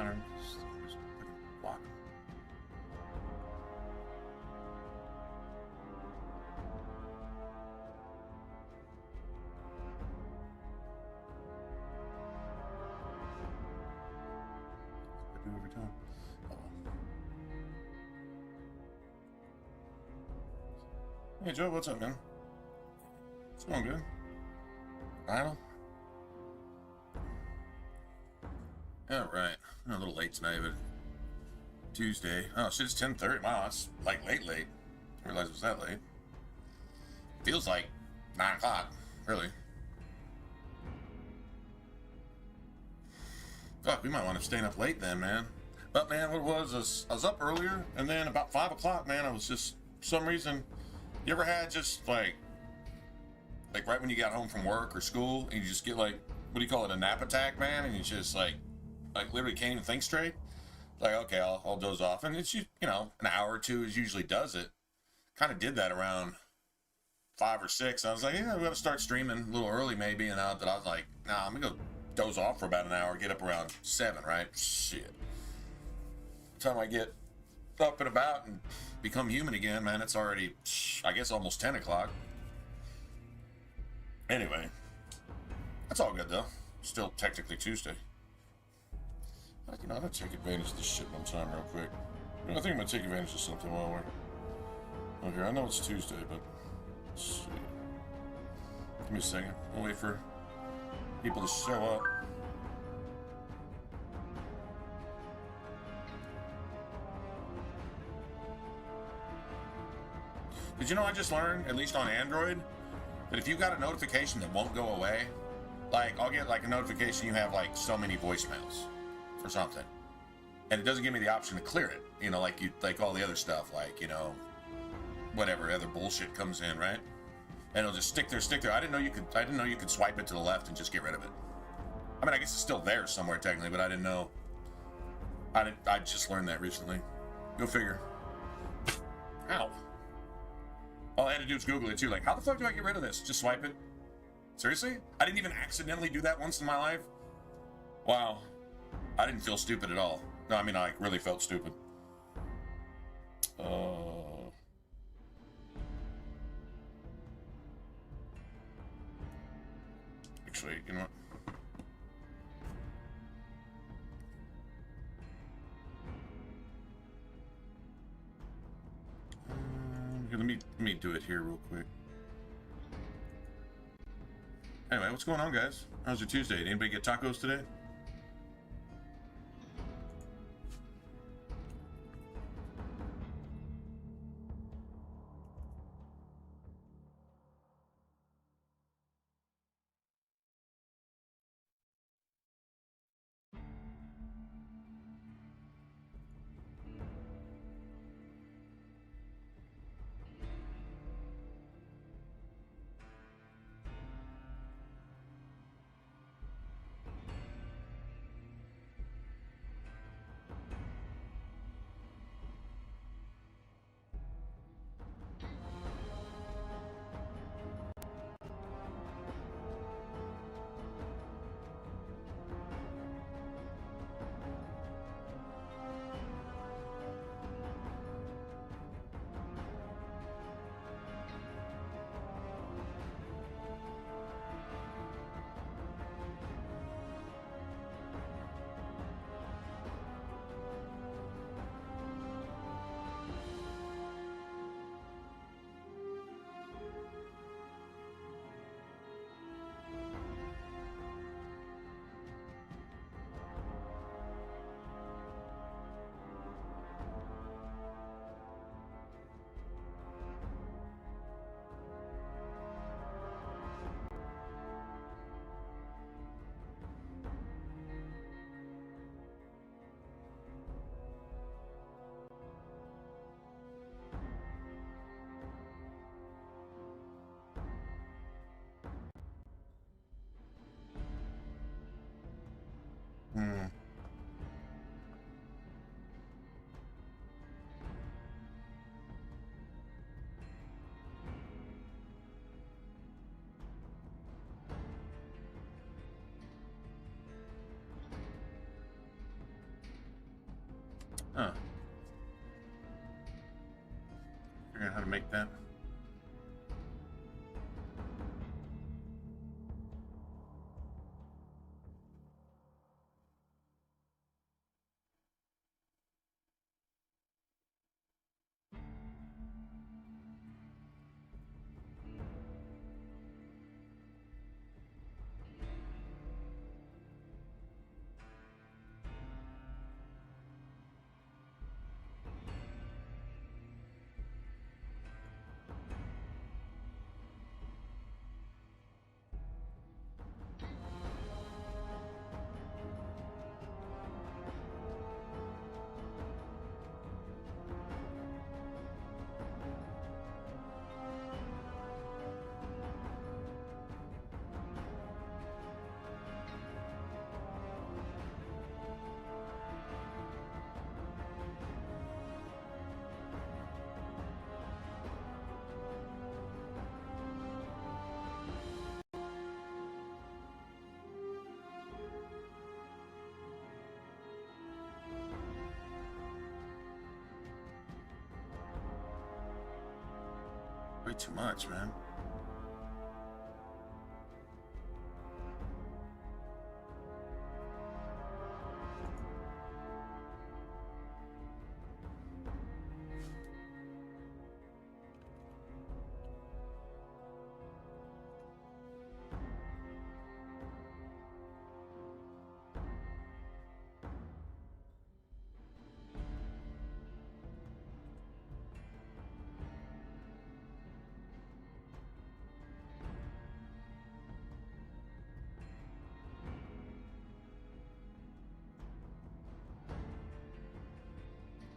pattern. Just block. I do every time. Oh. Hey Joe, what's up, man? It's going good. Idle. All right. I'm a little late tonight, but Tuesday. Oh shit, it's 10:30. Wow, that's like late. I didn't realize it was that late. Feels like 9 o'clock, really. Fuck, we might wind up staying up late then, man. But man, what it was is I was up earlier, and then about 5 o'clock, man, I was just, for some reason, you ever had just like right when you got home from work or school, and you just get like, what do you call it, a nap attack, man, and you just like literally can't even think straight. Like, okay, I'll doze off, and it's, you know, an hour or two is usually does it. Kind of did that around 5 or 6. I was like, yeah, we got to start streaming a little early maybe, and I was like, nah, I'm gonna go doze off for about an hour, get up around 7, right? Shit. By the time I get up and about and become human again, man, it's already, I guess, almost 10 o'clock. Anyway, that's all good though. Still technically Tuesday. You know, I'm gonna take advantage of this shit one time real quick. You know, I think I'm gonna take advantage of something while we're here. I know it's Tuesday, but let's see. Give me a second. I'll wait for people to show up. Did you know I just learned, at least on Android, that if you got a notification that won't go away, like I'll get like a notification you have like so many voicemails for something, and it doesn't give me the option to clear it, you know, like all the other stuff, like, you know, whatever other bullshit comes in, right? And it'll just stick there. I didn't know you could swipe it to the left and just get rid of it. I mean, I guess it's still there somewhere technically, but I didn't know. I just learned that recently. Go figure. Ow. All I had to do was Google it too. Like, how the fuck do I get rid of this? Just swipe it? Seriously? I didn't even accidentally do that once in my life? Wow. I didn't feel stupid at all. No, I mean, I really felt stupid. Actually, you know what? Let me do it here real quick. Anyway, what's going on, guys? How's your Tuesday? Did anybody get tacos today? Huh. Figuring out how to make that. Way too much, man.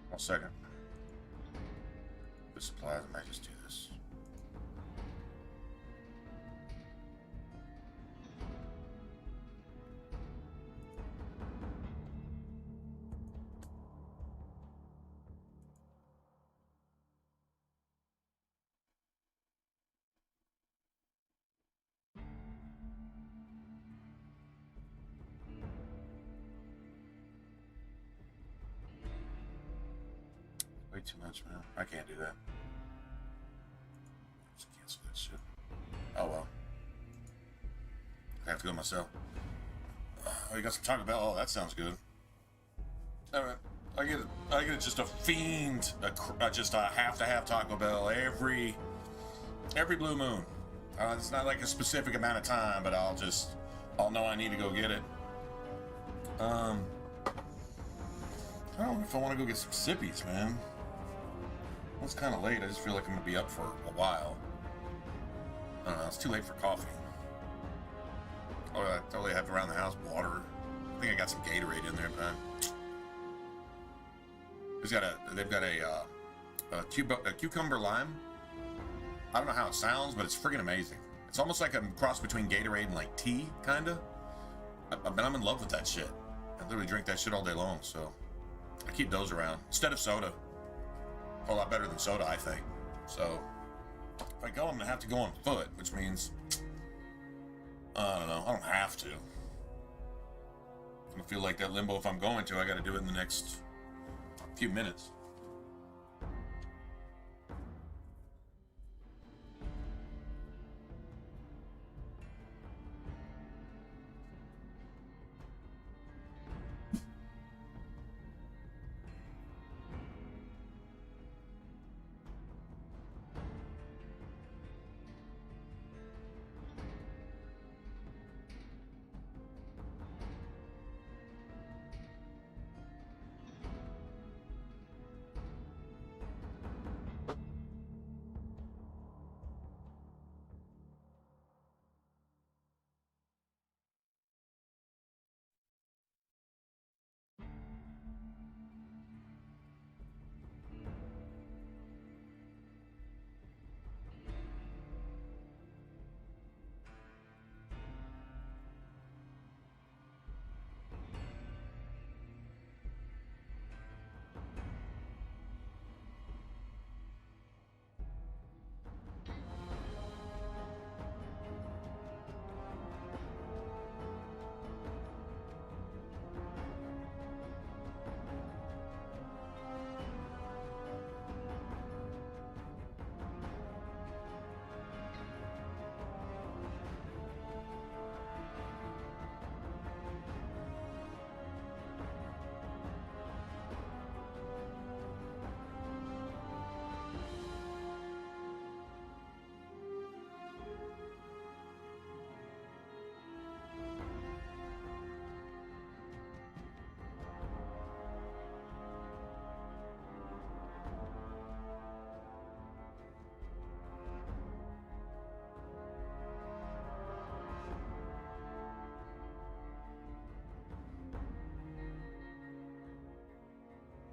One second. The supplies, I might just do this. Way too much, man. I can't do that. Just cancel that shit. Oh well. I have to go myself. Oh, you got some Taco Bell? Oh, that sounds good. Alright. I get just a fiend, just a half Taco Bell every blue moon. It's not like a specific amount of time, but I'll know I need to go get it. I don't know if I want to go get some sippies, man. It's kind of late. I just feel like I'm going to be up for a while. I don't know. It's too late for coffee. Oh, I totally have around the house water. I think I got some Gatorade in there, but they've got a cucumber lime. I don't know how it sounds, but it's friggin' amazing. It's almost like a cross between Gatorade and like tea, kinda. I'm in love with that shit. I literally drink that shit all day long, so I keep those around instead of soda. A lot better than soda, I think. So if I go, I'm gonna have to go on foot, which means I don't know. I don't have to. I feel like that limbo. If I'm going to, I got to do it in the next few minutes.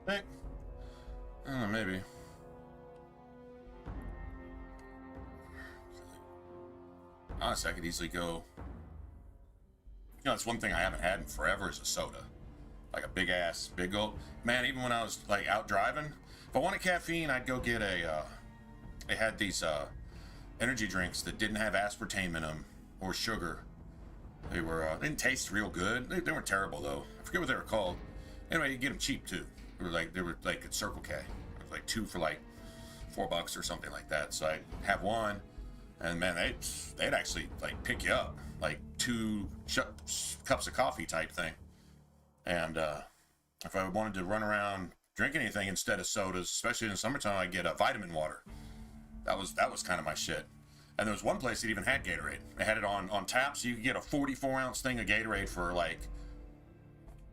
Hey, maybe. Honestly, I could easily go. You know, that's one thing I haven't had in forever is a soda. Like a big gulp. Man, even when I was like out driving, if I wanted caffeine, I'd go get a, they had these energy drinks that didn't have aspartame in them or sugar. They were, they didn't taste real good. They weren't terrible though. I forget what they were called. Anyway, you get them cheap too. They were like at Circle K. It was like 2 for like $4 or something like that. So I'd have one, and man, they'd actually like pick you up, like 2 cups of coffee type thing. And if I wanted to run around drink anything instead of sodas, especially in the summertime, I'd get a vitamin water. That was kind of my shit. And there was one place that even had Gatorade. They had it on tap, so you could get a 44-ounce thing of Gatorade for like,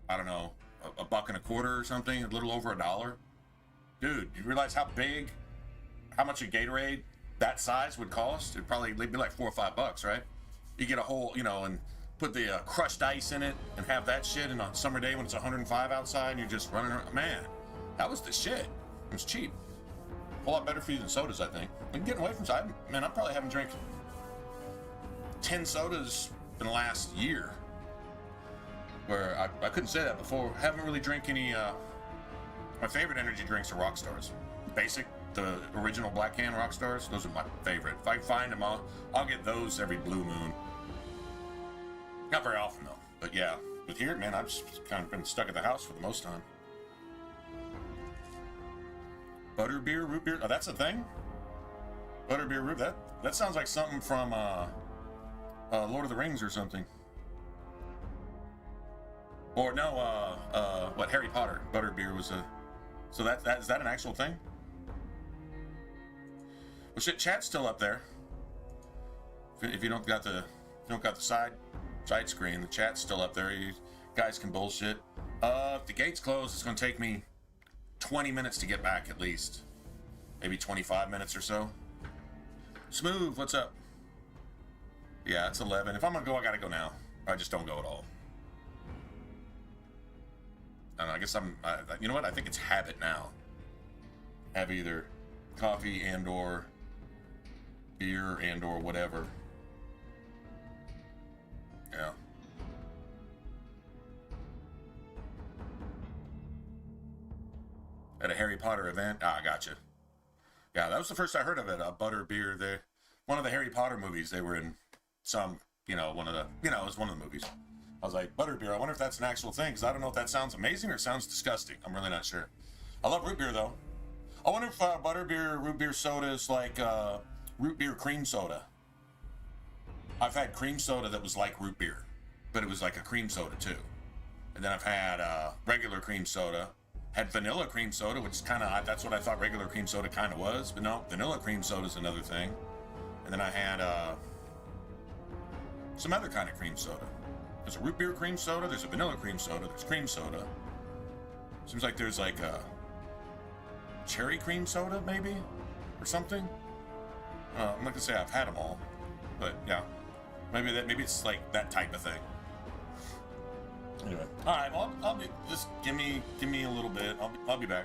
I don't know, $1.25 or something, a little over $1. Dude, you realize how much a Gatorade that size would cost? It'd be like $4 or $5, right? You get a whole, you know, and put the crushed ice in it and have that shit. And on a summer day when it's 105 outside and you're just running around, man, that was the shit. It was cheap. A whole lot better for you than sodas, I think. I'm getting away from soda. Man, I probably haven't drank 10 sodas in the last year. Where I couldn't say that before. Haven't really drank any. My favorite energy drinks are Rockstars. Basic, the original black can Rockstars. Those are my favorite. If I find them, I'll get those every blue moon. Not very often though. But yeah, but here, man, I've just kind of been stuck at the house for the most time. Butterbeer, root beer. Oh, that's a thing. Butterbeer, root. That sounds like something from Lord of the Rings or something. Or no, what, Harry Potter. Butterbeer was a. So is that an actual thing? Well, shit, chat's still up there. If you don't got the side screen, the chat's still up there. You guys can bullshit. If the gate's closed, it's gonna take me 20 minutes to get back at least. Maybe 25 minutes or so. Smooth, what's up? Yeah, it's 11. If I'm gonna go, I gotta go now. I just don't go at all. I don't know, I guess you know what? I think it's habit now. Have either coffee and or beer and or whatever. Yeah. At a Harry Potter event? Ah, I gotcha. Yeah, that was the first I heard of it, Butterbeer. One of the Harry Potter movies, they were in some, it was one of the movies. I was like, Butterbeer, I wonder if that's an actual thing, because I don't know if that sounds amazing or sounds disgusting. I'm really not sure. I love root beer, though. I wonder if Butterbeer, root beer soda is like root beer cream soda. I've had cream soda that was like root beer, but it was like a cream soda, too. And then I've had regular cream soda. Had vanilla cream soda, which is kind of, that's what I thought regular cream soda kind of was. But no, vanilla cream soda is another thing. And then I had some other kind of cream soda. There's a root beer cream soda, there's a vanilla cream soda, there's cream soda. Seems like there's like a cherry cream soda, maybe? Or something? I'm not gonna say I've had them all. But yeah, maybe it's like that type of thing. Anyway, all right. Well, I'll be, just give me a little bit. I'll be back.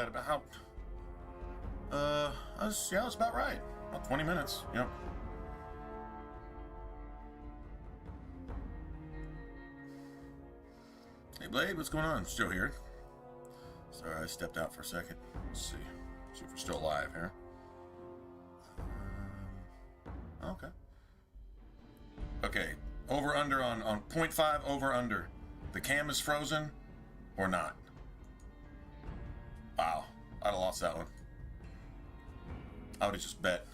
at about how... yeah, that's about right. About 20 minutes, yep. Hey, Blade, what's going on? Still here. Sorry, I stepped out for a second. Let's see. See if we're still alive here. Okay. Okay. Over, under on 0.5, over, under. The cam is frozen or not? Wow. I'd have lost that one. I would have just bet.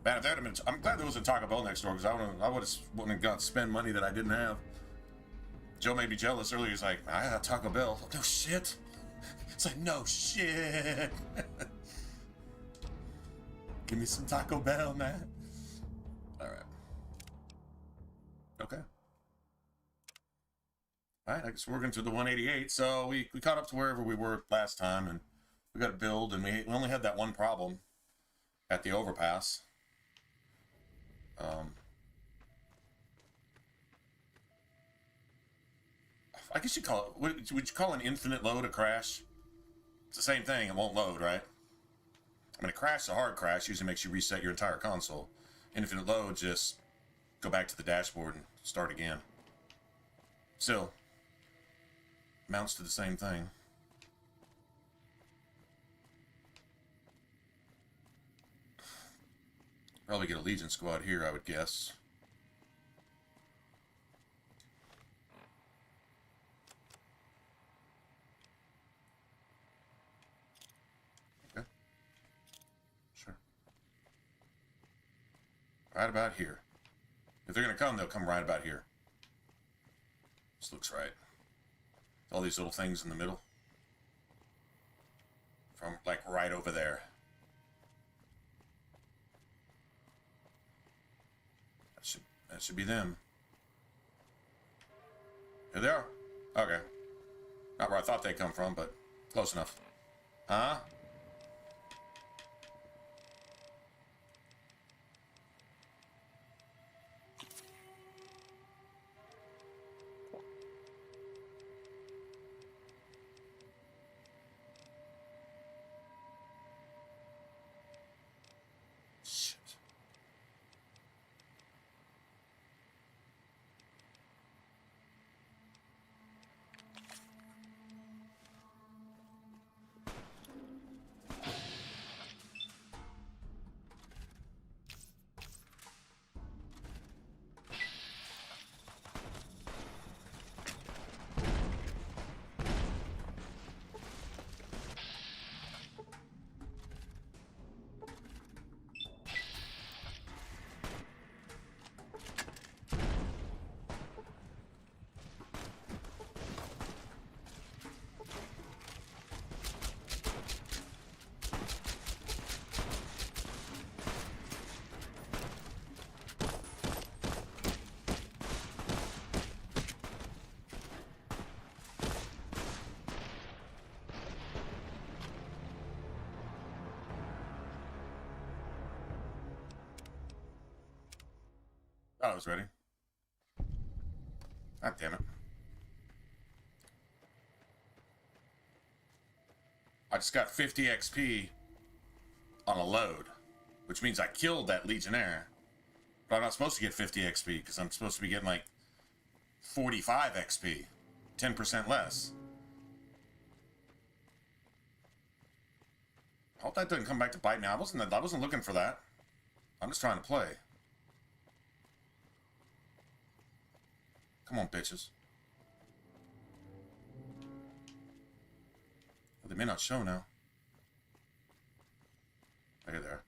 Man, if that had been... I'm glad there was a Taco Bell next door, because I wouldn't have got to spend money that I didn't have. Joe made me jealous earlier. He's like, I got Taco Bell. No shit. It's like, no shit. Give me some Taco Bell, man. All right. Okay. All right, I guess we're going to the 188. So we caught up to wherever we were last time, and we got to build, and we only had that one problem at the overpass. I guess you call it, would you call an infinite load a crash? It's the same thing, it won't load, right? I mean, a crash, a hard crash, usually makes you reset your entire console. Infinite load, just go back to the dashboard and start again. Still, amounts to the same thing. Probably get a Legion squad here, I would guess. Okay. Sure. Right about here. If they're going to come, they'll come right about here. This looks right. All these little things in the middle. From, like, right over there. That should be them. Here they are. Okay. Not where I thought they'd come from, but close enough. Huh? Oh, I was ready. God damn it. I just got 50 XP on a load, which means I killed that Legionnaire. But I'm not supposed to get 50 XP because I'm supposed to be getting like 45 XP. 10% less. I hope that doesn't come back to bite me. I wasn't looking for that. I'm just trying to play. Come on, bitches. Well, they may not show now. Right there.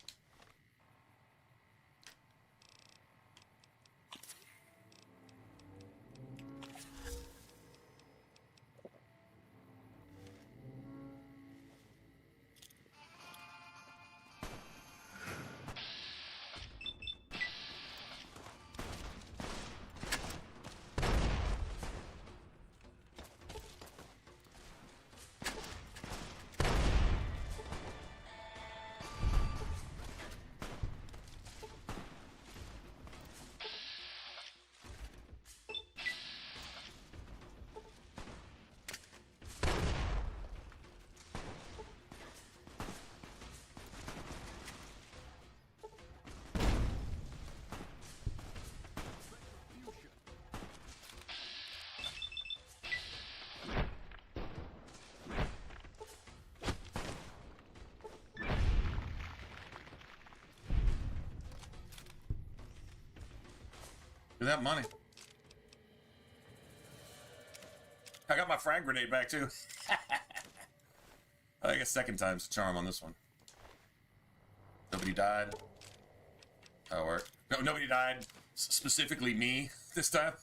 For that money. I got my frag grenade back too. I guess second time's the charm on this one. Nobody died. That'll work. No, nobody died. Specifically me this time.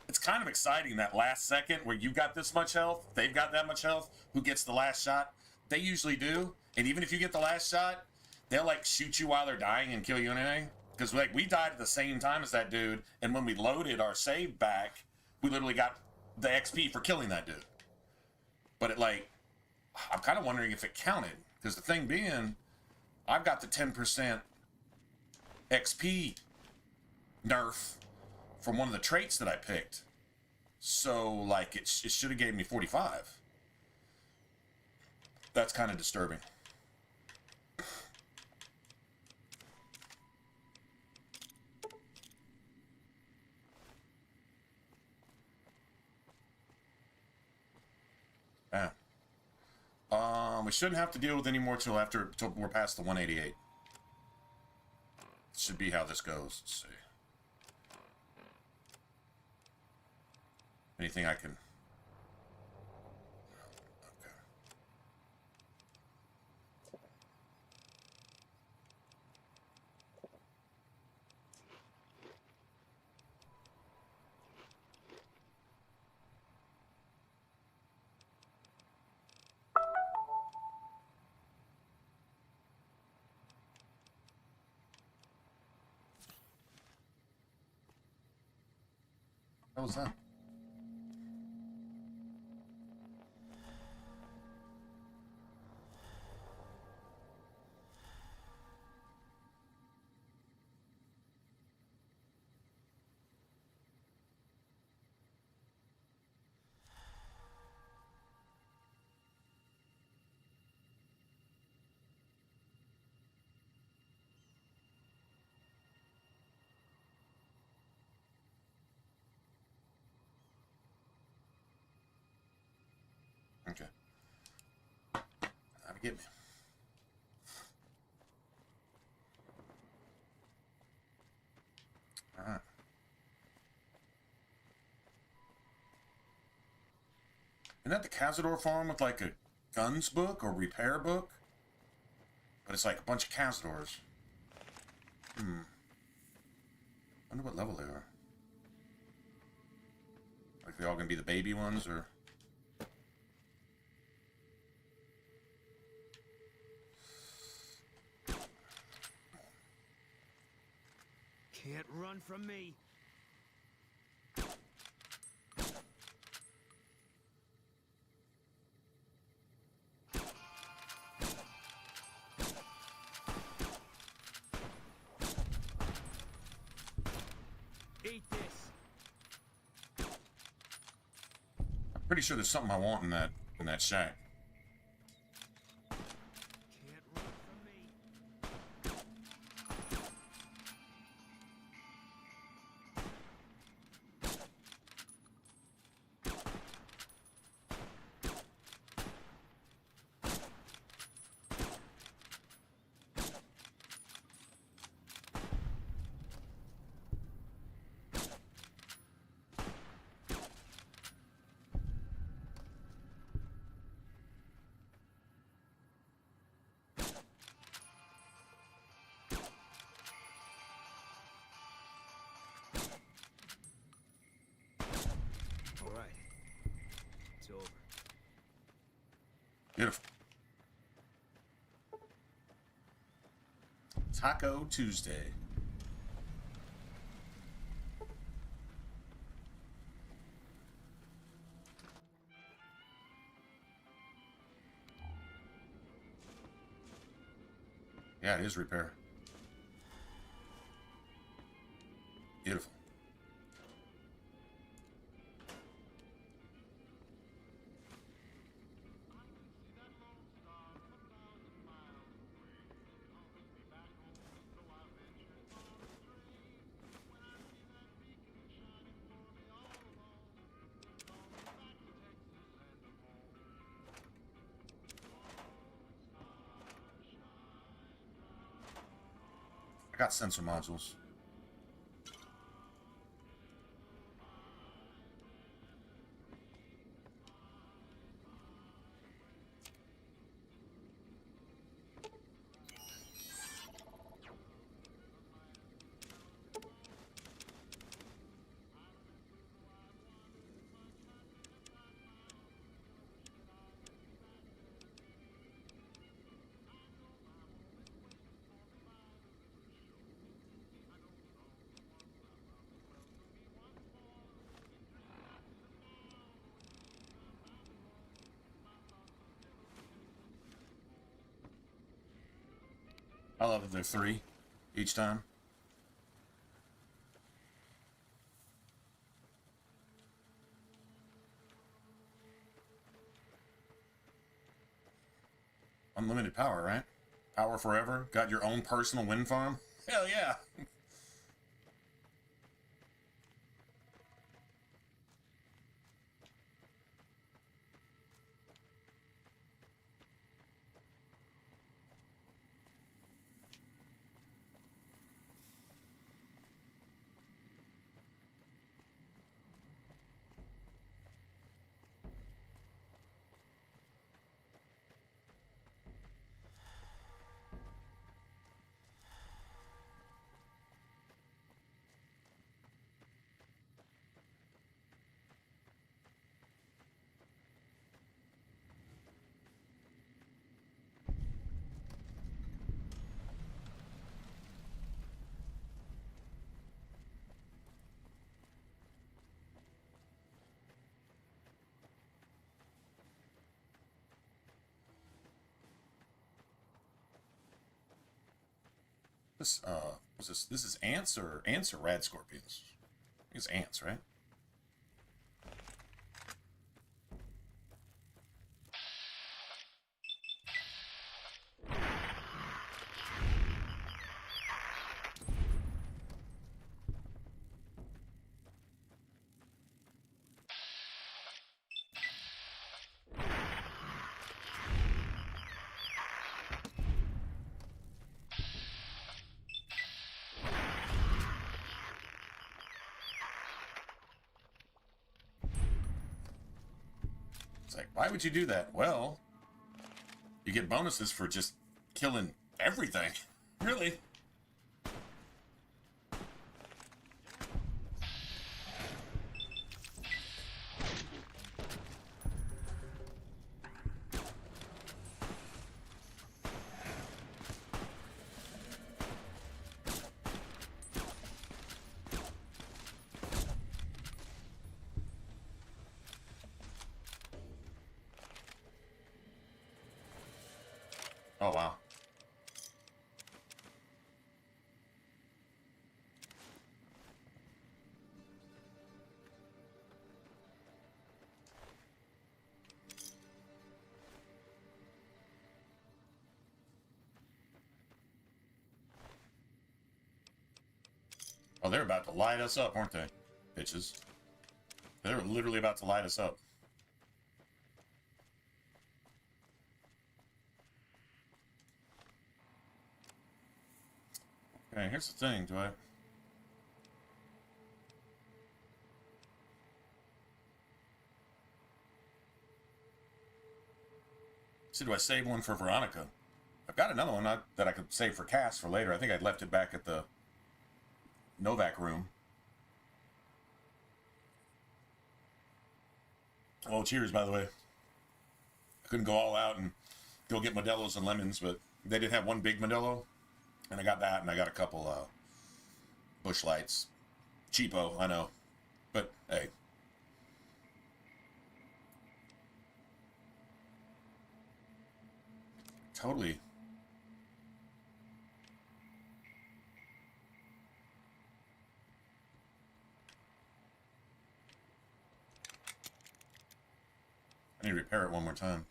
It's kind of exciting that last second where you got this much health, they've got that much health, who gets the last shot. They usually do. And even if you get the last shot, they'll like shoot you while they're dying and kill you anyway. Because like we died at the same time as that dude, and when we loaded our save back, we literally got the XP for killing that dude. But it like, I'm kind of wondering if it counted. Because the thing being, I've got the 10% XP nerf from one of the traits that I picked. So like it should have gave me 45. That's kind of disturbing. Yeah. We shouldn't have to deal with any more till we're past the 188. Should be how this goes. Let's see. Anything I can... Okay. What was that? Okay. Now to get me. Alright. Isn't that the Cazador farm with like a guns book or repair book? But it's like a bunch of Cazadors. Wonder what level they are. Like they all gonna be the baby ones or... Can't run from me. Eat this. I'm pretty sure there's something I want in that shack. Can't run from me. All right. It's over. Beautiful. Taco Tuesday. Yeah, it is repair. Beautiful. I got sensor modules. I love that they're 3 each time. Unlimited power, right? Power forever. Got your own personal wind farm? Hell yeah. This, what's this? This is ants or rad scorpions? I think it's ants, right? It's like, why would you do that? Well, you get bonuses for just killing everything. Really? Oh, wow. Oh, they're about to light us up, aren't they? Bitches. They're literally about to light us up. Okay, here's the thing, do I... See, do I save one for Veronica? I've got another one that I could save for Cass for later. I think I'd left it back at the Novak room. Oh, cheers, by the way. I couldn't go all out and go get Modelo's and lemons, but they did have one big Modelo, and I got that, and I got a couple Busch Lights. Cheapo, I know, but hey. Totally. I need to repair it one more time.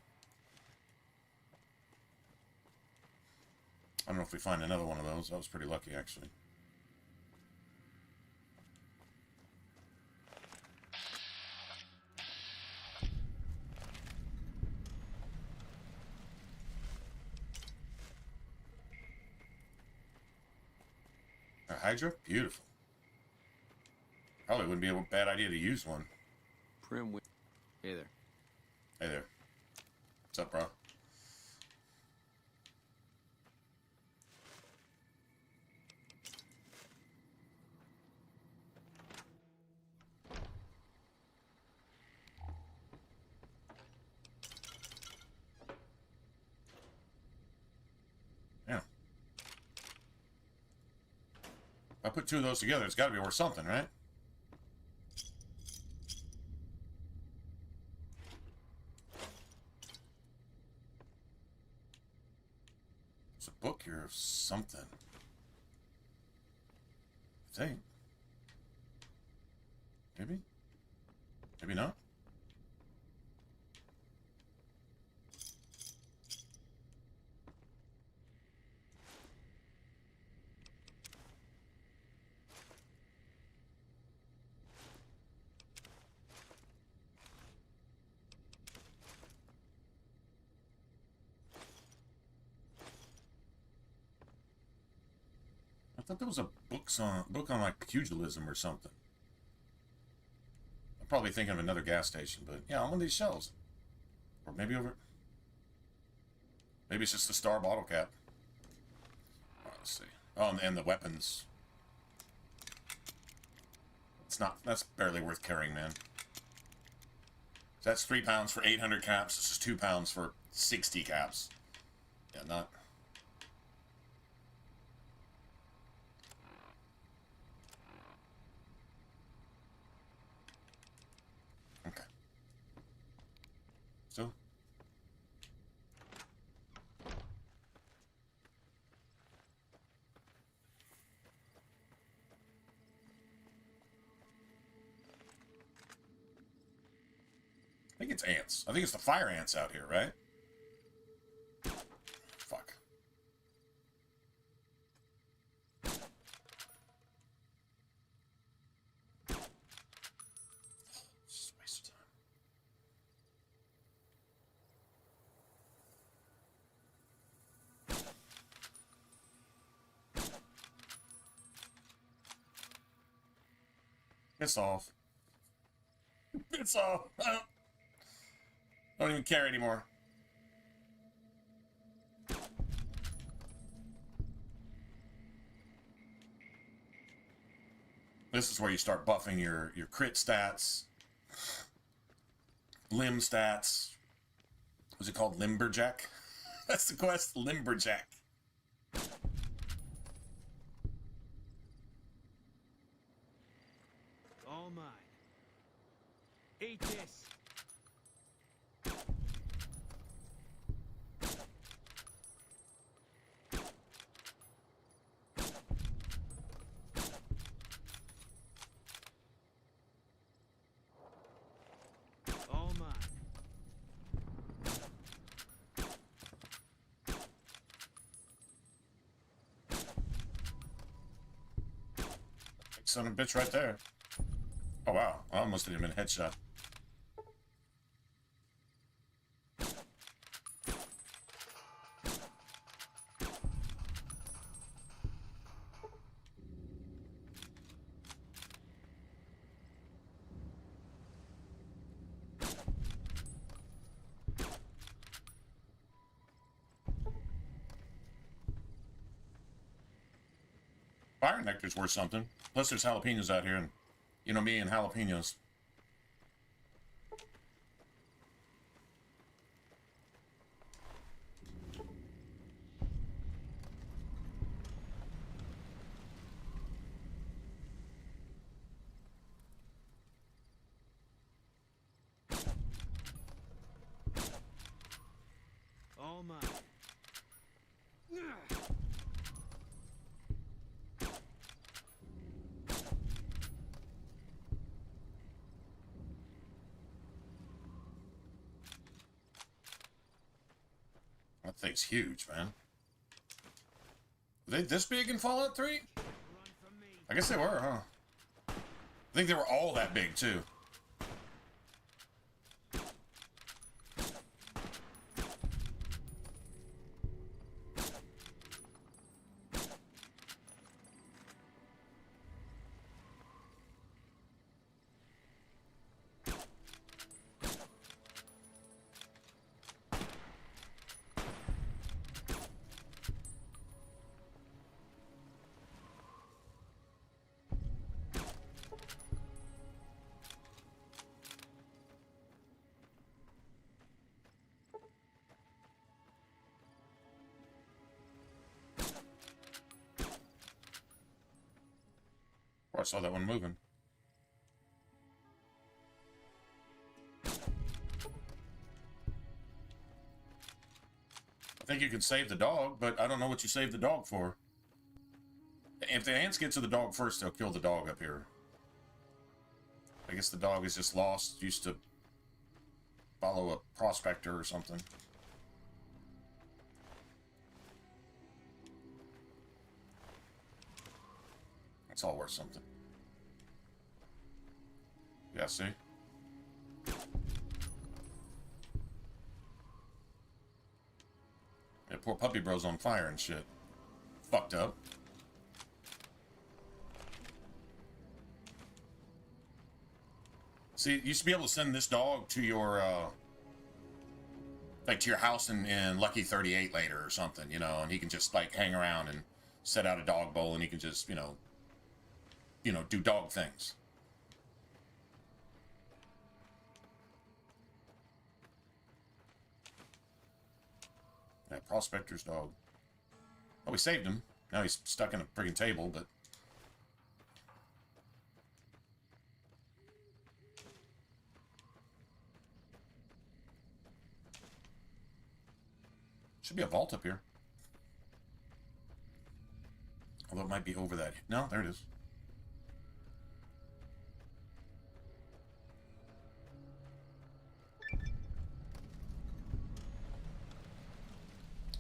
I don't know if we find another one of those. I was pretty lucky, actually. A Hydra? Beautiful. Probably wouldn't be a bad idea to use one. Prim. Hey there. Hey there. What's up, bro? Yeah. If I put two of those together, it's got to be worth something, right? There's a book here of something. I think. Maybe? Maybe not? I thought there was a book on like pugilism or something. I'm probably thinking of another gas station, but yeah, on one of these shelves. Or maybe over. Maybe it's just the star bottle cap. Let's see. Oh, and the weapons. It's not. That's barely worth carrying, man. That's 3 pounds for 800 caps. This is 2 pounds for 60 caps. Yeah, not. Okay. So. I think it's ants. I think it's the fire ants out here, right? Fuck. Just a waste of time. Piss off. Piss off. Don't even care anymore. This is where you start buffing your crit stats, limb stats. Was it called Limberjack? That's the quest, Limberjack. All mine. Eat this. All mine. Son of a bitch right there. Oh wow, I almost did him in a headshot. Fire nectar's worth something. Plus there's jalapenos out here, and you know me and jalapenos. All mine. That thing's huge, man. Were they this big in Fallout 3? Run from me. I guess they were, huh? I think they were all that big, too. I saw that one moving. I think you can save the dog, but I don't know what you save the dog for. If the ants get to the dog first, they'll kill the dog up here. I guess the dog is just lost, used to follow a prospector or something. It's all worth something. Yeah, see? Yeah, poor puppy bro's on fire and shit. Fucked up. See, you used to be able to send this dog to your, like to your house in Lucky 38 later or something, you know, and he can just like hang around and set out a dog bowl and he can just, you know, do dog things. Yeah, prospector's dog. Oh, we saved him. Now he's stuck in a friggin' table, but... Should be a vault up here. Although it might be over that. No, there it is.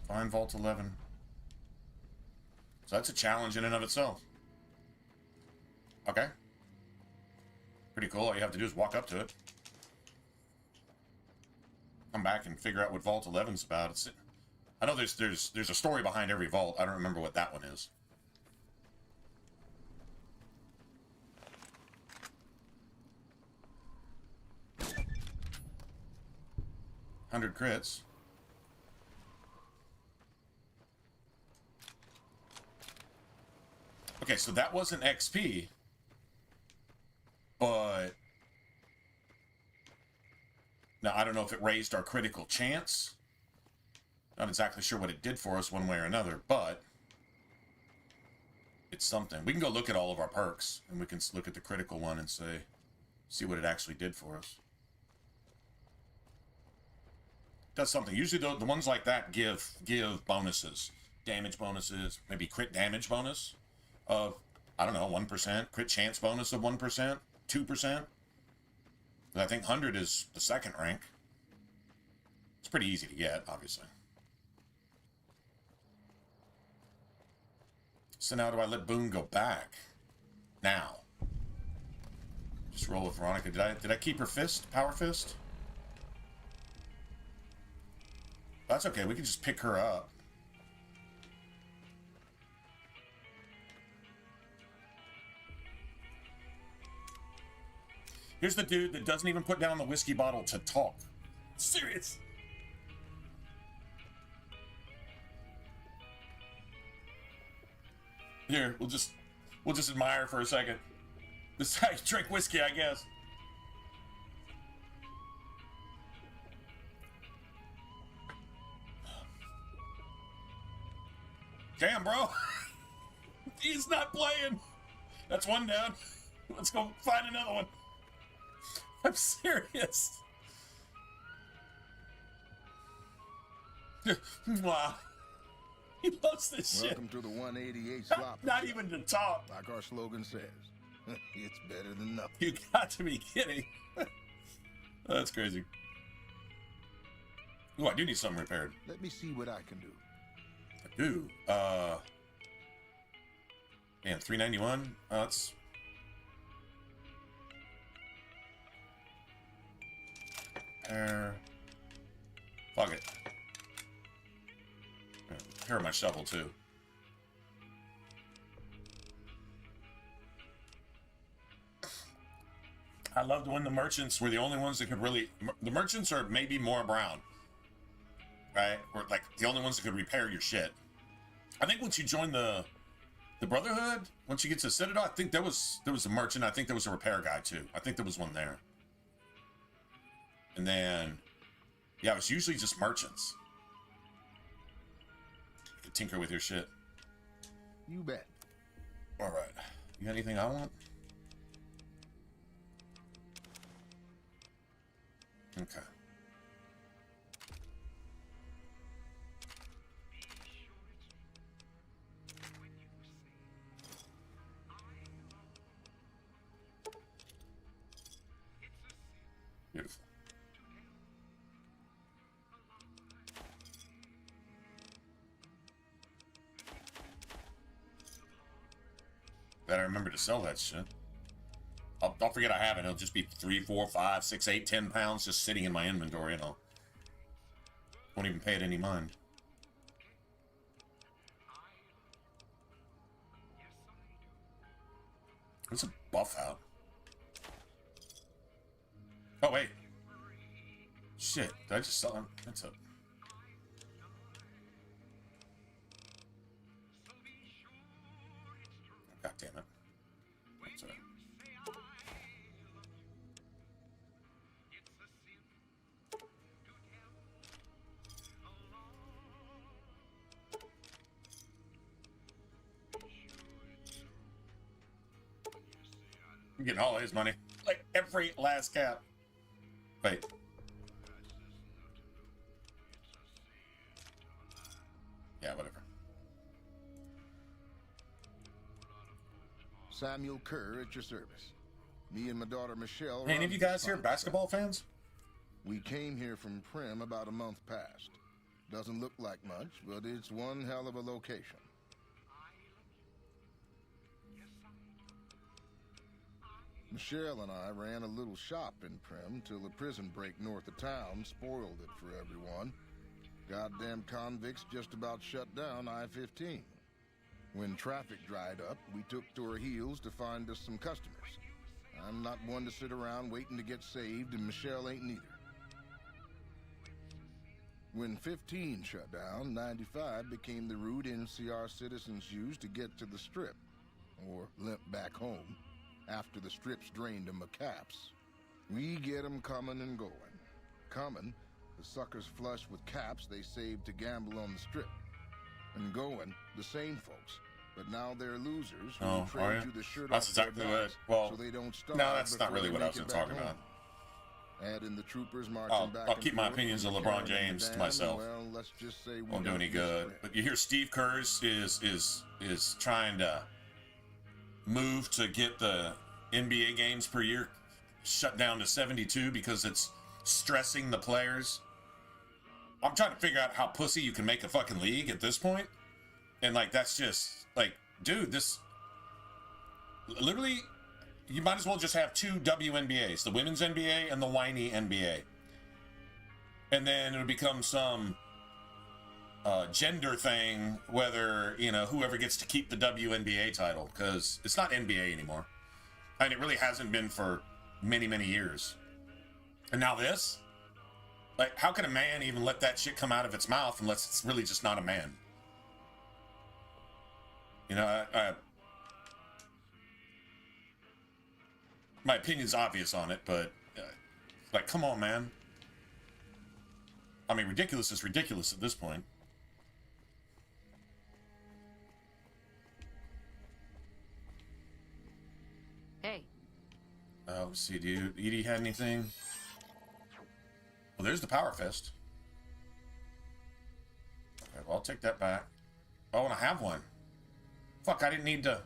Find Vault 11. So that's a challenge in and of itself. Okay. Pretty cool. All you have to do is walk up to it. Come back and figure out what Vault 11's about. I know there's a story behind every vault. I don't remember what that one is. $100 crits. Okay, so that wasn't XP, but now I don't know if it raised our critical chance. Not exactly sure what it did for us one way or another, but it's something. We can go look at all of our perks, and we can look at the critical one and see what it actually did for us. Does something. Usually the ones like that give bonuses, damage bonuses, maybe crit damage bonus of, I don't know, 1%, crit chance bonus of 1%, 2%. I think 100 is the second rank. It's pretty easy to get, obviously. So now do I let Boone go back? Now. Just roll with Veronica. Did I keep her fist? Power fist? That's okay, we can just pick her up. Here's the dude that doesn't even put down the whiskey bottle to talk. Serious. Here, we'll just admire for a second. This guy drink whiskey, I guess. Damn, bro. He's not playing. That's one down. Let's go find another one. I'm serious. Wow. He loves this Welcome shit. to the 188 slot. Not even to talk. Like our slogan says, it's better than nothing. You got to be kidding. That's crazy. Ooh, I do need something repaired. Let me see what I can do. I do. Man, 391. That's... Fuck it. Repair my shovel too. I loved when the merchants were the only ones that could really. The merchants are maybe more brown, right? Or like the only ones that could repair your shit. I think once you join the Brotherhood, once you get to Citadel, I think there was a merchant. I think there was a repair guy too. I think there was one there. And then, yeah, it was usually just merchants. You could tinker with your shit. You bet. All right. You got anything I want? Beautiful. Better remember to sell that shit. I'll forget I have it. It'll just be 3, 4, 5, 6, 8, 10 pounds just sitting in my inventory, and I'll won't even pay it any mind. There's a buff out. Oh wait. Shit, did I just sell him? That's a... God damn it. That's a... I'm getting all his money. Like every last cap. Wait. Yeah, whatever. Samuel Kerr at your service. Me and my daughter Michelle. Hey, any of you guys here basketball fans? We came here from Prim about a month past. Doesn't look like much, but it's one hell of a location. Michelle and I ran a little shop in Prim till a prison break north of town spoiled it for everyone. Goddamn convicts just about shut down I-15. When traffic dried up, we took to our heels to find us some customers. I'm not one to sit around waiting to get saved, and Michelle ain't neither. When 15 shut down, 95 became the route NCR citizens used to get to the Strip, or limp back home. After the Strip's drained them of caps. We get them coming and going. Coming, the suckers flush with caps they saved to gamble on the Strip. And going, the same folks. But now they're losers who trade you the shirt that's off their exactly backs what, well, so they don't starve. No, that's not before really they what I make was it talking back about. home. Add in the troopers marching back I'll and keep my forth opinions of from LeBron Karen James and to Dan, myself. Well, let's just say we Won't do don't any miss good. Strip. But you hear Steve Kerr's is trying to move to get the NBA games per year shut down to 72 because it's stressing the players. I'm trying to figure out how pussy you can make a fucking league at this point. And like, that's just like, dude, this literally, you might as well just have 2 WNBAs, the women's NBA and the whiny NBA. And then it'll become some gender thing, whether, you know, whoever gets to keep the WNBA title, because it's not NBA anymore. I mean, it really hasn't been for many, many years. And now this? Like, how can a man even let that shit come out of its mouth unless it's really just not a man? You know, my opinion's obvious on it, but, like, come on, man. I mean, ridiculous is ridiculous at this point. Hey. Let's see, dude. Edie had anything? Well, there's the Power Fist. Okay, well, I'll take that back. Oh, and I have one. Fuck, I didn't need to...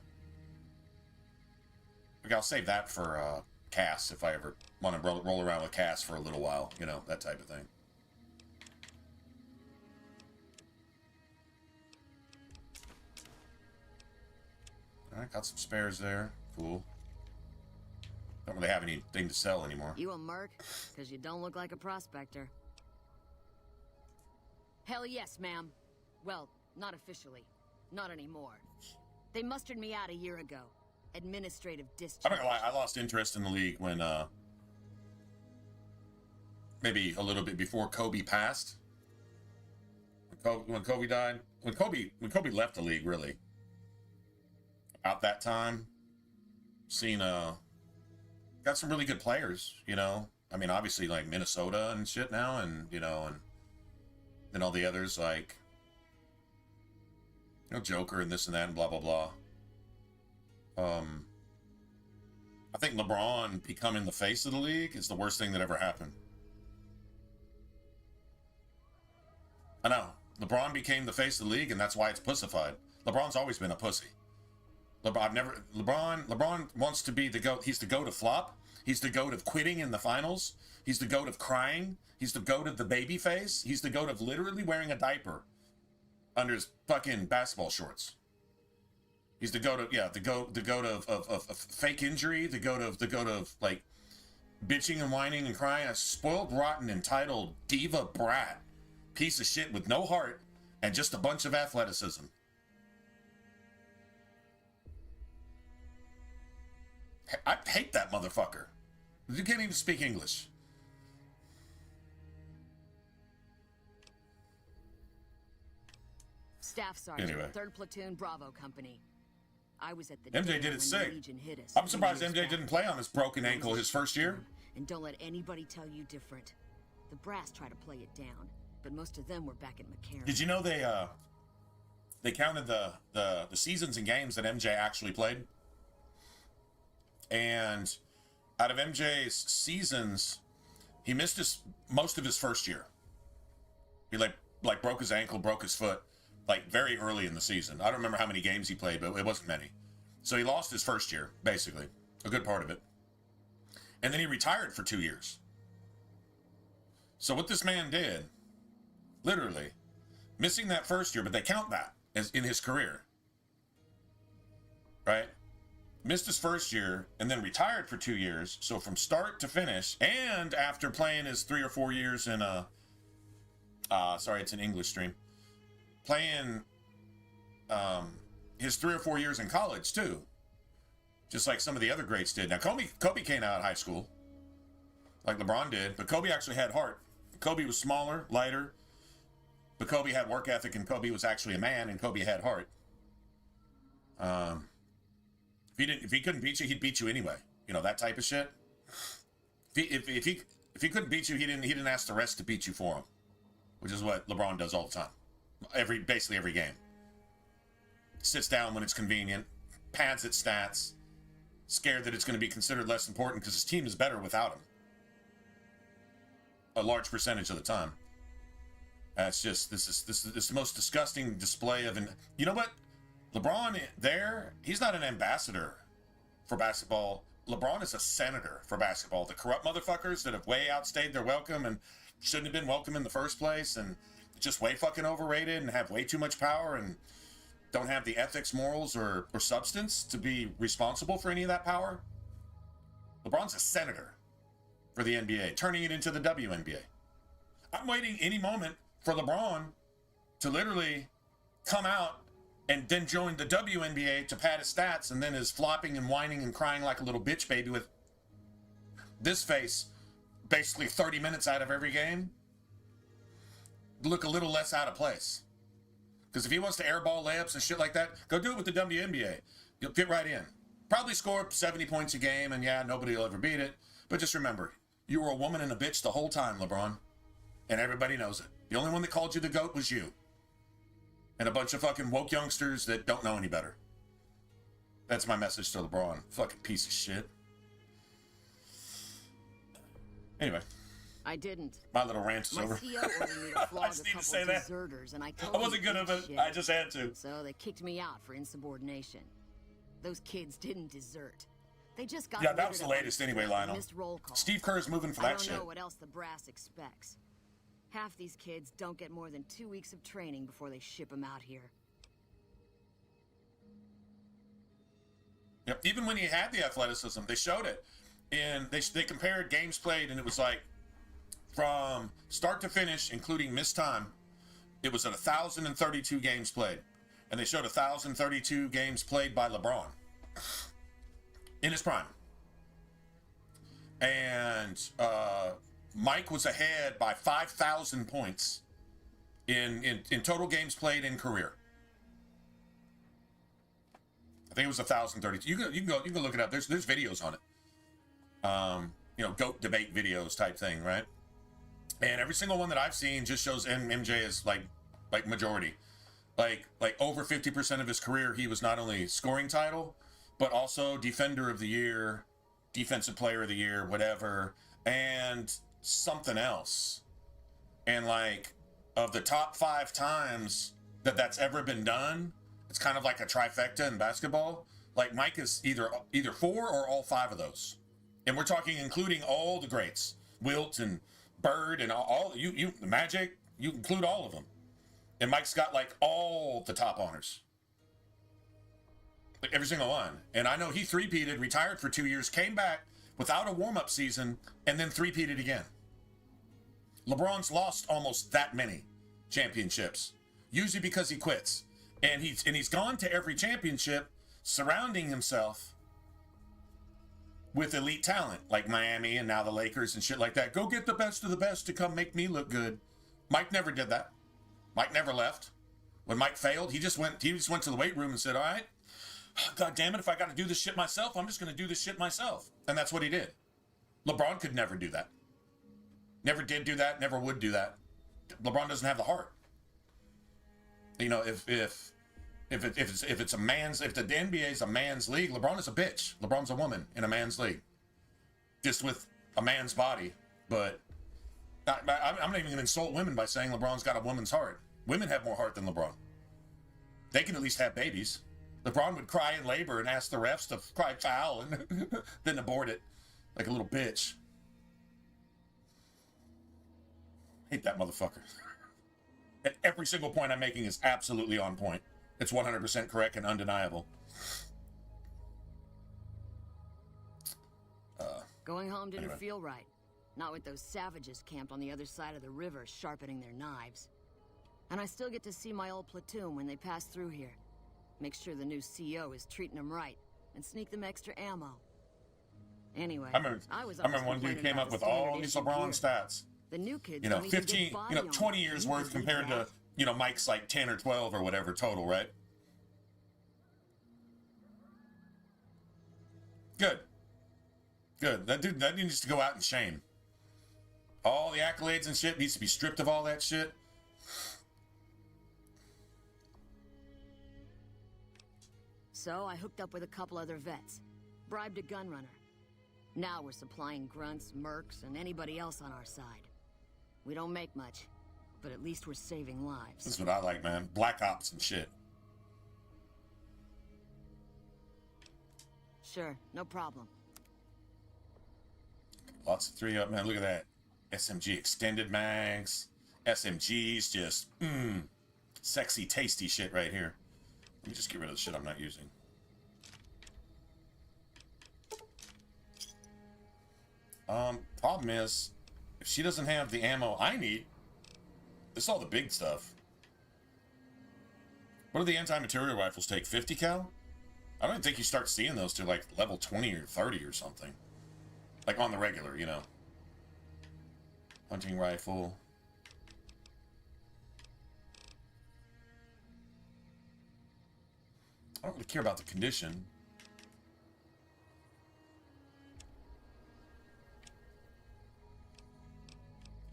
Okay, I'll save that for Cass if I ever want to roll around with Cass for a little while. You know, that type of thing. Alright, got some spares there. Cool. Don't really have anything to sell anymore. You a merc? Because you don't look like a prospector. Hell yes, ma'am. Well, not officially. Not anymore. They mustered me out a year ago. Administrative discharge. I'm not gonna lie, I lost interest in the league when, maybe a little bit before Kobe passed. When Kobe died. When Kobe left the league, really. About that time. Seen, got some really good players, you know. I mean, obviously, like, Minnesota and shit now, and, you know, and then all the others, like, you know, Joker and this and that and blah, blah, blah. I think LeBron becoming the face of the league is the worst thing that ever happened. I know. LeBron became the face of the league, and that's why it's pussified. LeBron's always been a pussy. LeBron wants to be the GOAT. He's the GOAT of flop. He's the GOAT of quitting in the finals. He's the GOAT of crying. He's the GOAT of the baby face. He's the GOAT of literally wearing a diaper under his fucking basketball shorts. He's the GOAT of, the GOAT of fake injury, the GOAT of like bitching and whining and crying. A spoiled, rotten, entitled diva brat piece of shit with no heart and just a bunch of athleticism. I hate that motherfucker. You can't even speak English. Staff Sergeant, Anyway. 3rd Platoon Bravo Company. I was at the MJ dinner did it when sick. the Legion hit us I'm 3 surprised years MJ back. didn't play on his broken ankle his first year. And don't let anybody tell you different. The brass try to play it down, but most of them were back at McCarran. Did you know they counted the seasons and games that MJ actually played? And out of MJ's seasons, he missed most of his first year. He like broke his ankle, broke his foot, like very early in the season. I don't remember how many games he played, but it wasn't many. So he lost his first year, basically, a good part of it. And then he retired for 2 years. So what this man did, literally, missing that first year, but they count that as in his career, right? Missed his first year and then retired for 2 years. So from start to finish, and after playing his 3 or 4 years in sorry, it's an English stream, playing his 3 or 4 years in college too, just like some of the other greats did. Now Kobe came out of high school like LeBron did, but Kobe actually had heart. Kobe was smaller, lighter, but Kobe had work ethic, and Kobe was actually a man, and Kobe had heart. If he couldn't beat you, he'd beat you anyway. You know, that type of shit. If he couldn't beat you, he didn't ask the rest to beat you for him, which is what LeBron does all the time. Basically every game. Sits down when it's convenient, pads its stats, scared that it's going to be considered less important because his team is better without him. A large percentage of the time. That's just this is the most disgusting display of you know what? LeBron he's not an ambassador for basketball. LeBron is a senator for basketball. The corrupt motherfuckers that have way outstayed their welcome and shouldn't have been welcome in the first place and just way fucking overrated and have way too much power and don't have the ethics, morals, or substance to be responsible for any of that power. LeBron's a senator for the NBA, turning it into the WNBA. I'm waiting any moment for LeBron to literally come out and then join the WNBA to pad his stats, and then is flopping and whining and crying like a little bitch baby with this face basically 30 minutes out of every game, look a little less out of place. Because if he wants to airball layups and shit like that, go do it with the WNBA. You'll fit right in. Probably score 70 points a game, and yeah, nobody will ever beat it. But just remember, you were a woman and a bitch the whole time, LeBron. And everybody knows it. The only one that called you the GOAT was you. And a bunch of fucking woke youngsters that don't know any better. That's my message to LeBron. Fucking piece of shit. Anyway. I didn't. My little rant is My over. CO ordered me to flog just a need to couple say of that. deserters, and I I told wasn't them good to of eat it. shit. I just had to. So they kicked me out for insubordination. Those kids didn't desert. They just got Yeah, that littered was the up on latest the anyway, street and Lionel. missed roll call. Steve Kerr's moving for I that don't shit. know what else the brass expects. Half these kids don't get more than 2 weeks of training before they ship them out here. Yep. Even when he had the athleticism, they showed it. And they compared games played, and it was like from start to finish, including missed time, it was at 1,032 games played. And they showed 1,032 games played by LeBron in his prime. And Mike was ahead by 5,000 points in total games played in career. I think it was 1,032. You can go look it up. There's videos on it. GOAT debate videos type thing, right? And every single one that I've seen just shows MJ is like majority. Like over 50% of his career, he was not only scoring title, but also defender of the year, defensive player of the year, whatever, and something else. And like of the top 5 times that's ever been done, it's kind of like a trifecta in basketball. Like Mike is either 4 or all 5 of those. And we're talking including all the greats, Wilt and Bird and all you Magic. You include all of them. And Mike's got like all the top honors. Like every single one. And I know he three-peated, retired for 2 years, came back without a warm-up season, and then three-peated again. LeBron's lost almost that many championships, usually because he quits. And he's gone to every championship surrounding himself with elite talent, like Miami and now the Lakers and shit like that. Go get the best of the best to come make me look good. Mike never did that. Mike never left. When Mike failed, he just went to the weight room and said, all right, God damn it, if I got to do this shit myself, I'm just going to do this shit myself. And that's what he did. LeBron could never do that. Never did do that, never would do that. LeBron doesn't have the heart. You know, if the NBA is a man's league, LeBron is a bitch. LeBron's a woman in a man's league. Just with a man's body. But I'm not even going to insult women by saying LeBron's got a woman's heart. Women have more heart than LeBron. They can at least have babies. LeBron would cry in labor and ask the refs to cry foul and then abort it like a little bitch. Hate that motherfucker. And every single point I'm making is absolutely on point. It's 100% correct and undeniable. Going home didn't feel right. Not with those savages camped on the other side of the river sharpening their knives. And I still get to see my old platoon when they pass through here. Make sure the new CO is treating them right and sneak them extra ammo. Anyway, I remember one dude came up with all these LeBron stats. The new kids, you know, 15, 20 years worth compared to, Mike's like 10 or 12 or whatever total, right? Good. That dude needs to go out in shame. All the accolades and shit needs to be stripped of all that shit. So I hooked up with a couple other vets, bribed a gun runner. Now we're supplying grunts, mercs, and anybody else on our side. We don't make much, but at least we're saving lives. That's what I like, man. Black Ops and shit. Sure, no problem. Lots of 3-up, man. Look at that. SMG extended mags. SMGs just, sexy, tasty shit right here. Let me just get rid of the shit I'm not using. Problem is, if she doesn't have the ammo I need, this is all the big stuff. What do the anti-material rifles take? 50 cal? I don't think you start seeing those to like level 20 or 30 or something. Like on the regular, Hunting rifle. I don't really care about the condition.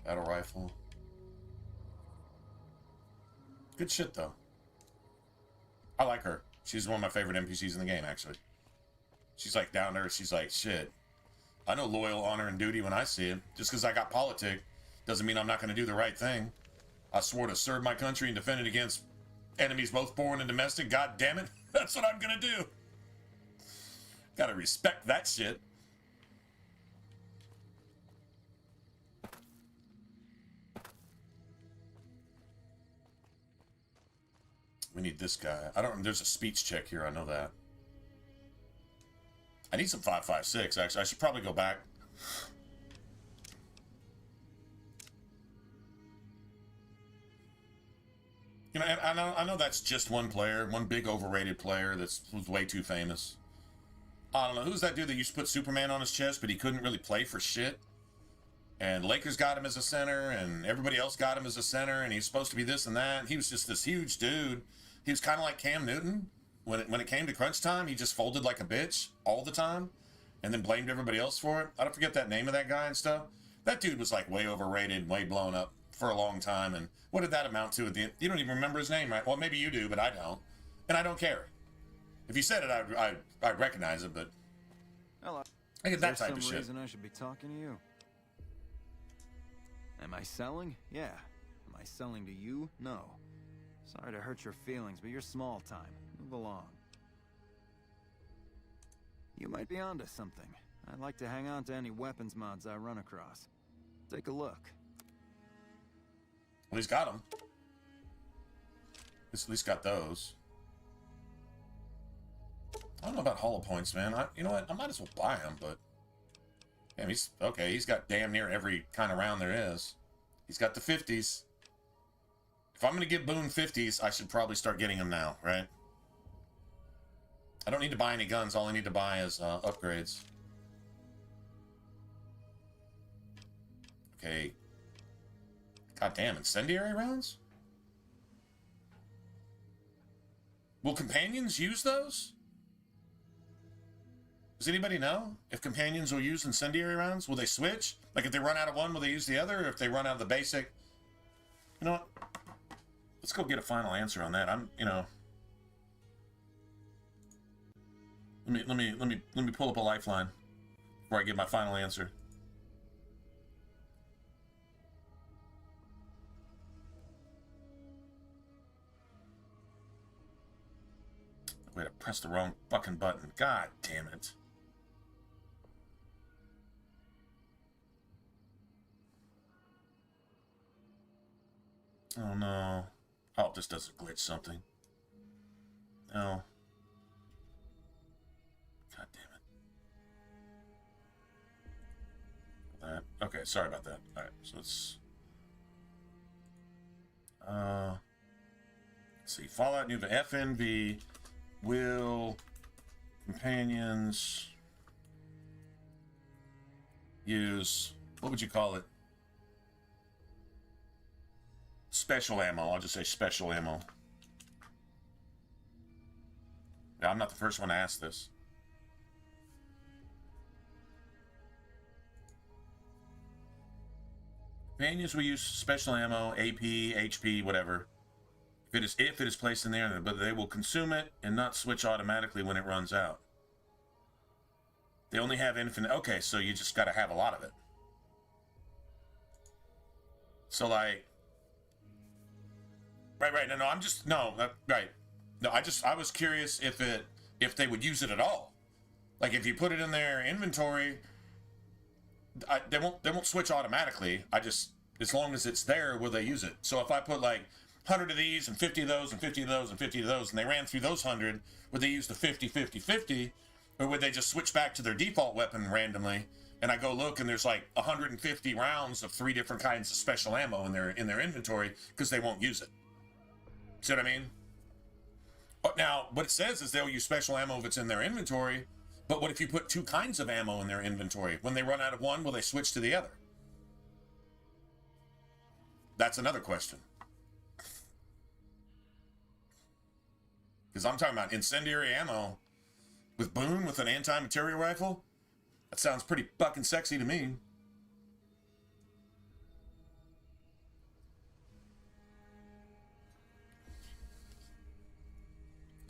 Battle rifle. Good shit, though. I like her. She's one of my favorite NPCs in the game, actually. She's like down there. She's like, shit. I know loyal, honor, and duty when I see it. Just because I got politic doesn't mean I'm not going to do the right thing. I swore to serve my country and defend it against enemies both foreign and domestic. God damn it. That's what I'm going to do. Gotta respect that shit. We need this guy. There's a speech check here, I know that. I need some 5.56, actually. I should probably go back. And I know that's just one player, one big overrated player was way too famous. I don't know, who's that dude that used to put Superman on his chest, but he couldn't really play for shit? And Lakers got him as a center, and everybody else got him as a center, and he's supposed to be this and that. He was just this huge dude. He was kind of like Cam Newton. When it came to crunch time, he just folded like a bitch all the time, and then blamed everybody else for it. I don't forget that name of that guy and stuff. That dude was like way overrated, way blown up for a long time. And what did that amount to at the end? You don't even remember his name, right? Well, maybe you do, but I don't, and I don't care. If you said it, I'd recognize it, but hello. I get that type of shit. There's some reason I should be talking to you. Am I selling? Yeah. Am I selling to you? No. Sorry to hurt your feelings, but you're small time. Move along. You might be onto something. I'd like to hang on to any weapons mods I run across. Take a look. Well, he's got them. He's at least got those. I don't know about hollow points, man. You know what? I might as well buy them, but... Damn, he's... Okay, he's got damn near every kind of round there is. He's got the 50s. If I'm going to give Boone 50s, I should probably start getting them now, right? I don't need to buy any guns. All I need to buy is upgrades. Okay. God damn, incendiary rounds? Will companions use those? Does anybody know if companions will use incendiary rounds? Will they switch? Like if they run out of one, will they use the other? Or if they run out of the basic? You know what? Let's go get a final answer on that. Let me pull up a lifeline before I give my final answer. Wait, I pressed the wrong fucking button. God damn it. Oh no. I hope this doesn't glitch something. No. God damn it. That. Okay, sorry about that. Alright, so let's see. Fallout New FNV will companions use, what would you call it? Special ammo. I'll just say special ammo. Yeah, I'm not the first one to ask this. Companions will use special ammo, AP, HP, whatever. If it is placed in there, but they will consume it and not switch automatically when it runs out. They only have infinite. Okay, so you just got to have a lot of it. So like, right. No, I'm just right. No, I was curious if they would use it at all. Like if you put it in their inventory, they won't switch automatically. As long as it's there, will they use it? So if I put like 100 of these and 50 of those and 50 of those and 50 of those, and they ran through those 100, would they use the 50, 50, 50, or would they just switch back to their default weapon randomly? And I go look, and there's like 150 rounds of 3 different kinds of special ammo in their inventory because they won't use it. See what I mean? But now, what it says is they'll use special ammo if it's in their inventory. But what if you put 2 kinds of ammo in their inventory? When they run out of one, will they switch to the other? That's another question. Because I'm talking about incendiary ammo with Boone with an anti-material rifle. That sounds pretty fucking sexy to me.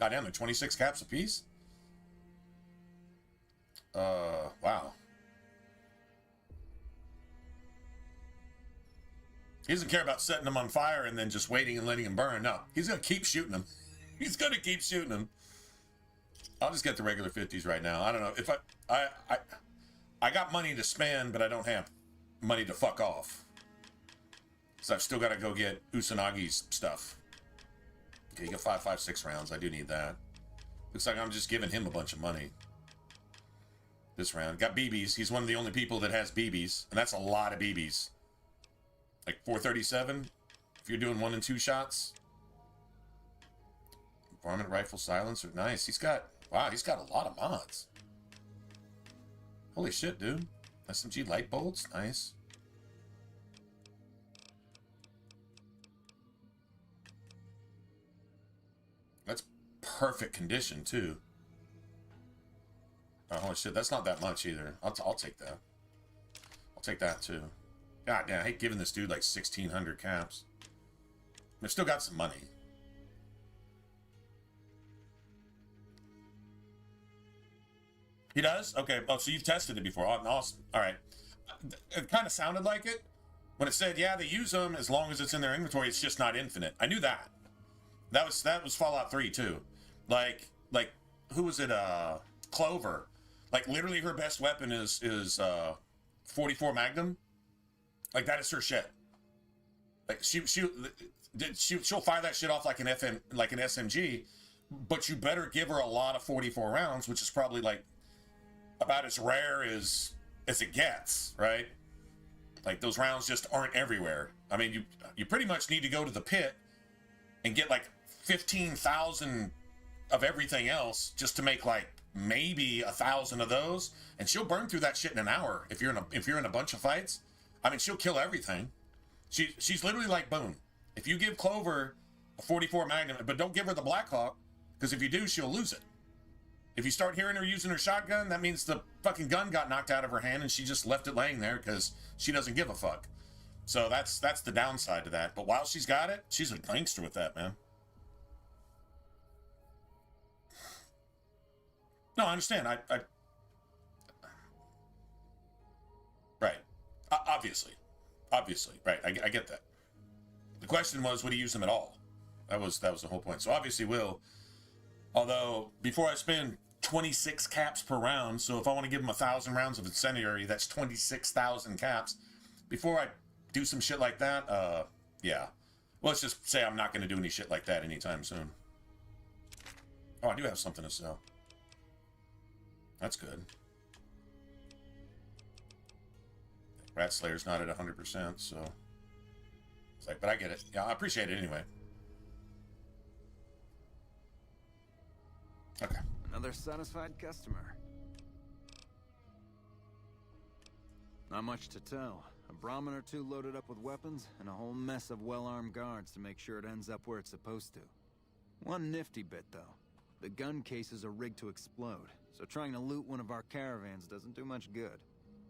Goddamn, they're 26 caps apiece? Wow. He doesn't care about setting them on fire and then just waiting and letting them burn. No, he's going to keep shooting them. He's going to keep shooting them. I'll just get the regular 50s right now. I don't know. If I got money to spend, but I don't have money to fuck off. So I've still got to go get Usanagi's stuff. Okay, you got 5.56 rounds. I do need that. Looks like I'm just giving him a bunch of money. This round. Got BBs. He's one of the only people that has BBs. And that's a lot of BBs. Like 437. If you're doing 1 and 2 shots. Varmint rifle silencer. Nice. He's got a lot of mods. Holy shit, dude. SMG light bolts. Nice. That's perfect condition, too. Oh, holy shit. That's not that much, either. I'll take that. I'll take that, too. God damn, I hate giving this dude like 1,600 caps. I've still got some money. He does? Okay. Oh, so you've tested it before. Oh, awesome. All right. It kind of sounded like it. When it said, yeah, they use them as long as it's in their inventory, it's just not infinite. I knew that. That was Fallout 3, too. Like, who was it? Clover. Like literally, her best weapon is 44 Magnum. Like that is her shit. Like she'll fire that shit off like an SMG, but you better give her a lot of 44 rounds, which is probably like about as rare as it gets, right? Like those rounds just aren't everywhere. I mean, you pretty much need to go to the pit and get like 15,000 of everything else just to make like maybe 1,000 of those, and she'll burn through that shit in an hour. If you're in a bunch of fights, I mean, she'll kill everything. She's literally like Boone. If you give Clover a 44 Magnum, but don't give her the Blackhawk, because if you do, she'll lose it. If you start hearing her using her shotgun, that means the fucking gun got knocked out of her hand and she just left it laying there because she doesn't give a fuck. So that's the downside to that. But while she's got it, she's a gangster with that, man. No, I understand. Right. Obviously, right. I get that. The question was, would he use them at all? That was the whole point. So obviously will. Although before I spend 26 caps per round, so if I want to give him 1,000 rounds of incendiary, that's 26,000 caps. Before I do some shit like that, yeah. Well, let's just say I'm not going to do any shit like that anytime soon. Oh, I do have something to sell. That's good. Rat Slayer's not at 100%, so it's like, but I get it. Yeah, I appreciate it anyway. Okay. Another satisfied customer. Not much to tell. A Brahmin or two loaded up with weapons, and a whole mess of well-armed guards to make sure it ends up where it's supposed to. One nifty bit, though. The gun cases are rigged to explode, so trying to loot one of our caravans doesn't do much good.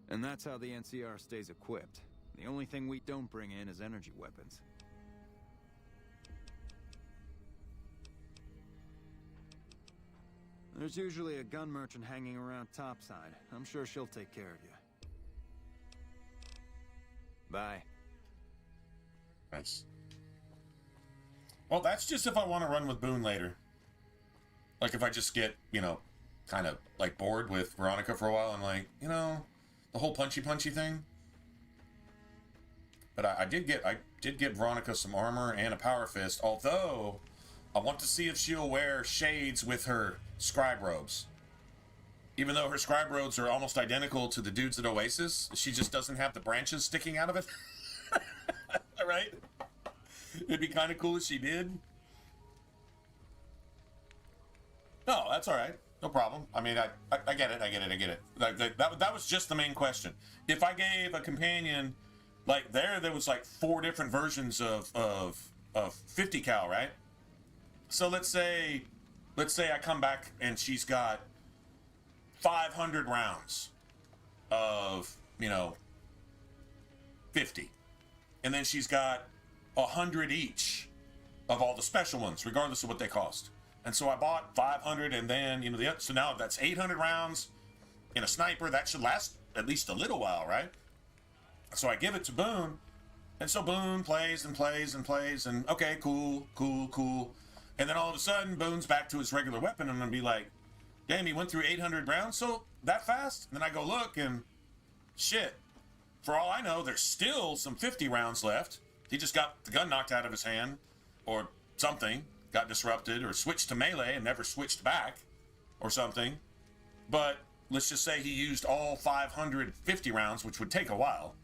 And that's how the NCR stays equipped. The only thing we don't bring in is energy weapons. There's usually a gun merchant hanging around topside. I'm sure she'll take care of you. Bye. Nice. Well, that's just if I want to run with Boone later. Like if I just get, kind of like bored with Veronica for a while and like, the whole punchy thing. But I did get Veronica some armor and a power fist, although I want to see if she'll wear shades with her scribe robes. Even though her scribe robes are almost identical to the dudes at Oasis, she just doesn't have the branches sticking out of it. Right? It'd be kind of cool if she did. No, that's all right. No problem. I mean, I get it. That was just the main question. If I gave a companion, like there was like 4 different versions of 50 cal, right? So let's say I come back and she's got 500 rounds of, 50. And then she's got 100 each of all the special ones, regardless of what they cost. And so I bought 500 and then, so now that's 800 rounds in a sniper. That should last at least a little while, right? So I give it to Boone. And so Boone plays and plays and plays and okay, cool. And then all of a sudden, Boone's back to his regular weapon, and I'm gonna be like, damn, he went through 800 rounds so that fast? And then I go look, and shit, for all I know, there's still some 50 rounds left. He just got the gun knocked out of his hand, or something, got disrupted, or switched to melee and never switched back, or something. But let's just say he used all 550 rounds, which would take a while.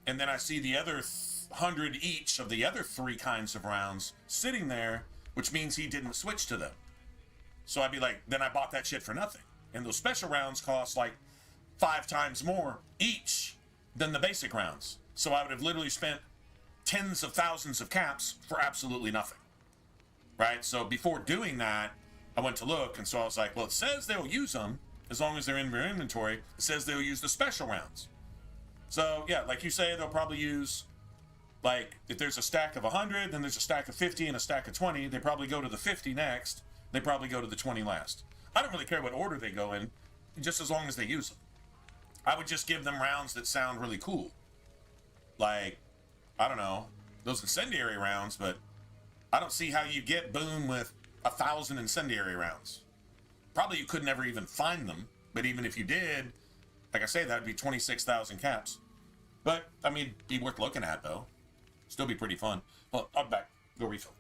And then I see the other 100 each of the other 3 kinds of rounds sitting there, which means he didn't switch to them. So I'd be like, then I bought that shit for nothing. And those special rounds cost like 5 times more each than the basic rounds. So I would have literally spent tens of thousands of caps for absolutely nothing. Right? So before doing that, I went to look, and so I was like, well, it says they'll use them as long as they're in their inventory. It says they'll use the special rounds. So yeah, like you say, they'll probably use, like, if there's a stack of 100, then there's a stack of 50 and a stack of 20. They probably go to the 50 next. They probably go to the 20 last. I don't really care what order they go in, just as long as they use them. I would just give them rounds that sound really cool. Like, I don't know, those incendiary rounds, but I don't see how you get Boone with 1,000 incendiary rounds. Probably you could never even find them, But even if you did, like I say, that'd be 26,000 caps. But, I mean, be worth looking at, though. Still be pretty fun. Well, I'm back. Go refill.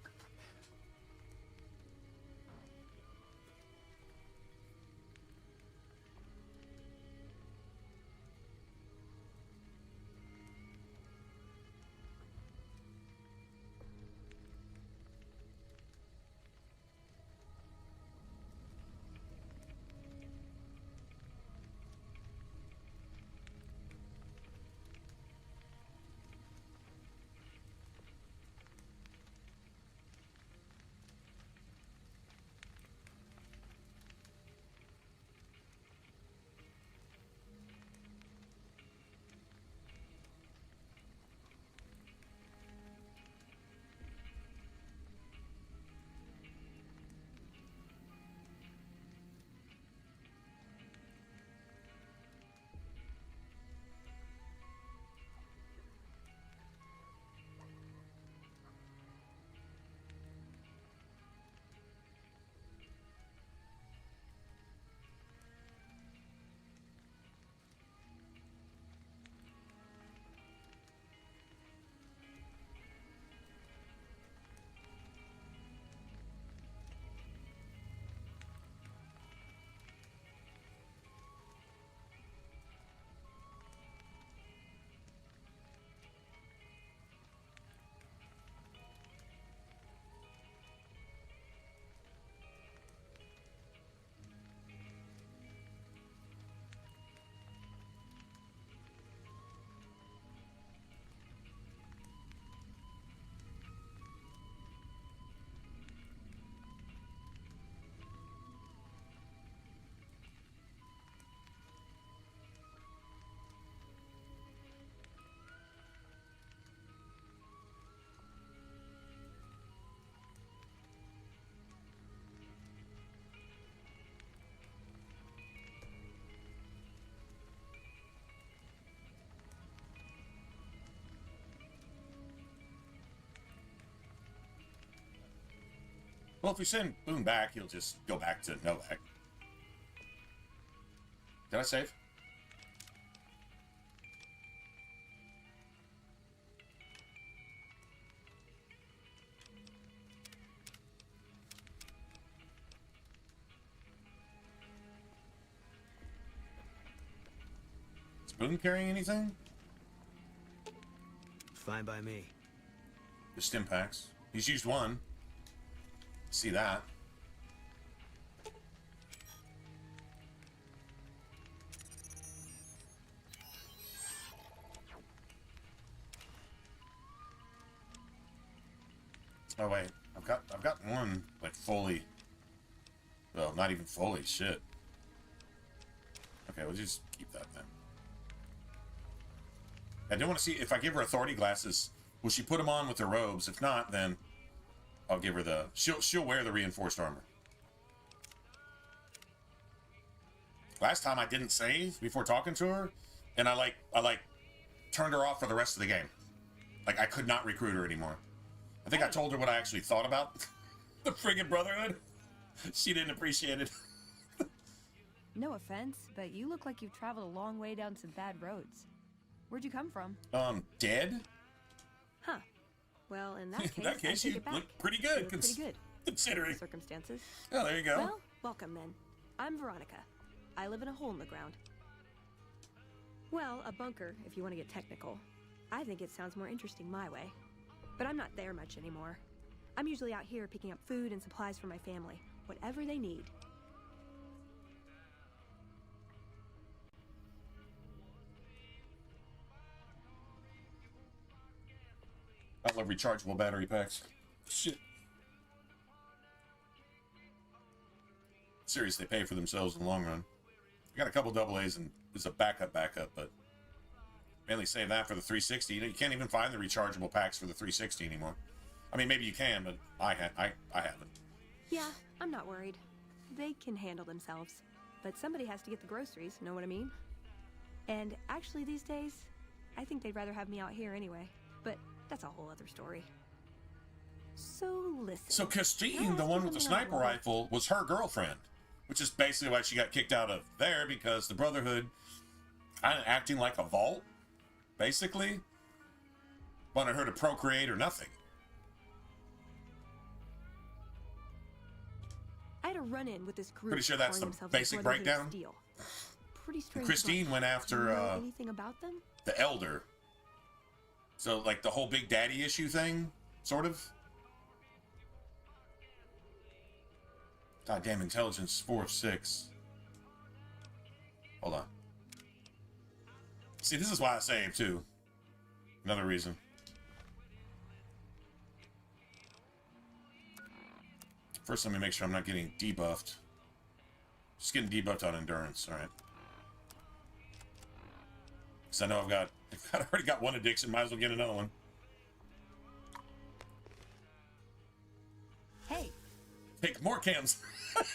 Well, if we send Boone back, he'll just go back to Novak. Did I save? Is Boone carrying anything? Fine by me. The stim packs. He's used one. See that. Oh wait, I've got one like fully. Well, not even fully. Shit. Okay, we'll just keep that then. I do want to see if I give her authority glasses. Will she put them on with her robes? If not, then I'll give her the. She'll wear the reinforced armor. Last time I didn't save before talking to her, and I turned her off for the rest of the game. Like I could not recruit her anymore. I think I told her what I actually thought about the friggin' Brotherhood. She didn't appreciate it. No offense, but you look like you've traveled a long way down some bad roads. Where'd you come from? Dead? Huh. Well, in that case, In that case, you look pretty good. You look pretty good. Considering. Circumstances. Oh, there you go. Well, welcome then. I'm Veronica. I live in a hole in the ground. Well, a bunker, if you want to get technical. I think it sounds more interesting my way. But I'm not there much anymore. I'm usually out here picking up food and supplies for my family. Whatever they need. I love rechargeable battery packs. Shit. Seriously, they pay for themselves in the long run. I got a couple double A's and it's a backup, but mainly save that for the 360. You can't even find the rechargeable packs for the 360 anymore. I mean, maybe you can, but I haven't. Yeah, I'm not worried. They can handle themselves. But somebody has to get the groceries, know what I mean? And actually these days, I think they'd rather have me out here anyway. But that's a whole other story. So listen. So Christine, the one with the sniper rifle, was her girlfriend. which is basically why she got kicked out of there, because the Brotherhood kind of acting like a vault, basically. Wanted her to procreate or nothing. I had a run-in with this group. Pretty sure that's calling the themselves basic Brotherhood of breakdown. Steel. Pretty strange. Christine bunch. went Do after you know anything about them? the Elder. So, like, the whole Big Daddy issue thing, sort of. Goddamn intelligence, 4 of 6. Hold on. See, this is why I saved, too. Another reason. First, let me make sure I'm not getting debuffed. Just getting debuffed on endurance, alright. Because I know I've already got one addiction, might as well get another one. Hey, Take more cans.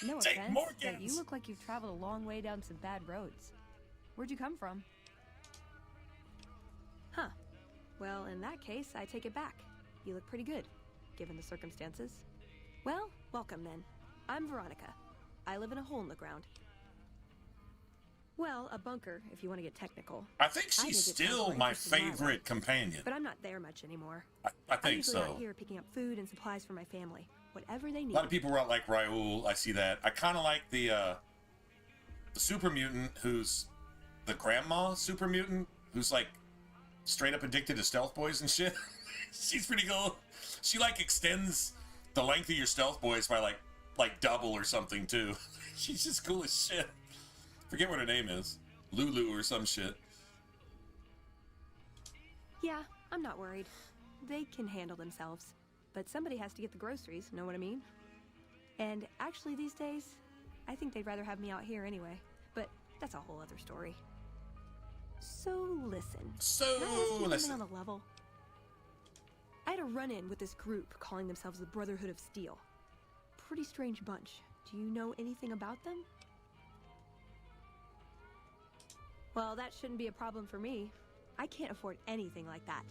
no Take offense, more but you cans. look like you've traveled a long way down some bad roads. Where'd you come from? Huh. Well, in that case, I take it back. You look pretty good, given the circumstances. Well, welcome then. I'm Veronica. I live in a hole in the ground. Well, a bunker, if you want to get technical. I think I she's think it sounds still more my interesting my way. favorite companion. But I'm not there much anymore. I I'm think usually out so. here picking up food and supplies for my family. Whatever they need. A lot of people were out like Raoul. I see that. I kind of like the super mutant who's the grandma super mutant who's like straight up addicted to stealth boys and shit. She's pretty cool. She like extends the length of your stealth boys by like double or something too. She's just cool as shit. Forget what her name is. Lulu or some shit. Yeah, I'm not worried. They can handle themselves. But somebody has to get the groceries, know what I mean? And actually these days, I think they'd rather have me out here anyway. But that's a whole other story. So listen. Can I ask you something on the level? I had a run-in with this group calling themselves the Brotherhood of Steel. Pretty strange bunch. Do you know anything about them? Well, that shouldn't be a problem for me. I can't afford anything like that.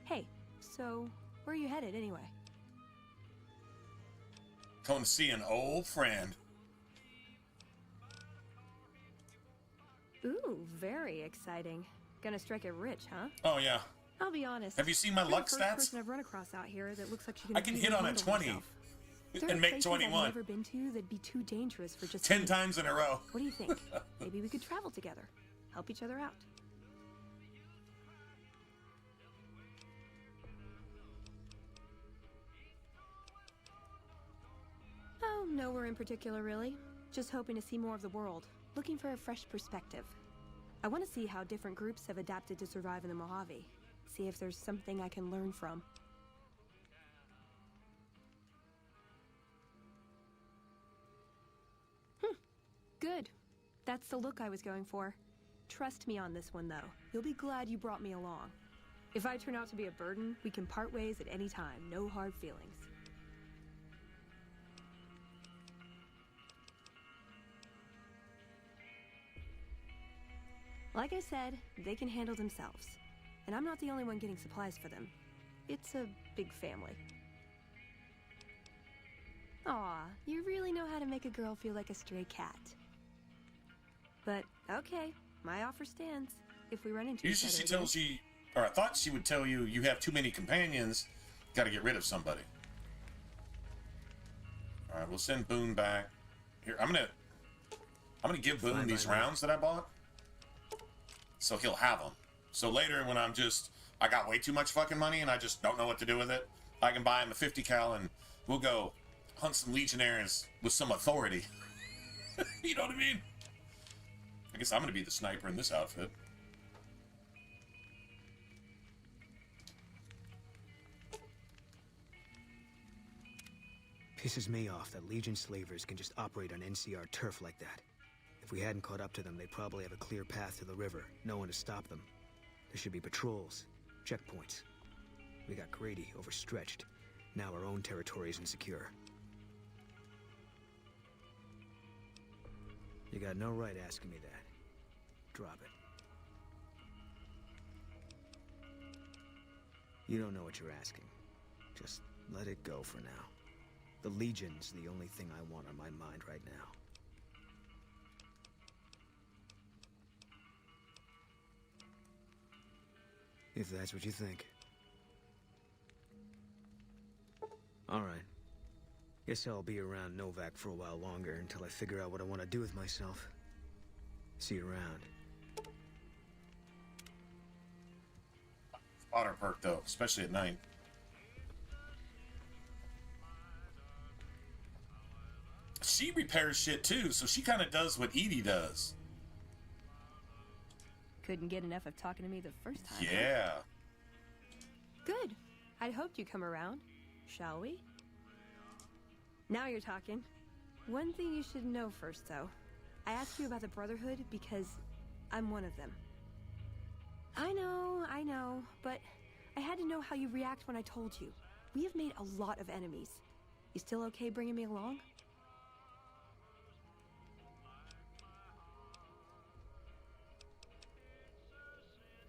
Hey, so where are you headed anyway? Going to see an old friend. Ooh, very exciting. Gonna strike it rich, huh? Oh yeah. I'll be honest. Have you seen my you're luck the first stats? person I've run across out here that looks like she can I can really hit on a handle 20 herself. There and are make places 21. I've never been to that'd be too dangerous for just 10 me. times in a row. What do you think? Maybe we could travel together, help each other out. Oh, nowhere in particular, really. Just hoping to see more of the world, looking for a fresh perspective. I want to see how different groups have adapted to survive in the Mojave. See if there's something I can learn from. Good. That's the look I was going for. Trust me on this one, though. You'll be glad you brought me along. If I turn out to be a burden, we can part ways at any time. No hard feelings. Like I said, they can handle themselves. And I'm not the only one getting supplies for them. It's a big family. Aw, you really know how to make a girl feel like a stray cat. But, okay, my offer stands. If we run into each Usually other she again. tells you, or I thought she would tell you, you have too many companions, gotta get rid of somebody. Alright, we'll send Boone back. Here, I'm gonna give Boone these rounds that I bought. So he'll have them. So later when I got way too much fucking money and I just don't know what to do with it, I can buy him a 50 cal and we'll go hunt some legionnaires with some authority. You know what I mean? I guess I'm gonna be the sniper in this outfit. Pisses me off that Legion slavers can just operate on NCR turf like that. If we hadn't caught up to them, they'd probably have a clear path to the river, no one to stop them. There should be patrols, checkpoints. We got greedy, overstretched. Now our own territory is insecure. You got no right asking me that. Drop it. You don't know what you're asking. Just let it go for now. The Legion's the only thing I want on my mind right now. If that's what you think. Alright. Guess I'll be around Novak for a while longer until I figure out what I want to do with myself. See you around. Spotter perk though, especially at night. She repairs shit too, so she kind of does what Edie does. Couldn't get enough of talking to me the first time. Yeah. Good. I'd hoped you'd come around. Shall we? Now you're talking. One thing you should know first, though. I asked you about the Brotherhood because I'm one of them. I know, but I had to know how you react when I told you. We have made a lot of enemies. You still okay bringing me along?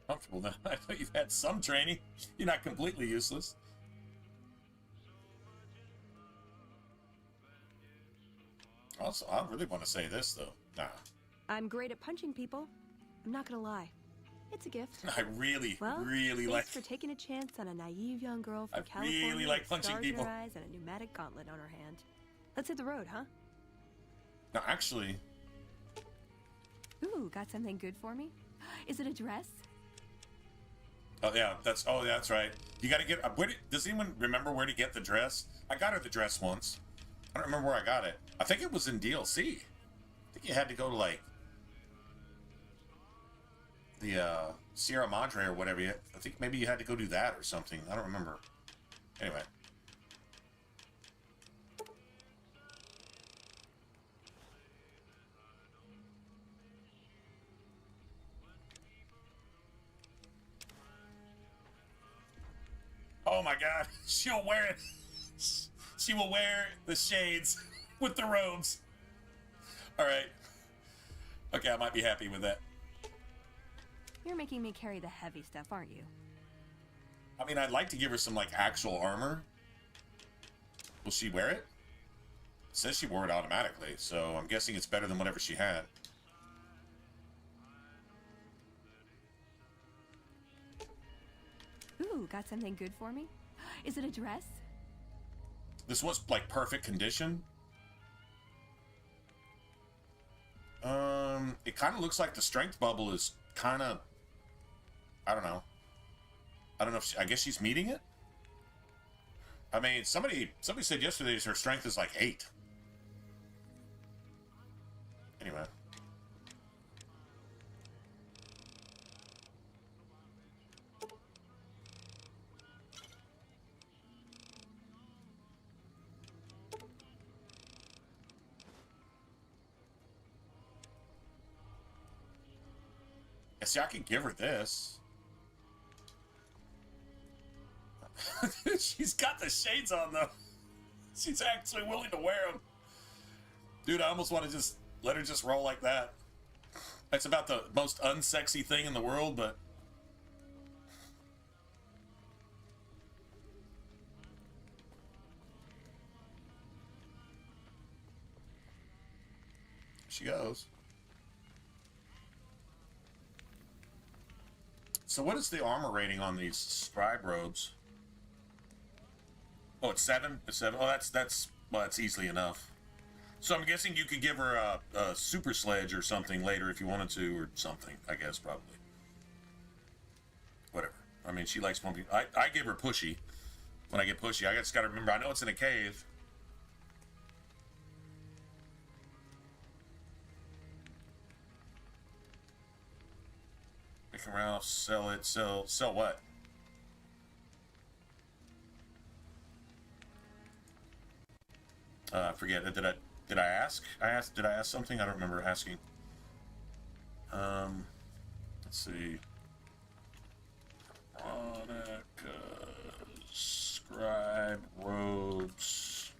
Comfortable now. I know you've had some training. You're not completely useless. Also, I really want to say this though. Nah. I'm great at punching people. I'm not gonna lie. It's a gift. I really Thanks like. for taking a chance on a naive young girl from I California really like with punching stars people. in her eyes and a pneumatic gauntlet on her hand. Let's hit the road, huh? No, actually, Ooh, got something good for me? Is it a dress? that's right. You got to get. Does anyone remember where to get the dress? I got her the dress once. I don't remember where I got it. I think it was in DLC. I think you had to go to like the Sierra Madre or whatever. I think maybe you had to go do that or something. I don't remember. Anyway. Oh my God, she'll wear it. She will wear the shades with the robes. All right. Okay, I might be happy with that. You're making me carry the heavy stuff, aren't you? I mean, I'd like to give her some like actual armor. Will she wear it? It says she wore it automatically, so I'm guessing it's better than whatever she had. Ooh, got something good for me? Is it a dress? This was like perfect condition. It kind of looks like the strength bubble is kind of, I don't know. I don't know if I guess she's meeting it. I mean, somebody said yesterday her strength is like 8. Anyway. Yeah, see, I could give her this. She's got the shades on, though. She's actually willing to wear them. Dude, I almost want to just let her just roll like that. That's about the most unsexy thing in the world, but... She goes. So what is the armor rating on these scribe robes? Oh, it's 7? It's 7? Oh, that's well, that's easily enough. So I'm guessing you could give her a super sledge or something later if you wanted to, or something, I guess, probably. Whatever. I mean, she likes pumping. I give her pushy. When I get pushy, I just gotta remember, I know it's in a cave. Pick around, sell it, sell what? I forget. Did I ask? Did I ask something? I don't remember asking. Let's see. Scribe robes.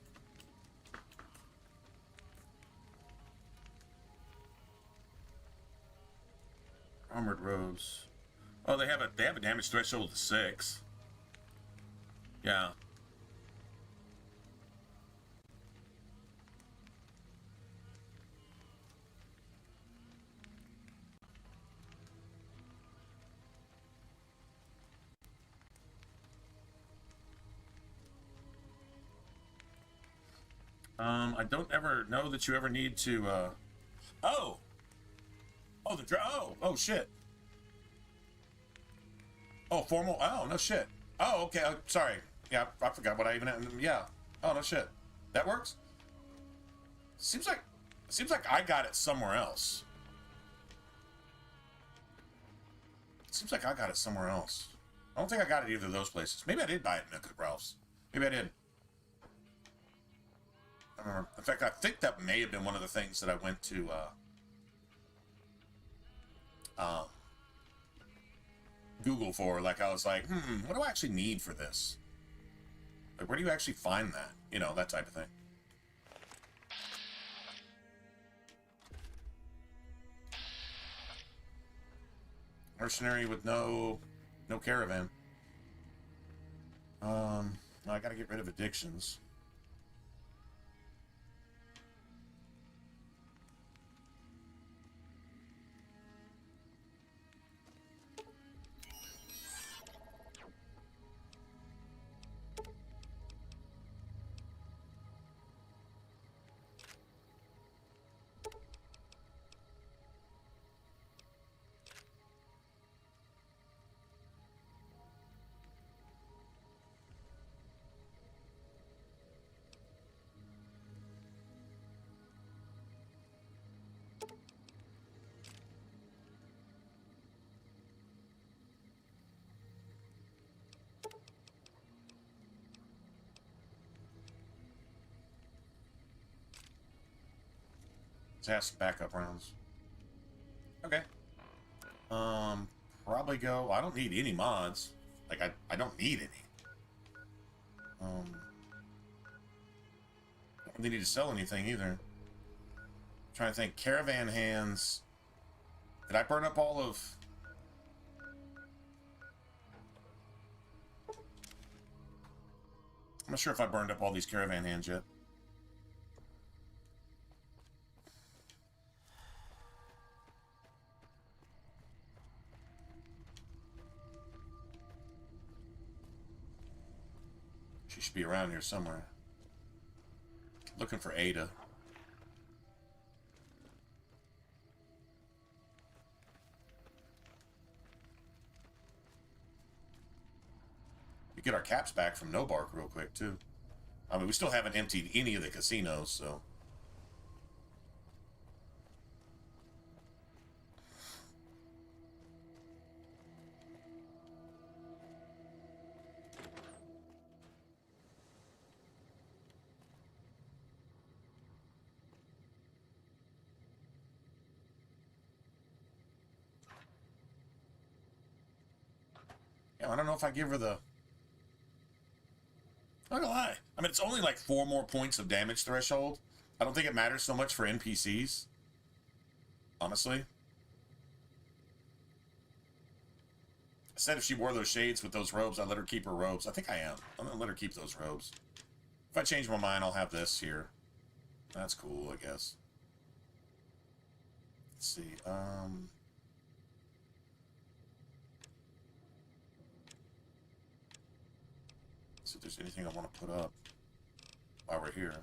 Armored robes. Oh, they have a damage threshold of 6. Yeah. I don't ever know that you ever need to, oh! Oh, oh, shit. Oh, formal, oh, no shit. Oh, okay, sorry. Yeah, I forgot what I even had, yeah. Oh, no shit. That works? Seems like I got it somewhere else. Seems like I got it somewhere else. I don't think I got it either of those places. Maybe I did buy it in Nook Ralph's. Maybe I did. I don't remember. In fact, I think that may have been one of the things that I went to, Google for. Like, I was like, what do I actually need for this? Like, where do you actually find that? You know, that type of thing. Mercenary with no caravan. I gotta get rid of addictions. Let's ask backup rounds. Okay. Probably go. I don't need any mods. Like, I don't need any. Don't really need to sell anything either. I'm trying to think. Caravan hands. Did I burn up all of... I'm not sure if I burned up all these caravan hands yet. She should be around here somewhere. Looking for Ada. We get our caps back from No Bark real quick, too. I mean, we still haven't emptied any of the casinos, so... Yeah, I don't know if I give her the... I'm not gonna lie. I mean, it's only like 4 more points of damage threshold. I don't think it matters so much for NPCs. Honestly. I said if she wore those shades with those robes, I'd let her keep her robes. I think I am. I'm gonna let her keep those robes. If I change my mind, I'll have this here. That's cool, I guess. Let's see. See if there's anything I want to put up while we're here.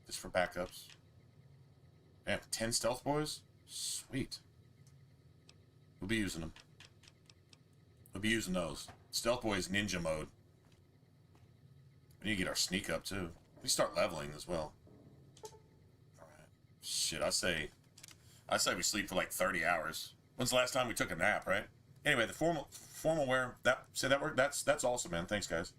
Just for backups. Damn, 10 stealth boys? Sweet. We'll be using them. We'll be using those. Stealth boys ninja mode. We need to get our sneak up too. We start leveling as well. Alright. Shit, I say we sleep for like 30 hours. When's the last time we took a nap, right? Anyway, the formal wear, that worked. That's awesome, man. Thanks, guys.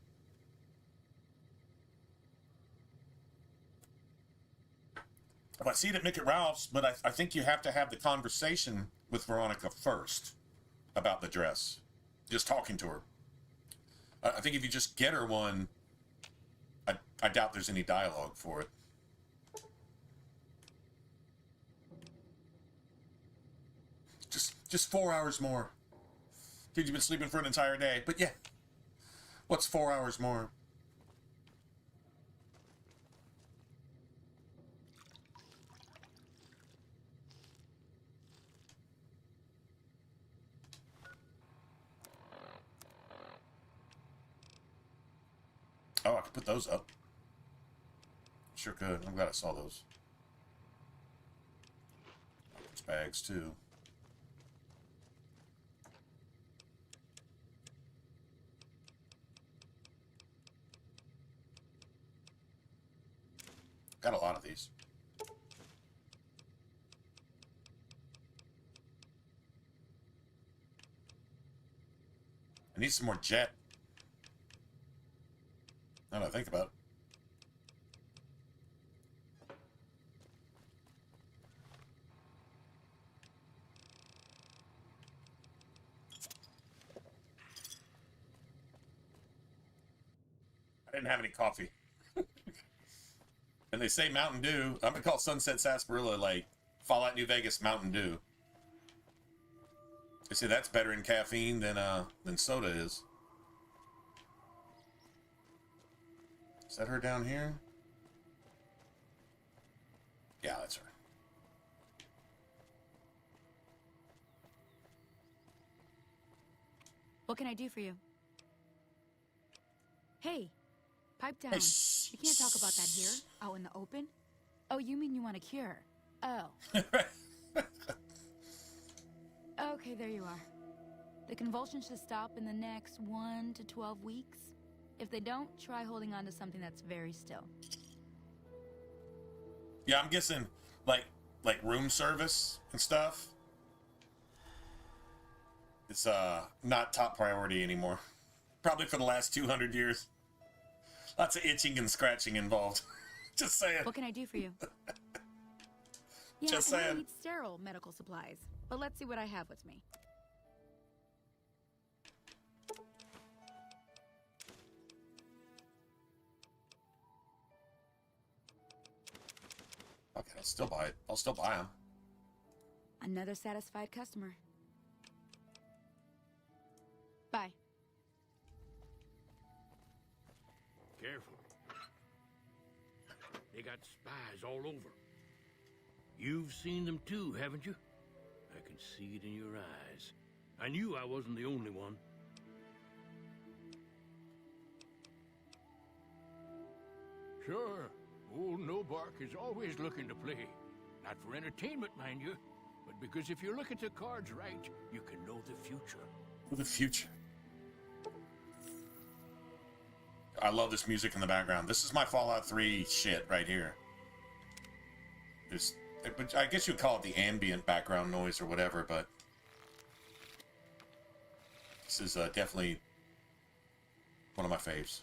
If I see it at Mick at Ralph's, but I think you have to have the conversation with Veronica first about the dress. Just talking to her. I think if you just get her one, I doubt there's any dialogue for it. Just 4 hours more. Dude, you've been sleeping for an entire day. But yeah, what's 4 hours more? Oh, I could put those up. Sure could. I'm glad I saw those. There's bags too. Got a lot of these. I need some more jet. Now that I think about it. I didn't have any coffee. And they say Mountain Dew. I'm gonna call Sunset Sarsaparilla like Fallout New Vegas Mountain Dew. They say that's better in caffeine than soda is. Is that her down here? Yeah, that's her. What can I do for you? Hey, pipe down. Hey, You can't talk about that here, out in the open. Oh, you mean you want a cure? Oh. Okay, there you are. The convulsions should stop in the next 1 to 12 weeks. If they don't, try holding on to something that's very still. Yeah, I'm guessing like room service and stuff. It's not top priority anymore. Probably for the last 200 years. Lots of itching and scratching involved. Just saying. What can I do for you? Yeah, Just and I saying. need sterile medical supplies. But let's see what I have with me. Okay, I'll still buy it. I'll still buy them. Another satisfied customer. Bye. Careful. They got spies all over. You've seen them too, haven't you? I can see it in your eyes. I knew I wasn't the only one. Sure, old Nobark is always looking to play. Not for entertainment, mind you, but because if you look at the cards right, you can know the future. For the future. I love this music in the background. This is my Fallout 3 shit right here. But I guess you'd call it the ambient background noise or whatever, but this is definitely one of my faves.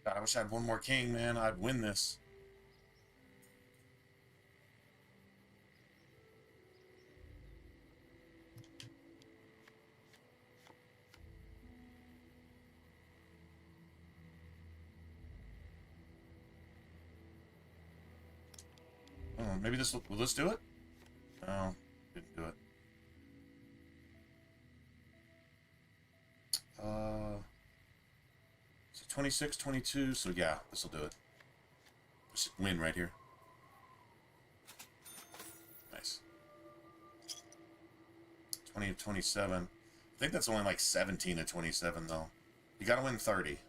God, I wish I had one more king, man. I'd win this. Oh, maybe this will this do it? No, didn't do it. So 26, 22, so yeah, this will do it. Just win right here. Nice. 20 to 27. I think that's only like 17 to 27 though. You gotta win 30.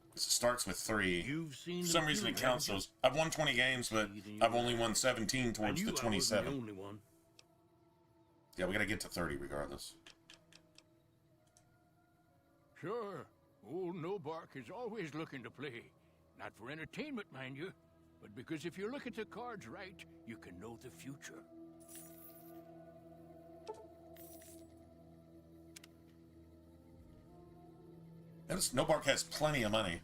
Because it starts with 3. You've seen For some them reason too, it counts haven't you? those. I've won 20 games, but I've only won 17 I towards knew the I wasn't 27. the only one. Yeah, we gotta get to 30 regardless. Sure, old Nobark is always looking to play. Not for entertainment, mind you, but because if you look at the cards right, you can know the future. Nobark has plenty of money.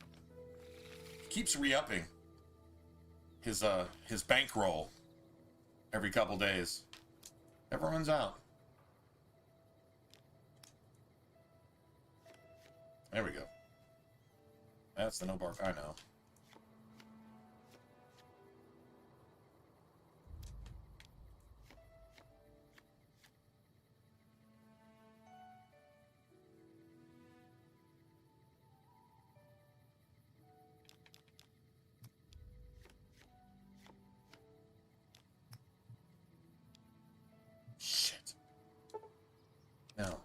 keeps re-upping his bankroll every couple days. Never runs out. There we go. That's the no bark I know. Shit. No. God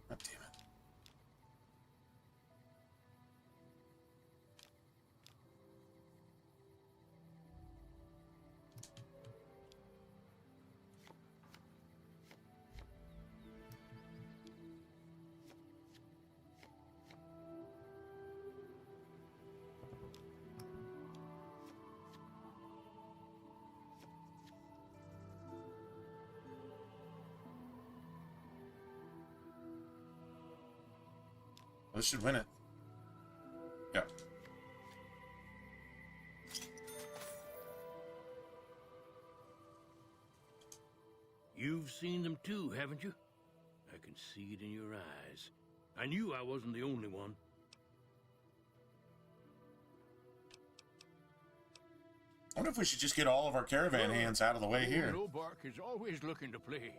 damn it. Well, this should win it. Yep. You've seen them too, haven't you? I can see it in your eyes. I knew I wasn't the only one. I wonder if we should just get all of our caravan hands out of the way here. No bark is always looking to play.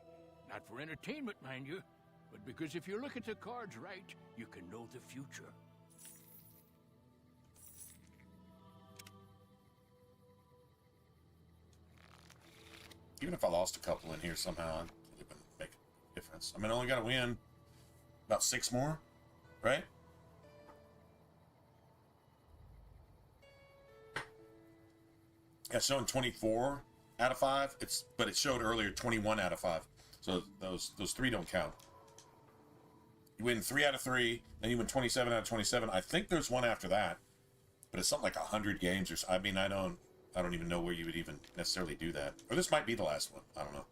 Not for entertainment, mind you, but because if you look at the cards right, you can know the future. Even if I lost a couple in here somehow, it wouldn't make a difference. I mean, I only got to win about 6 more, right? Yeah, showing 24 out of 5. But it showed earlier 21 out of 5. So those 3 don't count. You win 3 out of 3, then you win 27 out of 27. I think there's one after that, but it's something like 100 games or so. I mean, I don't even know where you would even necessarily do that. Or this might be the last one. I don't know.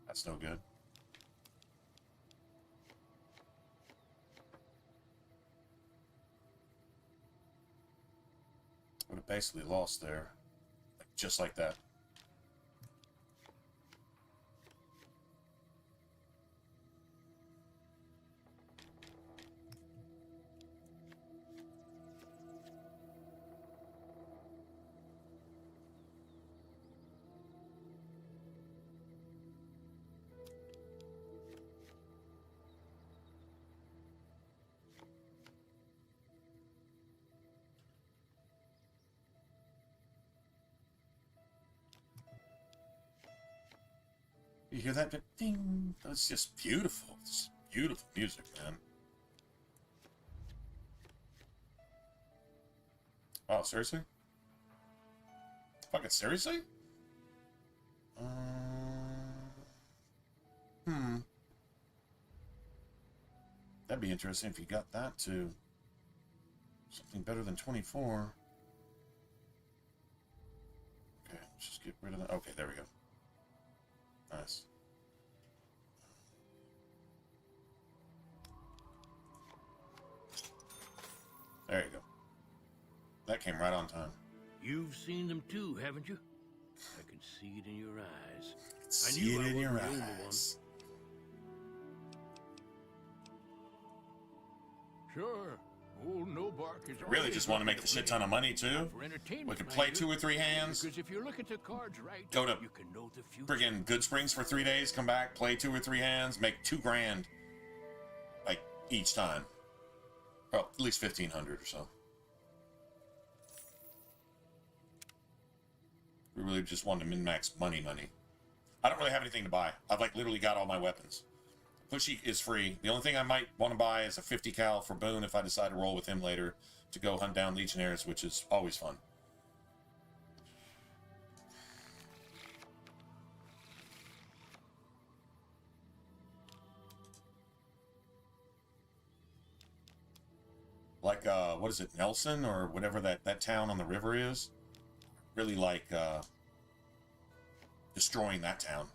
That's no good. Would have basically lost there. Just like that. You hear that? Ding! That's just beautiful. It's beautiful music, man. Oh, seriously? Fucking seriously? That'd be interesting if you got that to something better than 24. Okay, let's just get rid of that. Okay, there we go. Nice. There you go. That came right on time. You've seen them too, haven't you? I can see it in your eyes. See it in your eyes. Sure. Old no bark is Really just want to make a shit ton of money too. We could play 2 or 3 hands. Because if you look at the cards right, go to you can know the future. friggin' Good Springs for 3 days, come back, play 2 or 3 hands, make $2 grand, like each time. Well, at least 1,500 or so. We really just wanted to min-max money. I don't really have anything to buy. I've like literally got all my weapons. Pushy is free. The only thing I might want to buy is a 50 cal for Boone if I decide to roll with him later to go hunt down Legionnaires, which is always fun. Like, what is it, Nelson or whatever that town on the river is? Really like destroying that town.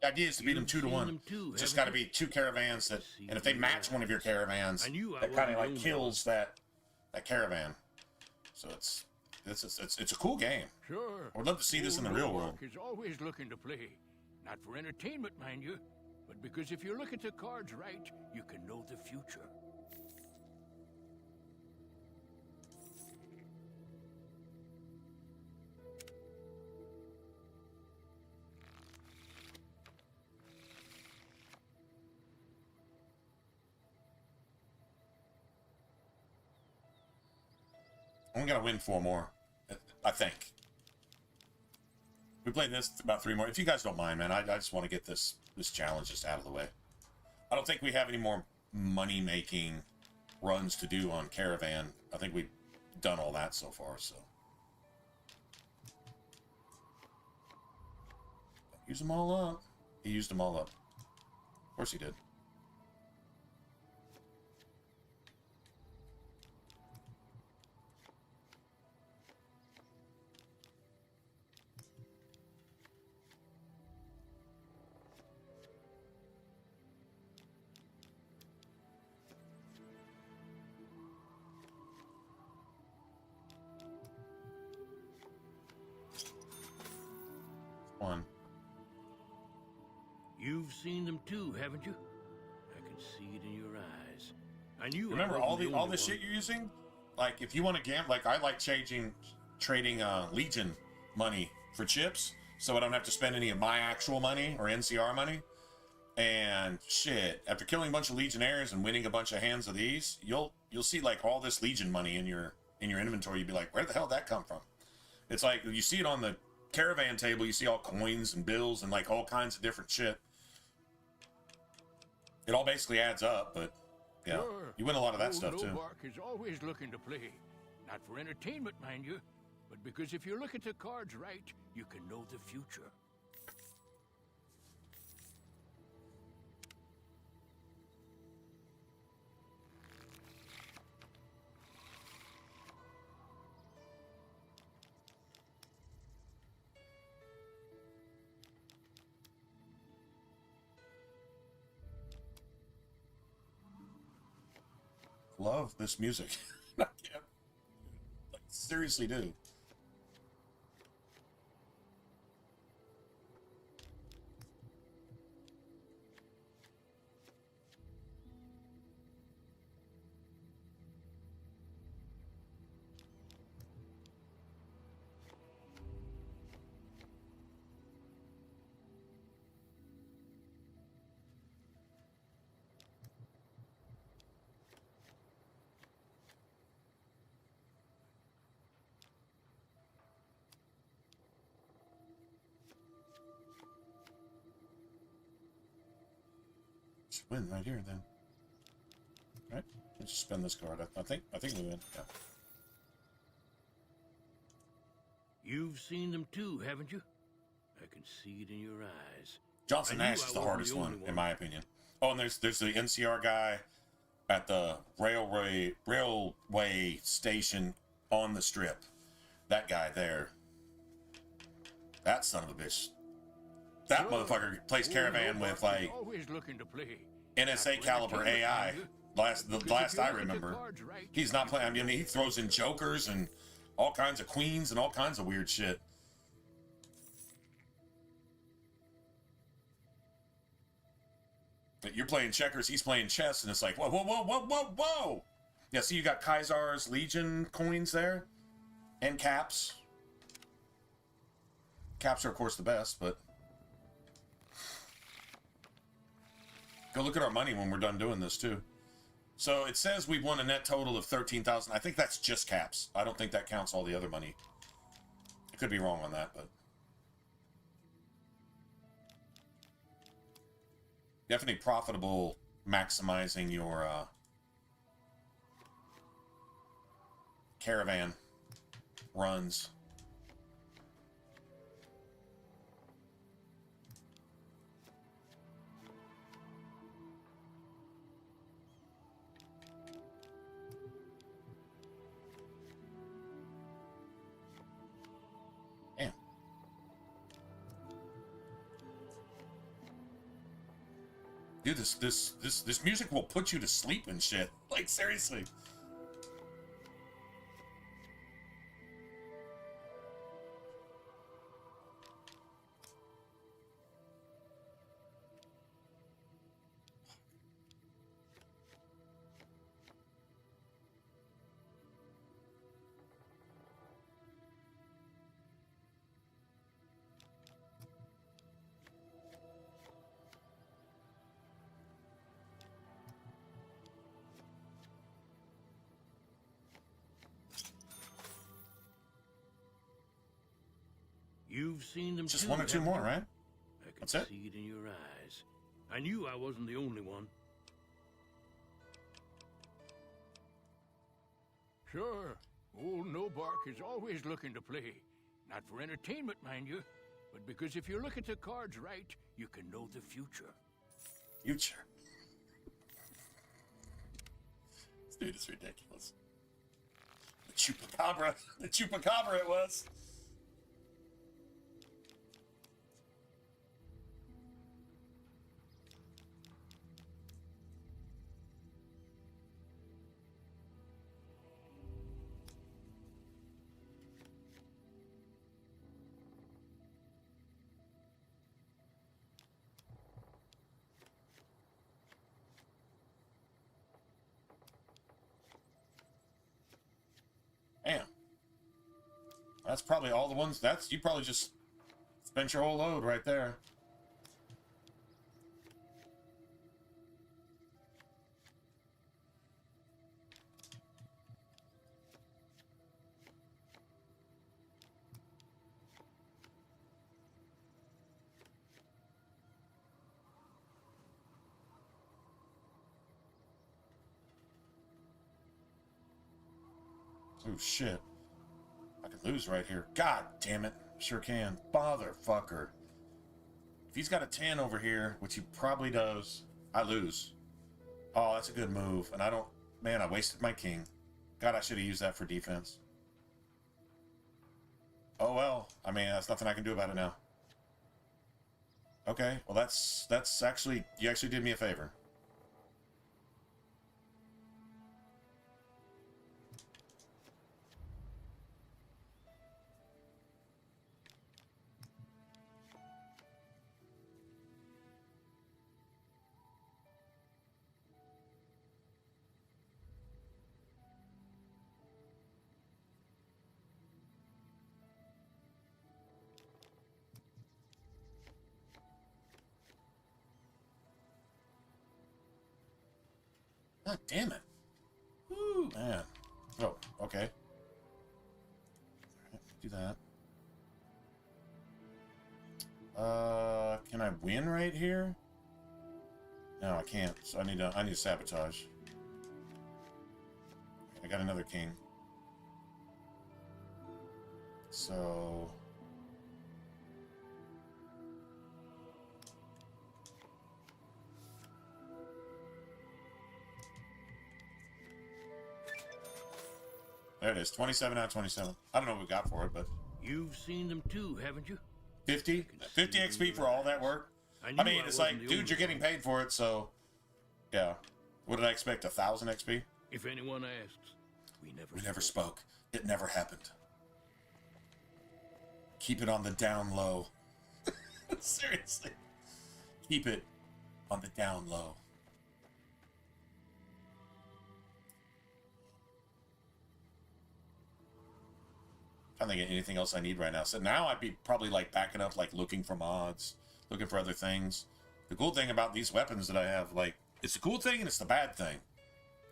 The idea is to beat them 2-1. Just got to be two caravans that, and if they match one of your caravans, that kind of like kills that caravan. So it's a cool game. Sure. I would love to see this in the real world. Is always looking to play, not for entertainment, mind you, but because if you look at the cards right, you can know the future. I'm gonna win 4 more, I think. We played this about 3 more. If you guys don't mind, man, I just want to get this challenge just out of the way. I don't think we have any more money-making runs to do on Caravan. I think we've done all that so far, so. Use them all up. He used them all up. Of course he did. One. You've seen them too, haven't you? I can see it in your eyes. I knew. Remember all the shit you're using? Like if you want to gamble, like I like trading Legion money for chips, so I don't have to spend any of my actual money or NCR money. And shit, after killing a bunch of Legionnaires and winning a bunch of hands of these, you'll see like all this Legion money in your inventory. You'd be like, where the hell did that come from? It's like you see it on the Caravan table, you see all coins and bills and like all kinds of different shit. It all basically adds up, but yeah, sure. You win a lot of that stuff too. Bark is always looking to play, not for entertainment, mind you, but because if you look at the cards right, you can know the future. Love this music. I can't, like, seriously do. Win right here then. Right? Let's just spend this card. I think we win. Yeah. You've seen them too, haven't you? I can see it in your eyes. Johnson Nash is the hardest one, in my opinion. Oh, and there's the NCR guy at the railway station on the strip. That guy there. That son of a bitch. That motherfucker plays Caravan with like NSA caliber AI. The last I remember. He's not playing. I mean, he throws in jokers and all kinds of queens and all kinds of weird shit. But you're playing checkers, he's playing chess, and it's like, whoa, whoa, whoa, whoa, whoa, whoa! Yeah, see, you got Kaisar's Legion coins there, and caps. Caps are, of course, the best, but go look at our money when we're done doing this, too. So it says we've won a net total of 13,000. I think that's just caps. I don't think that counts all the other money. I could be wrong on that, but definitely profitable maximizing your caravan runs. Damn. Dude, this music will put you to sleep and shit. Like, seriously. You've seen them Just too, one or two more, right? I can That's it? see it in your eyes. I knew I wasn't the only one. Sure, old No Bark is always looking to play. Not for entertainment, mind you, but because if you look at the cards right, you can know the future. Future. This dude is ridiculous. The chupacabra. The chupacabra it was. Damn. That's probably all the ones. You probably just spent your whole load right there. Oh, shit. I could lose right here. God damn it. Sure can. Motherfucker. If he's got a 10 over here, which he probably does, I lose. Oh, that's a good move. And I don't... Man, I wasted my king. God, I should have used that for defense. Oh, well. I mean, that's nothing I can do about it now. Okay. Well, that's actually... You actually did me a favor. God damn it. Woo, man. Oh, okay. Alright, do that. Can I win right here? No, I can't. So I need to sabotage. I got another king. So There it is. 27 out of 27. I don't know what we got for it, but You've seen them too, haven't you? 50 XP for all that work. I mean, it's like, dude, you're getting paid for it, so yeah. What did I expect? 1,000 XP? If anyone asks, we never spoke. It never happened. Keep it on the down low. Seriously. Keep it on the down low. I don't think of anything else I need right now. So now I'd be probably like backing up, like looking for mods, looking for other things. The cool thing about these weapons that I have, like, it's the cool thing and it's the bad thing.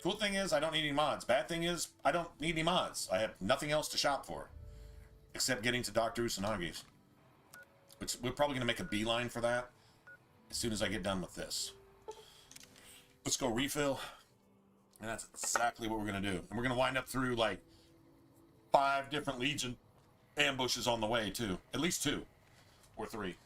Cool thing is I don't need any mods. Bad thing is I don't need any mods. I have nothing else to shop for, except getting to Dr. Usanagi's. Which we're probably going to make a beeline for that as soon as I get done with this. Let's go refill. And that's exactly what we're going to do. And we're going to wind up through like 5 different Legion ambushes on the way too. At least 2 or 3.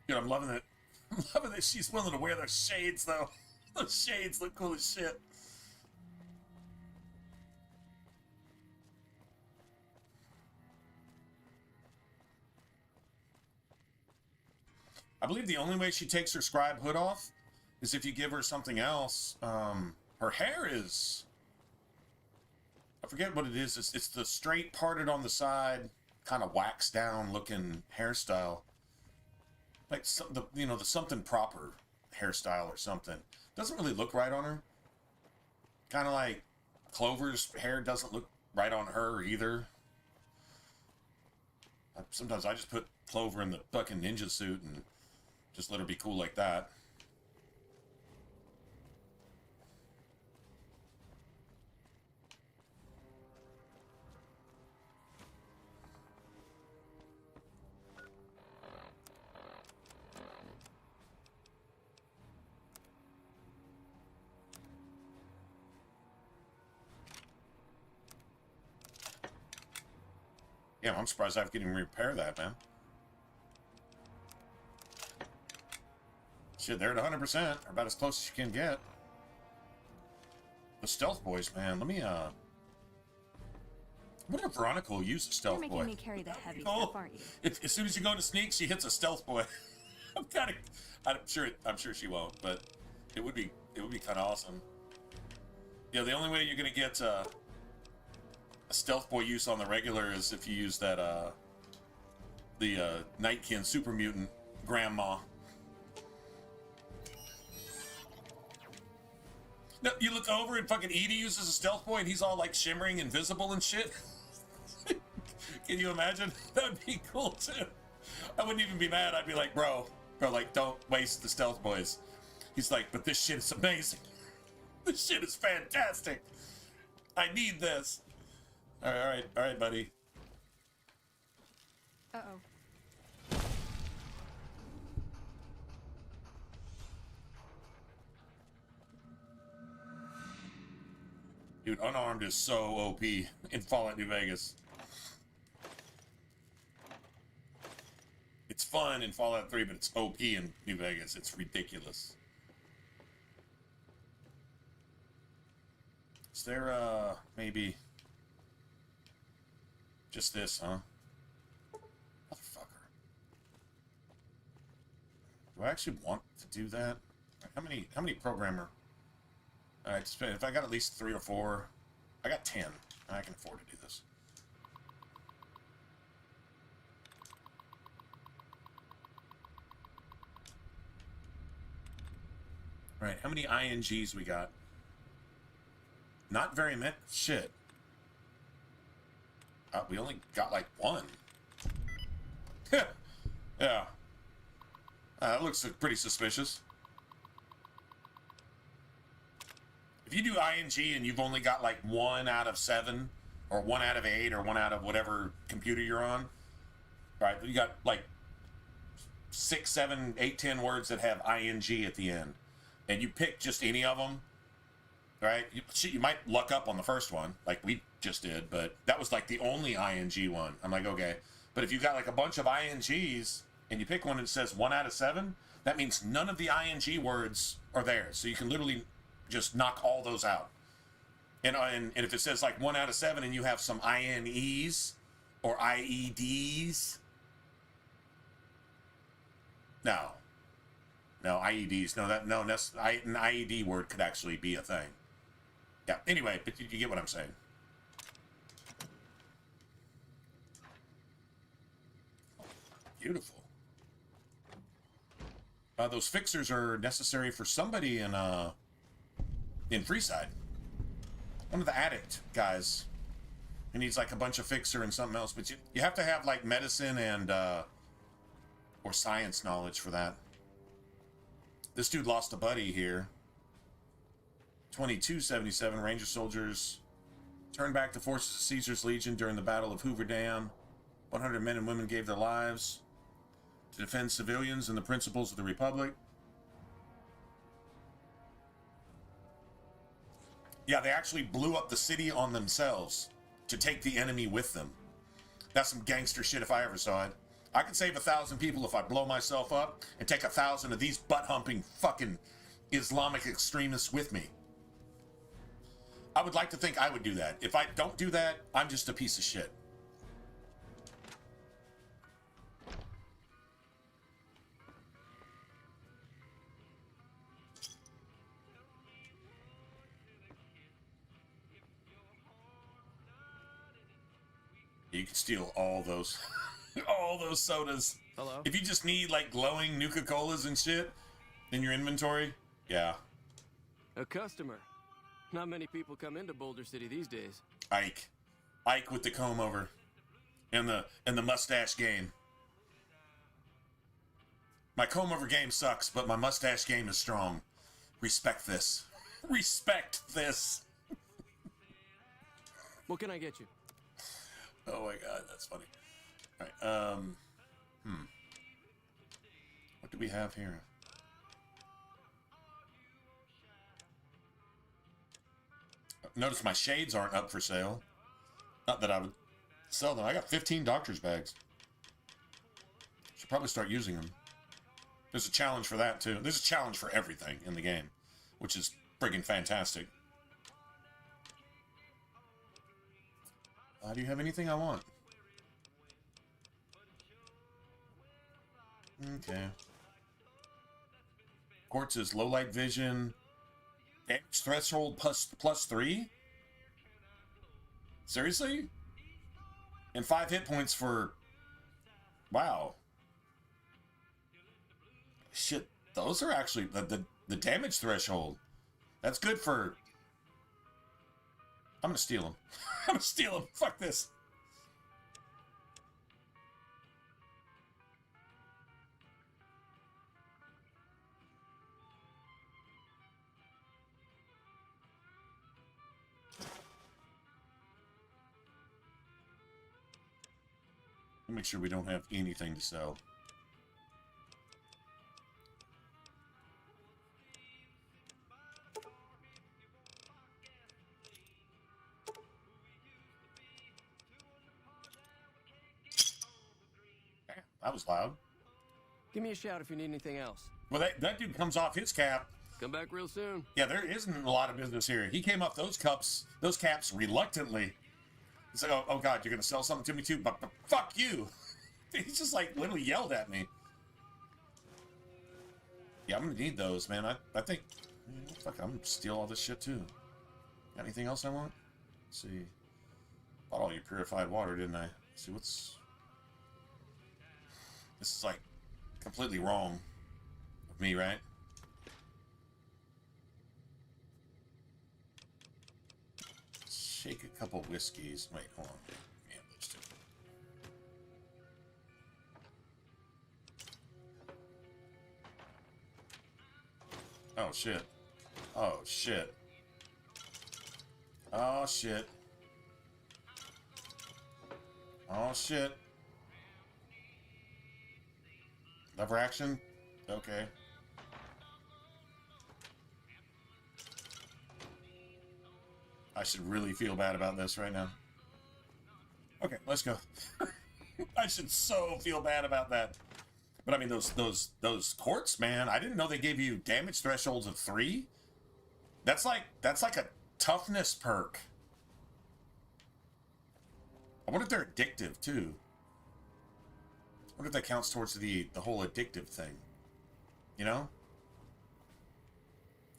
Dude, I'm loving it. I'm loving that she's willing to wear those shades, though. Those shades look cool as shit. I believe the only way she takes her scribe hood off is if you give her something else. Her hair is... I forget what it is. It's the straight parted on the side, kind of waxed down looking hairstyle. Like the something proper hairstyle or something. Doesn't really look right on her. Kind of like Clover's hair doesn't look right on her either. Sometimes I just put Clover in the fucking ninja suit and just let her be cool like that. Yeah, I'm surprised I can even repair that, man. Shit, they're at 100%, or about as close as you can get. The stealth boys, man. Let me, I wonder if Veronica will use a stealth You're boy. making me carry the heavy Oh, stuff, aren't you? as soon as you go into sneak, she hits a stealth boy. I'm sure she won't, but it would be kind of awesome. Yeah, the only way you're gonna get a stealth boy use on the regular is if you use that the Nightkin super mutant grandma. No, you look over and fucking Edie uses a stealth boy and he's all like shimmering, invisible and shit. Can you imagine? That'd be cool too. I wouldn't even be mad. I'd be like, bro, like, don't waste the stealth boys. He's like, but this shit is amazing. This shit is fantastic. I need this. All right, buddy. Uh-oh. Dude, unarmed is so OP in Fallout New Vegas. It's fun in Fallout 3, but it's OP in New Vegas. It's ridiculous. Is there, maybe... just this, huh? Motherfucker. Do I actually want to do that? How many programmer... Alright, if I got at least 3 or 4... I got 10. I can afford to do this. Alright, how many INGs we got? Not very many. Shit. We only got like 1. Yeah. That looks pretty suspicious. If you do ING and you've only got like 1 out of 7, or 1 out of 8, or 1 out of whatever computer you're on, right? You got like 6, 7, 8, 10 words that have ING at the end, and you pick just any of them, right? You might luck up on the first one, like we just did, but that was like the only ING one. I'm like, okay. But if you got like a bunch of INGs and you pick one that says 1 out of 7, that means none of the ING words are there. So you can literally just knock all those out. And if it says like 1 out of 7 and you have some INEs or IEDs, no, IEDs, an IED word could actually be a thing. Yeah. Anyway, but you get what I'm saying. Beautiful. Those fixers are necessary for somebody in Freeside. One of the addict guys. He needs like a bunch of fixer and something else, but you have to have like medicine and or science knowledge for that. This dude lost a buddy here. 2277 Ranger soldiers turned back the forces of Caesar's Legion during the Battle of Hoover Dam. 100 men and women gave their lives to defend civilians and the principles of the Republic. Yeah, they actually blew up the city on themselves to take the enemy with them. That's some gangster shit if I ever saw it. I could save 1,000 people if I blow myself up and take 1,000 of these butt-humping fucking Islamic extremists with me. I would like to think I would do that. If I don't do that, I'm just a piece of shit. You can steal all those, all those sodas. Hello? If you just need like glowing Nuka-Colas and shit in your inventory, yeah. A customer. Not many people come into Boulder City these days. Ike with the comb over, and the mustache game. My comb over game sucks, but my mustache game is strong. Respect this. Respect this. What can I get you? Oh my god, that's funny. Alright, what do we have here? Notice my shades aren't up for sale. Not that I would Sell them. I got 15 doctor's bags. Should probably start using them. There's a challenge for that too. There's a challenge for everything in the game, which is friggin' fantastic. Do you have anything I want? Okay. Quartz is low light vision. Damage threshold plus 3? Seriously? And 5 hit points for... Wow. Shit, those are actually... The damage threshold. That's good for... I'm gonna steal them. I'm gonna steal them. Fuck this. Make sure we don't have anything to sell. Damn, that was loud. Give me a shout if you need anything else. Well, that dude comes off his cap. Come back real soon. Yeah, there isn't a lot of business here. He came off those caps reluctantly. He's like, oh God, you're gonna sell something to me too? But fuck you. He's just like literally yelled at me. Yeah, I'm gonna need those, man. I think, fuck, I'm gonna steal all this shit too. Got anything else I want? Let's see. Bought all your purified water, didn't I? Let's see what's... This is like completely wrong of me, right? Shake a couple whiskeys. Wait, hold on. Yeah, those two. Oh shit. Oh shit. Oh shit. Oh shit. Lever action? Okay. I should really feel bad about this right now. Okay, let's go. I should so feel bad about that. But I mean, those quartz, man. I didn't know they gave you damage thresholds of 3. That's like a toughness perk. I wonder if they're addictive too. I wonder if that counts towards the whole addictive thing. You know?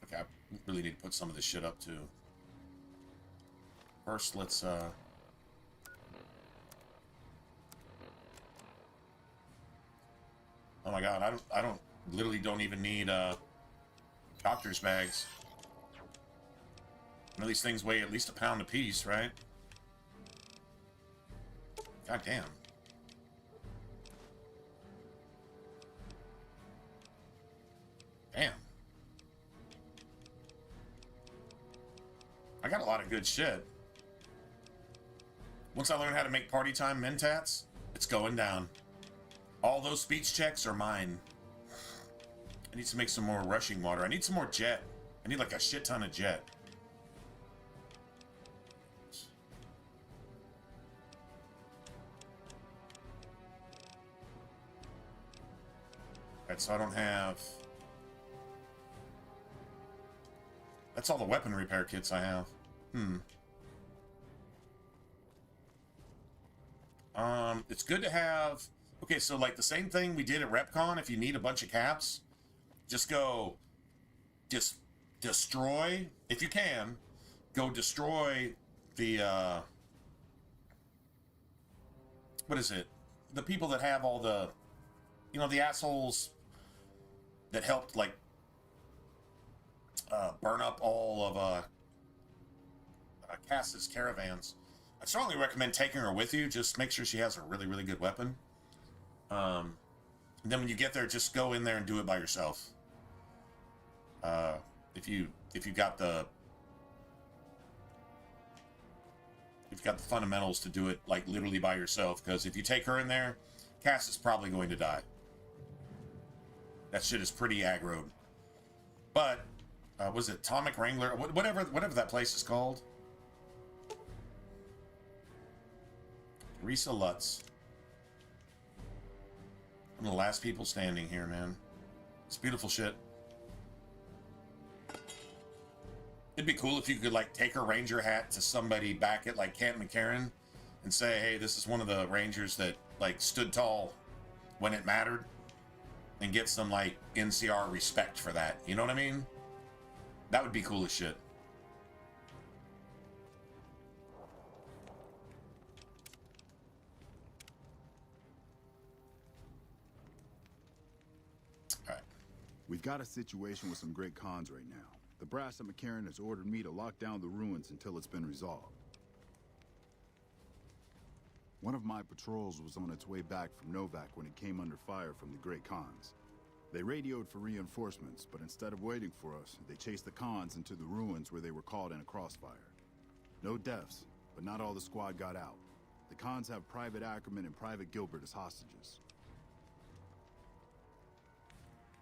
Okay, I really need to put some of this shit up too. First, let's oh my God, I don't literally don't even need doctor's bags. One of these things weigh at least a pound a piece, right? God damn. Damn. I got a lot of good shit. Once I learn how to make party time mentats, it's going down. All those speech checks are mine. I need to make some more rushing water. I need some more jet. I need like a shit ton of jet. Alright, so I don't have... That's all the weapon repair kits I have. It's good to have... Okay, so like the same thing we did at RepCon, if you need a bunch of caps, just go... Just destroy, if you can, go destroy the, what is it? The people that have all the... You know, the assholes that helped, like, burn up all of Cass's caravans. I strongly recommend taking her with you. Just make sure she has a really, really good weapon. And then when you get there, just go in there and do it by yourself. If you got the fundamentals to do it like literally by yourself, because if you take her in there, Cass is probably going to die. That shit is pretty aggroed. But was it Atomic Wrangler? Whatever that place is called. Risa Lutz. One of the last people standing here, man. It's beautiful shit. It'd be cool if you could, like, take a ranger hat to somebody back at, like, Camp McCarran and say, hey, this is one of the rangers that, like, stood tall when it mattered, and get some, like, NCR respect for that. You know what I mean? That would be cool as shit. Alright. We've got a situation with some great cons right now. The brass at McCarran has ordered me to lock down the ruins until it's been resolved. One of my patrols was on its way back from Novak when it came under fire from the Great Khans. They radioed for reinforcements, but instead of waiting for us, they chased the Khans into the ruins where they were caught in a crossfire. No deaths, but not all the squad got out. The Khans have Private Ackerman and Private Gilbert as hostages.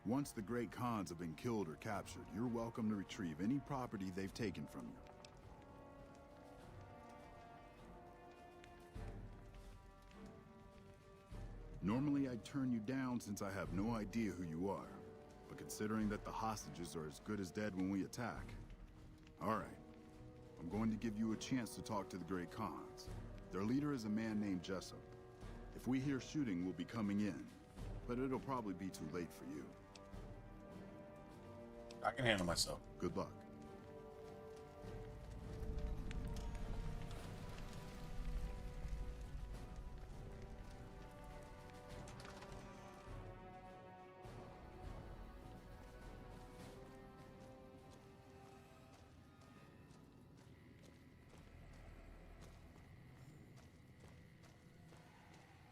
Once the Great Khans have been killed or captured, you're welcome to retrieve any property they've taken from you. Normally I'd turn you down since I have no idea who you are, but considering that the hostages are as good as dead when we attack, alright, I'm going to give you a chance to talk to the Great Khans. Their leader is a man named Jessup. If we hear shooting, we'll be coming in, but it'll probably be too late for you. I can handle myself. Good luck.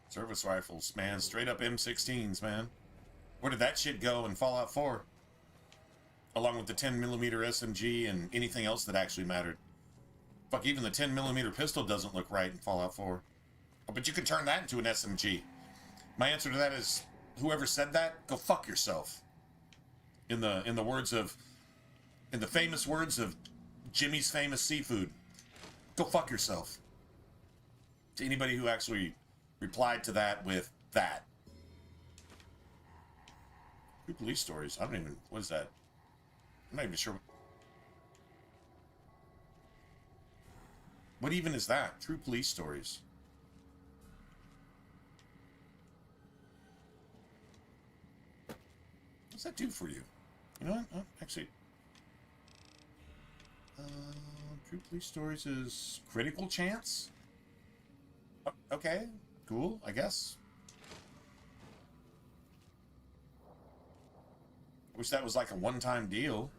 Service rifles, man. Straight up M16s, man. Where did that shit go in Fallout 4? Along with the 10mm SMG and anything else that actually mattered. Fuck, even the 10mm pistol doesn't look right in Fallout 4. Oh, but you can turn that into an SMG. My answer to that is, whoever said that, go fuck yourself. In the famous words of Jimmy's Famous Seafood, go fuck yourself. To anybody who actually replied to that with that. True police stories. I don't even. What is that? I'm not even sure. What even is that? True police stories. What's that do for you? You know what? Oh, actually. True police stories is critical chance? Okay. Cool, I guess. Wish that was like a one-time deal.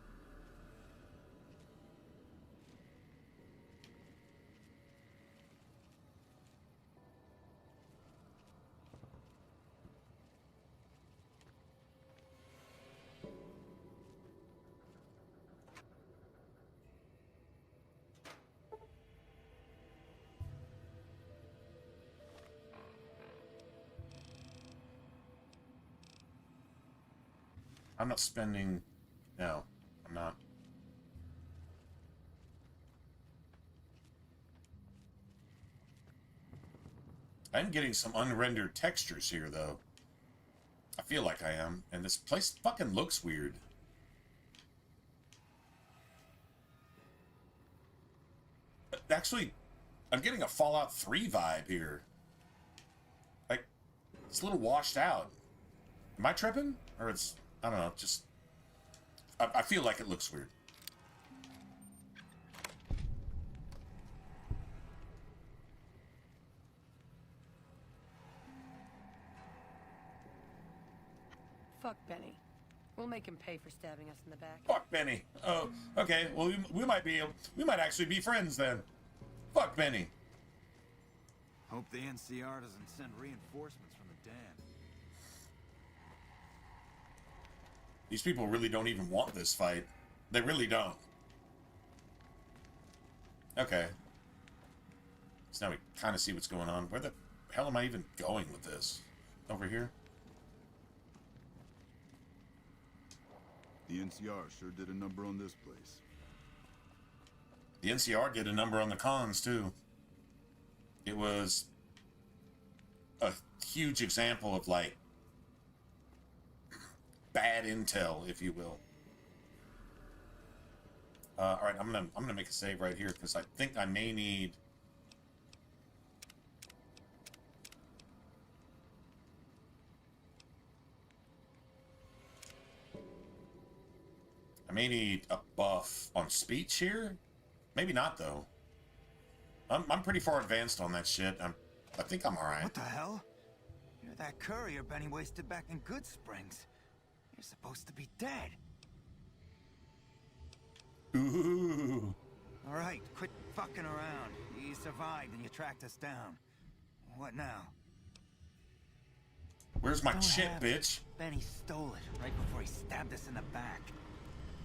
I'm not spending... No, I'm not. I'm getting some unrendered textures here, though. I feel like I am. And this place fucking looks weird. Actually, I'm getting a Fallout 3 vibe here. Like, it's a little washed out. Am I tripping? Or it's... I don't know, just... I feel like it looks weird. Fuck Benny. We'll make him pay for stabbing us in the back. Fuck Benny. Oh, okay. Well, we might actually be friends then. Fuck Benny. Hope the NCR doesn't send reinforcements from the dam. These people really don't even want this fight. They really don't. Okay. So now we kind of see what's going on. Where the hell am I even going with this? Over here? The NCR sure did a number on this place. The NCR did a number on the cons, too. It was a huge example of like bad intel, if you will. All right, I'm gonna make a save right here because I think I may need. I may need a buff on speech here. Maybe not though. I'm pretty far advanced on that shit. I think I'm all right. What the hell? You're that courier Benny wasted back in Good Springs. You're supposed to be dead. Ooh. All right, quit fucking around. You survived and you tracked us down. What now? Where's my Don't shit, have bitch? Benny stole it right before he stabbed us in the back.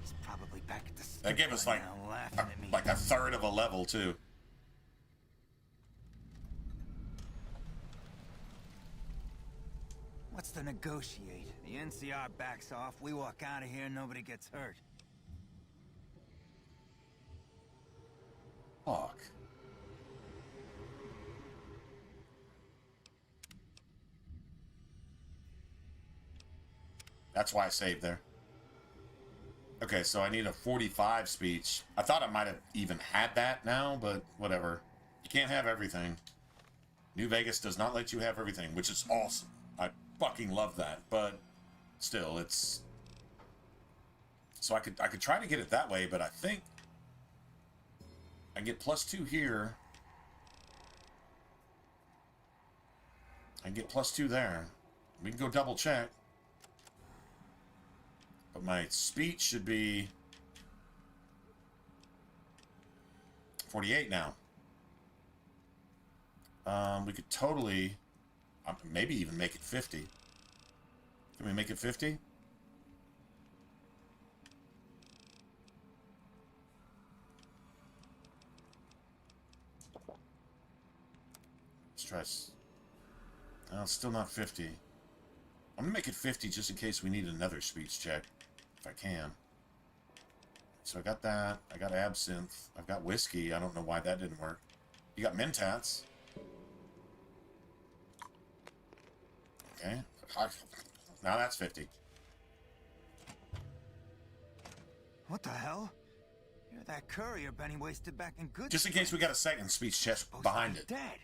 He's probably back at the strip That gave us right like now, laughing at me. like a third of a level too. What's to negotiate? The NCR backs off, we walk out of here, nobody gets hurt. Fuck. That's why I saved there. Okay, so I need a 45 speech. I thought I might have even had that now, but whatever. You can't have everything. New Vegas does not let you have everything, which is awesome. I fucking love that, but still, it's... So I could try to get it that way, but I think I get +2 here. I get +2 there. We can go double check. But my speech should be 48 now. We could totally, maybe even make it 50. Can we make it 50? Let's try. No, it's still not 50. I'm gonna make it 50 just in case we need another speech check, if I can. So I got that. I got absinthe. I've got whiskey. I don't know why that didn't work. You got mentats. Okay. Now that's 50. What the hell? You're that courier Benny wasted back in Good Just in case we got a second speech chest behind it. Dead.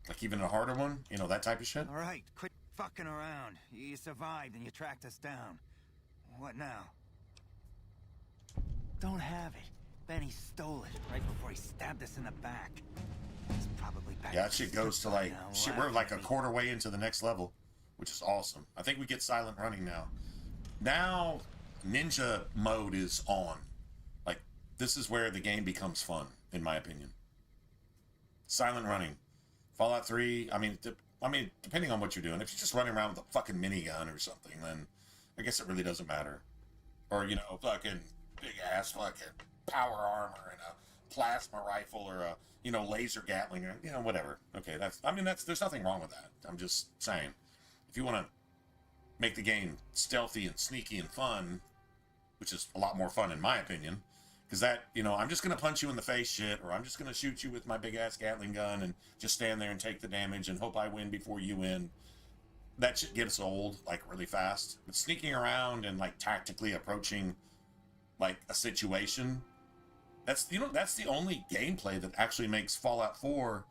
Like even a harder one? You know, that type of shit? All right, quit fucking around. You survived and you tracked us down. What now? Don't have it. Benny stole it right before he stabbed us in the back. He's probably back. Yeah, that shit goes to like... Shit, we're like a quarter way into the next level, which is awesome. I think we get silent running now. Now, ninja mode is on. Like, this is where the game becomes fun, in my opinion. Silent running. Fallout 3, I mean, depending on what you're doing. If you're just running around with a fucking minigun or something, then I guess it really doesn't matter. Or, you know, fucking big-ass fucking power armor and a plasma rifle or a, you know, laser Gatling or, you know, whatever. Okay, there's nothing wrong with that. I'm just saying. If you want to make the game stealthy and sneaky and fun, which is a lot more fun in my opinion, because that, you know, I'm just going to punch you in the face shit, or I'm just going to shoot you with my big-ass Gatling gun and just stand there and take the damage and hope I win before you win. That shit gets old, like, really fast. But sneaking around and, like, tactically approaching, like, a situation, that's, you know, that's the only gameplay that actually makes Fallout 4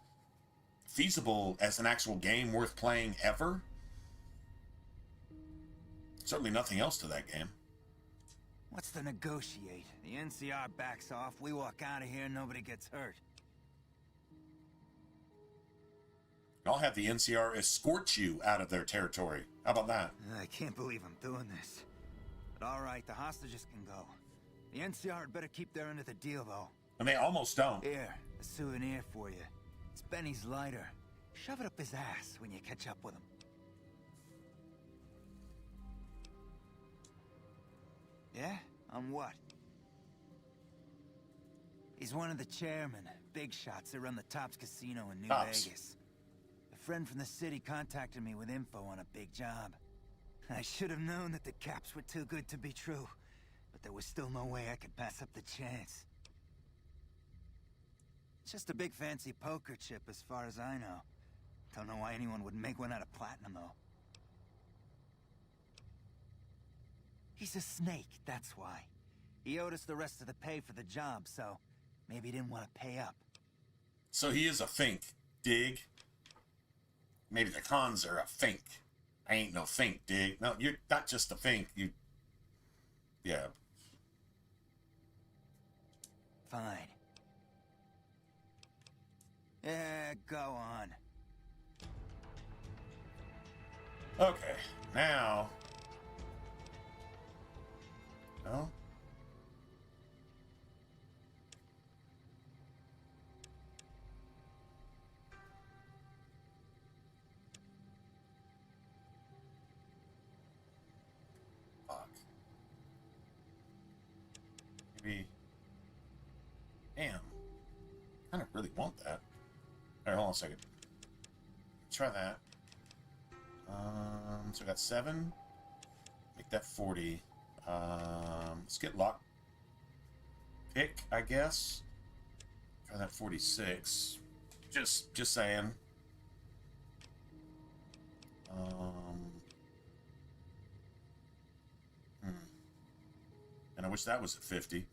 feasible as an actual game worth playing ever. Certainly nothing else to that game. What's to negotiate? The NCR backs off, we walk out of here, nobody gets hurt. I'll have the NCR escort you out of their territory. How about that? I can't believe I'm doing this. But all right, the hostages can go. The NCR had better keep their end of the deal, though. And they almost don't. Here, a souvenir for you. It's Benny's lighter. Shove it up his ass when you catch up with him. Yeah? On what? He's one of the chairmen, big shots that run the Tops Casino in New Vegas. A friend from the city contacted me with info on a big job. I should have known that the caps were too good to be true, but there was still no way I could pass up the chance. It's just a big fancy poker chip as far as I know. Don't know why anyone would make one out of platinum, though. He's a snake, that's why. He owed us the rest of the pay for the job, so maybe he didn't want to pay up. So he is a fink, dig? Maybe the cons are a fink. I ain't no fink, dig. No, you're not just a fink. You... Yeah. Fine. Yeah, go on. Okay, now... No? Fuck. Maybe... Damn. I don't really want that. Alright, hold on a second. Try that. So I got 7. Make that 40. Let's get lock pick, I guess. Try that 46. Just saying. And I wish that was at 50.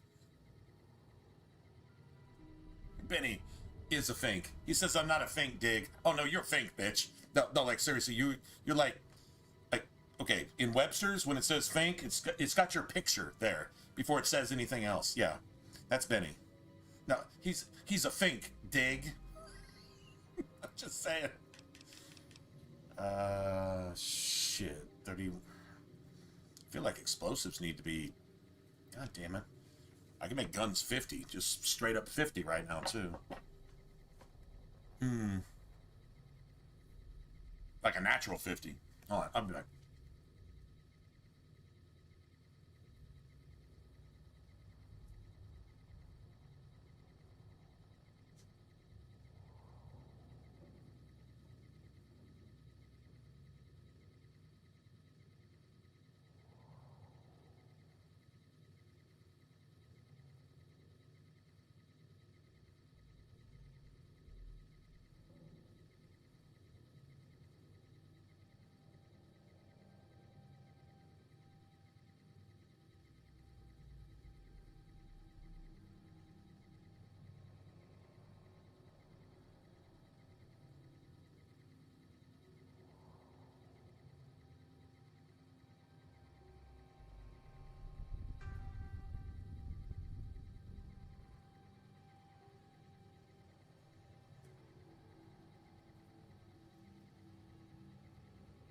Benny is a fink. He says I'm not a fink, dig. Oh no, you're a fink, bitch. No, like seriously, you're like, okay, in Webster's when it says fink, it's got your picture there before it says anything else. Yeah, that's Benny. No, he's a fink, dig. I'm just saying. Shit, 30. I feel like explosives need to be. God damn it. I can make guns 50, just straight up 50 right now too. Like a natural 50. Hold on, I'll be back.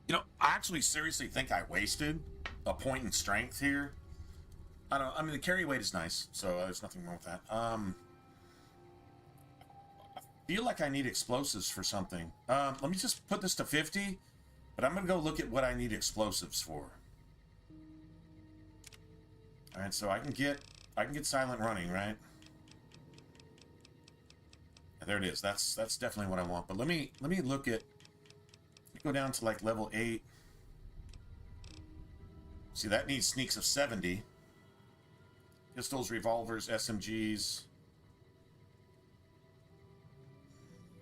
You know, I actually seriously think I wasted a point in strength here. I don't know. I mean, the carry weight is nice, so there's nothing wrong with that. I feel like I need explosives for something. Let me just put this to 50, but I'm going to go look at what I need explosives for. All right, so I can get silent running, right? There it is. That's definitely what I want. But let me look at. Go down to like level 8. See, that needs sneaks of 70. Pistols, revolvers, SMGs.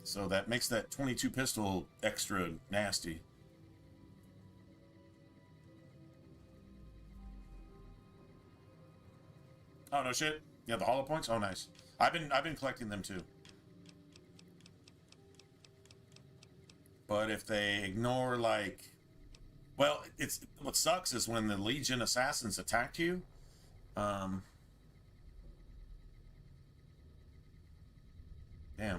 So that makes that 22 pistol extra nasty. Oh no shit. Yeah, the hollow points? Oh nice. I've been collecting them too. But if they ignore, like... Well, it's what sucks is when the Legion assassins attack you. Damn,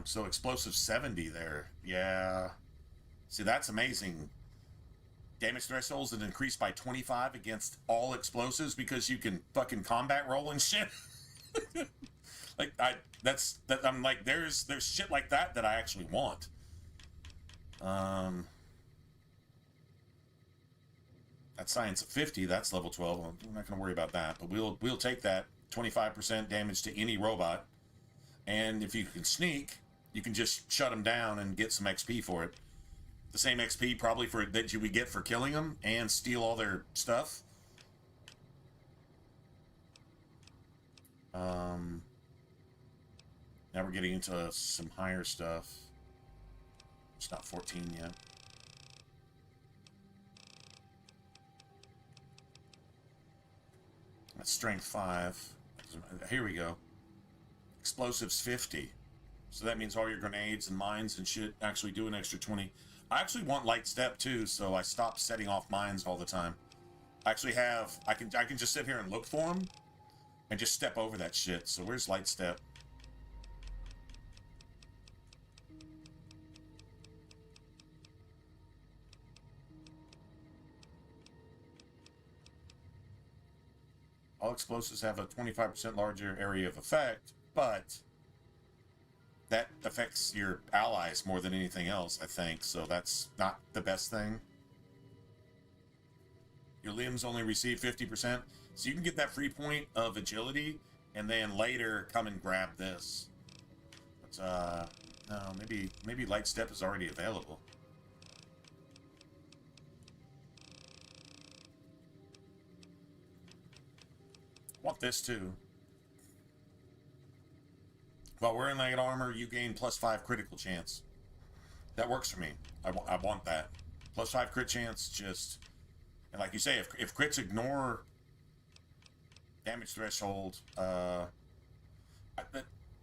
so explosive 70 there. Yeah. See, that's amazing. Damage thresholds that increase by 25 against all explosives because you can fucking combat roll and shit. Like, I'm like, there's shit like that I actually want. That's science of 50. That's level 12. I'm not going to worry about that, but we'll take that 25% damage to any robot, and if you can sneak, you can just shut them down and get some XP for it. The same XP probably that you would get for killing them and steal all their stuff. Now we're getting into some higher stuff. It's not 14 yet. That's strength 5. Here we go. Explosives 50. So that means all your grenades and mines and shit actually do an extra 20. I actually want light step too, so I stop setting off mines all the time. I actually have, I can just sit here and look for them and just step over that shit. So where's light step? All explosives have a 25% larger area of effect, but that affects your allies more than anything else, I think, so that's not the best thing. Your limbs only receive 50%, so you can get that free point of agility, and then later come and grab this. But, no, maybe light step is already available. Want this too. While wearing light armor, you gain +5 critical chance. That works for me. I want that. +5 crit chance, just... And like you say, if crits ignore damage threshold,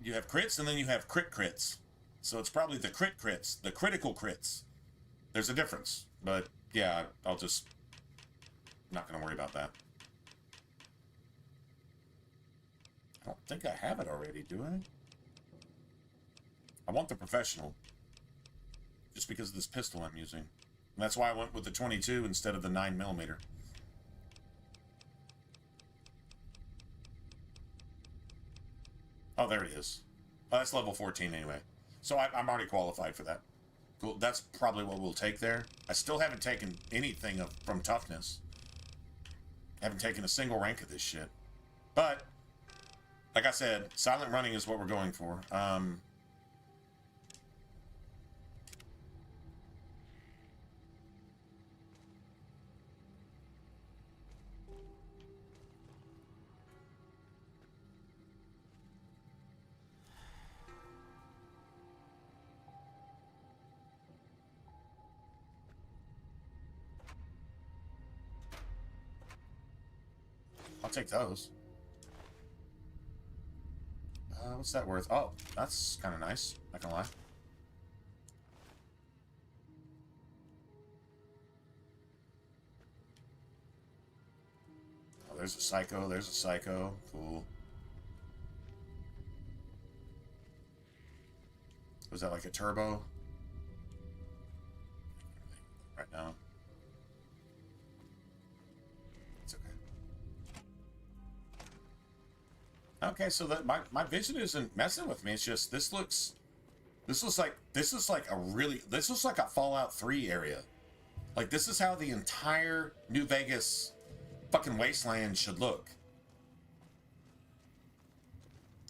you have crits and then you have crit crits. So it's probably the crit crits, the critical crits. There's a difference. But yeah, I'll just... not going to worry about that. I don't think I have it already, do I? I want the professional. Just because of this pistol I'm using. And that's why I went with the 22 instead of the 9mm. Oh, there it is. Oh, that's level 14 anyway. So I'm already qualified for that. Cool. That's probably what we'll take there. I still haven't taken anything from toughness. I haven't taken a single rank of this shit. But... like I said, silent running is what we're going for. I'll take those. What's that worth? Oh, that's kind of nice. Not gonna lie. Oh, there's a psycho. There's a psycho. Cool. Was that like a turbo? Right now. It's okay. Okay, so that my vision isn't messing with me. It's just this looks like a Fallout 3 area. Like this is how the entire New Vegas fucking wasteland should look.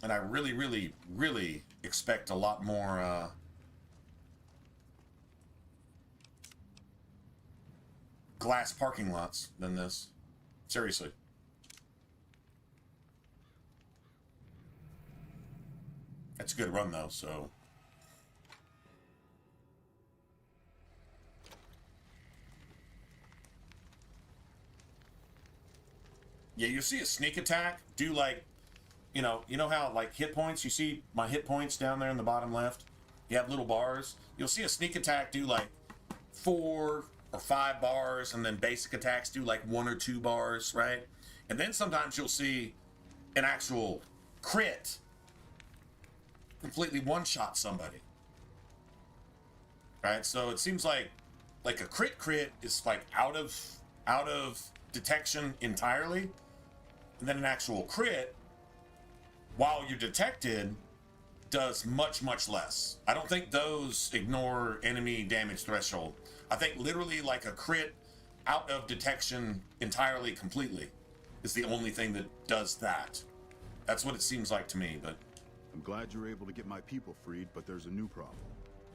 And I really, really, really expect a lot more glass parking lots than this. Seriously. That's a good run, though, so... yeah, you see a sneak attack do, like... You know how, like, hit points? You see my hit points down there in the bottom left? You have little bars. You'll see a sneak attack do, like, 4 or 5 bars, and then basic attacks do, like, 1 or 2 bars, right? And then sometimes you'll see an actual crit completely one-shot somebody. Right? So it seems like a crit is like out of detection entirely, and then an actual crit, while you're detected, does much, much less. I don't think those ignore enemy damage threshold. I think literally like a crit out of detection entirely, completely, is the only thing that does that. That's what it seems like to me, but... I'm glad you're able to get my people freed, but there's a new problem.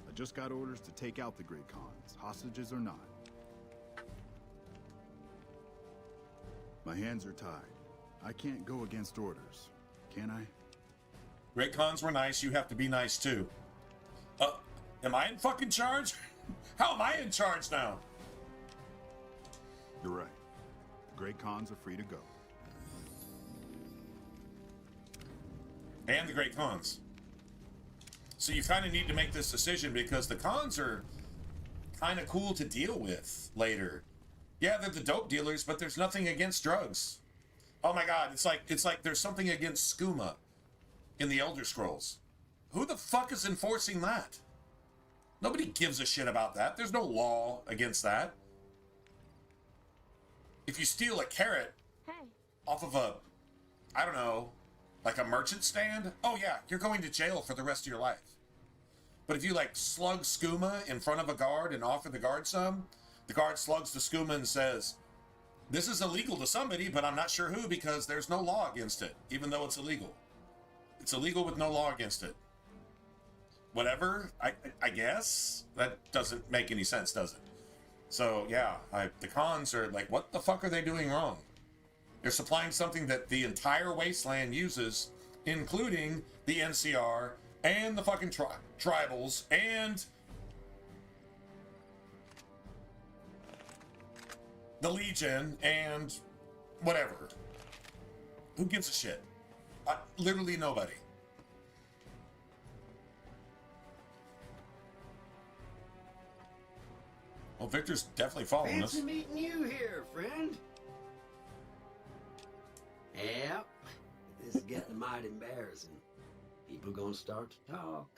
I just got orders to take out the Great Khans, hostages or not. My hands are tied. I can't go against orders, can I? Great Khans were nice, you have to be nice too. Am I in fucking charge? How am I in charge now? You're right. The Great Khans are free to go. And the Great Khans. So you kind of need to make this decision because the Khans are kind of cool to deal with later. Yeah, they're the dope dealers, but there's nothing against drugs. Oh my god, it's like there's something against skooma in the Elder Scrolls. Who the fuck is enforcing that? Nobody gives a shit about that. There's no law against that. If you steal a carrot off of a, I don't know, like a merchant stand, oh yeah, you're going to jail for the rest of your life. But if you like slug skooma in front of a guard and offer the guard some, the guard slugs the skooma and says, this is illegal to somebody, but I'm not sure who because there's no law against it, even though it's illegal. It's illegal with no law against it. Whatever, I guess. That doesn't make any sense, does it? So, yeah, the Khans are like, what the fuck are they doing wrong? They're supplying something that the entire wasteland uses, including the NCR and the fucking tribals and the Legion and whatever. Who gives a shit? Literally nobody. Well, Victor's definitely following us. Fancy meeting you here, friend. Yep. This is getting mighty embarrassing. People gonna start to talk.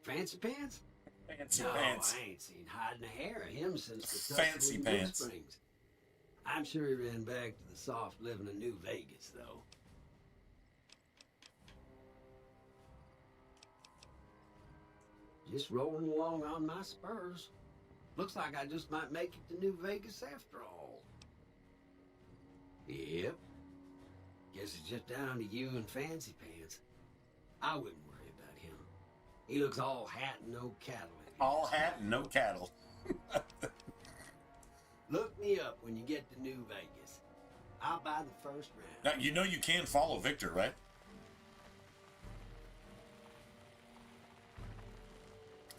Fancy pants? Fancy no, pants. I ain't seen hiding a hair of him since the Fancy Tuskegee Blue pants. Springs. I'm sure he ran back to the soft living of New Vegas, though. Just rolling along on my spurs. Looks like I just might make it to New Vegas after all. Yep. Guess it's just down to you and Fancy Pants. I wouldn't worry about him. He looks all hat and no cattle. All hat and no cattle. Look me up when you get to New Vegas. I'll buy the first round. Now, you know you can follow Victor, right?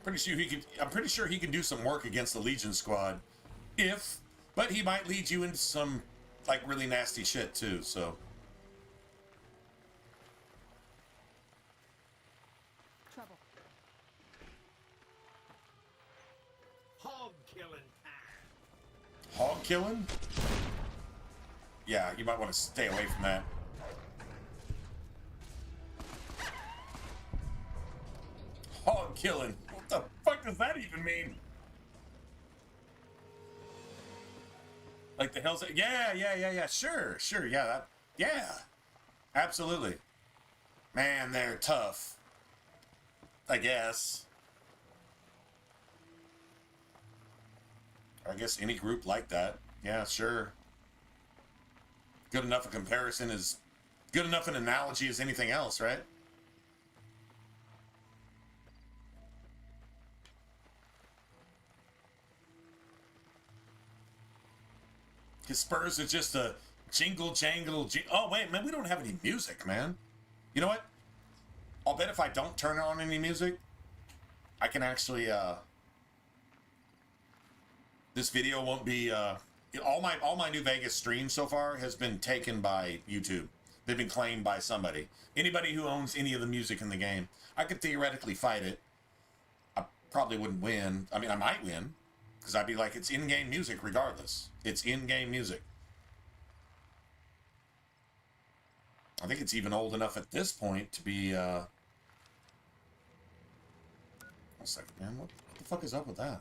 I'm pretty sure he can do some work against the Legion squad. But he might lead you into some like really nasty shit too, so. Trouble. Hog killing time. Hog killing? Yeah, you might want to stay away from that. Hog killing. What the fuck does that even mean? Like the hell's it? Yeah. Sure. Yeah. Absolutely. Man, they're tough. I guess. I guess any group like that. Yeah, sure. Good enough a comparison is good enough an analogy as anything else, right? His spurs are just a jingle jangle. Oh wait, man, we don't have any music, man. You know what? I'll bet if I don't turn on any music, I can actually. This video won't be. All my New Vegas streams so far has been taken by YouTube. They've been claimed by somebody. Anybody who owns any of the music in the game, I could theoretically fight it. I probably wouldn't win. I mean, I might win. Because I'd be like, it's in-game music regardless. It's in-game music. I think it's even old enough at this point to be, One second, man. What the fuck is up with that?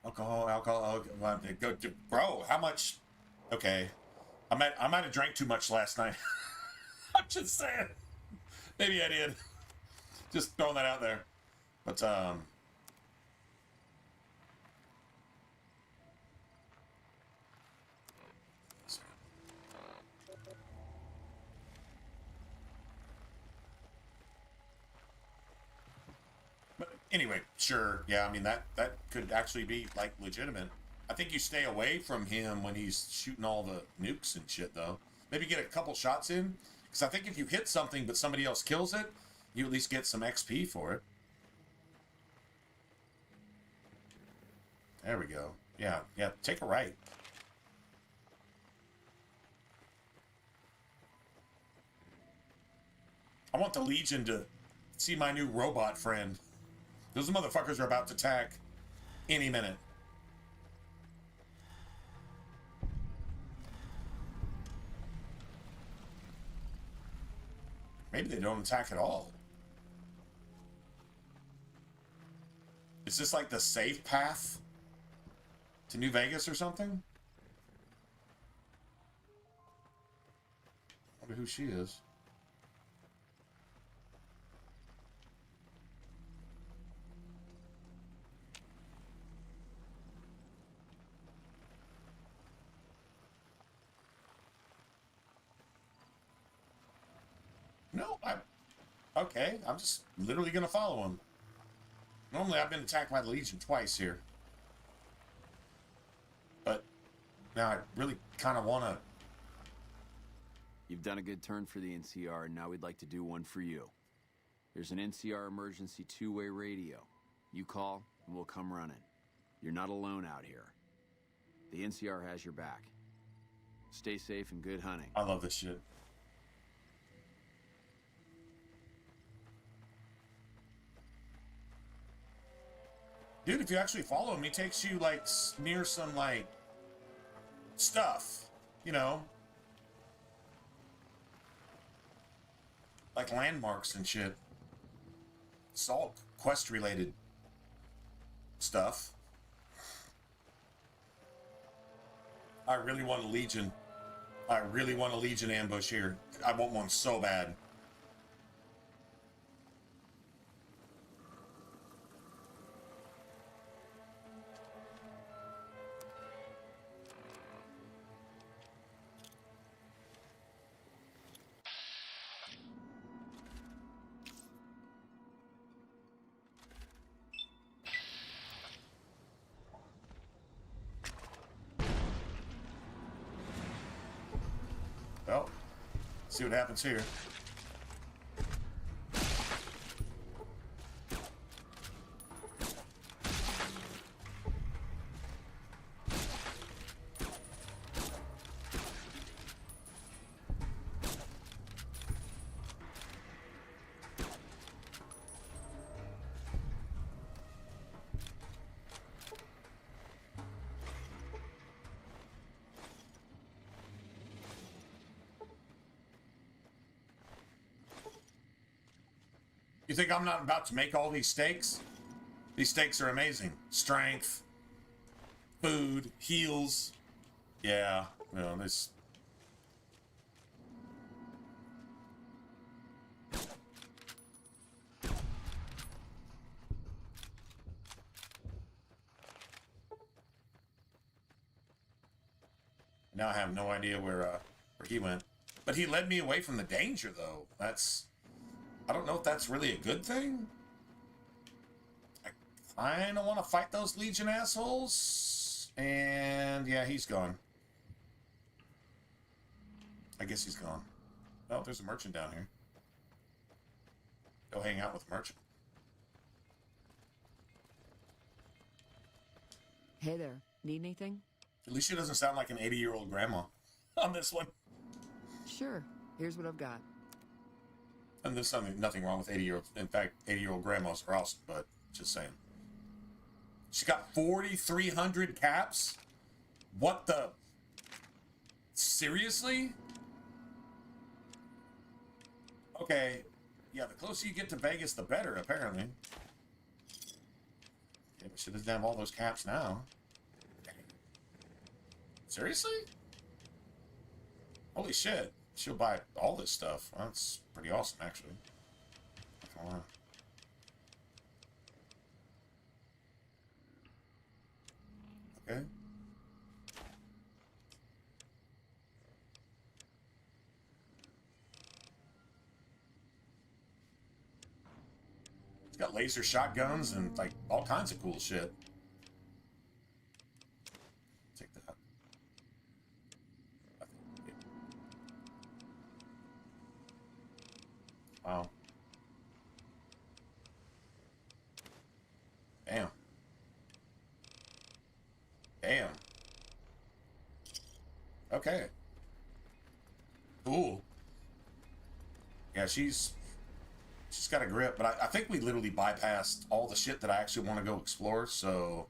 Alcohol. Bro, how much? Okay. I might have drank too much last night. I'm just saying. Maybe I did. Just throwing that out there. But, anyway, sure. Yeah, I mean, that could actually be, like, legitimate. I think you stay away from him when he's shooting all the nukes and shit, though. Maybe get a couple shots in. Because I think if you hit something but somebody else kills it, you at least get some XP for it. There we go. Yeah, take a right. I want the Legion to see my new robot friend. Those motherfuckers are about to attack any minute. Maybe they don't attack at all. Is this like the safe path to New Vegas or something? I wonder who she is. No, okay. I'm just literally gonna follow him. Normally, I've been attacked by the Legion twice here, but now I really kind of want to. You've done a good turn for the NCR, and now we'd like to do one for you. There's an NCR emergency two-way radio. You call, and we'll come running. You're not alone out here. The NCR has your back. Stay safe and good hunting. I love this shit. Dude, if you actually follow him, he takes you, like, near some, like, stuff, you know? Like landmarks and shit. It's all quest-related stuff. I really want a Legion. I really want a Legion ambush here. I want one so bad. Well, see what happens here. You think I'm not about to make all these steaks? These steaks are amazing. Strength, food, heals. Yeah, well, this. Now I have no idea where he went. But he led me away from the danger, though. I don't know if that's really a good thing. I kind of want to fight those Legion assholes. And yeah, he's gone. I guess he's gone. Oh, there's a merchant down here. Go hang out with a merchant. Hey there. Need anything? At least she doesn't sound like an 80-year-old grandma on this one. Sure. Here's what I've got. And there's nothing wrong with 80-year-old. In fact, 80-year-old grandmas are awesome, but just saying. She got 4,300 caps? What the? Seriously? Okay. Yeah, the closer you get to Vegas, the better, apparently. Yeah, but she doesn't have all those caps now. Seriously? Holy shit. She'll buy all this stuff. That's pretty awesome, actually. Okay. It's got laser shotguns and, like, all kinds of cool shit. Take that. Wow. Damn. Damn. Okay. Cool. Yeah, she's got a grip, but I think we literally bypassed all the shit that I actually want to go explore, so...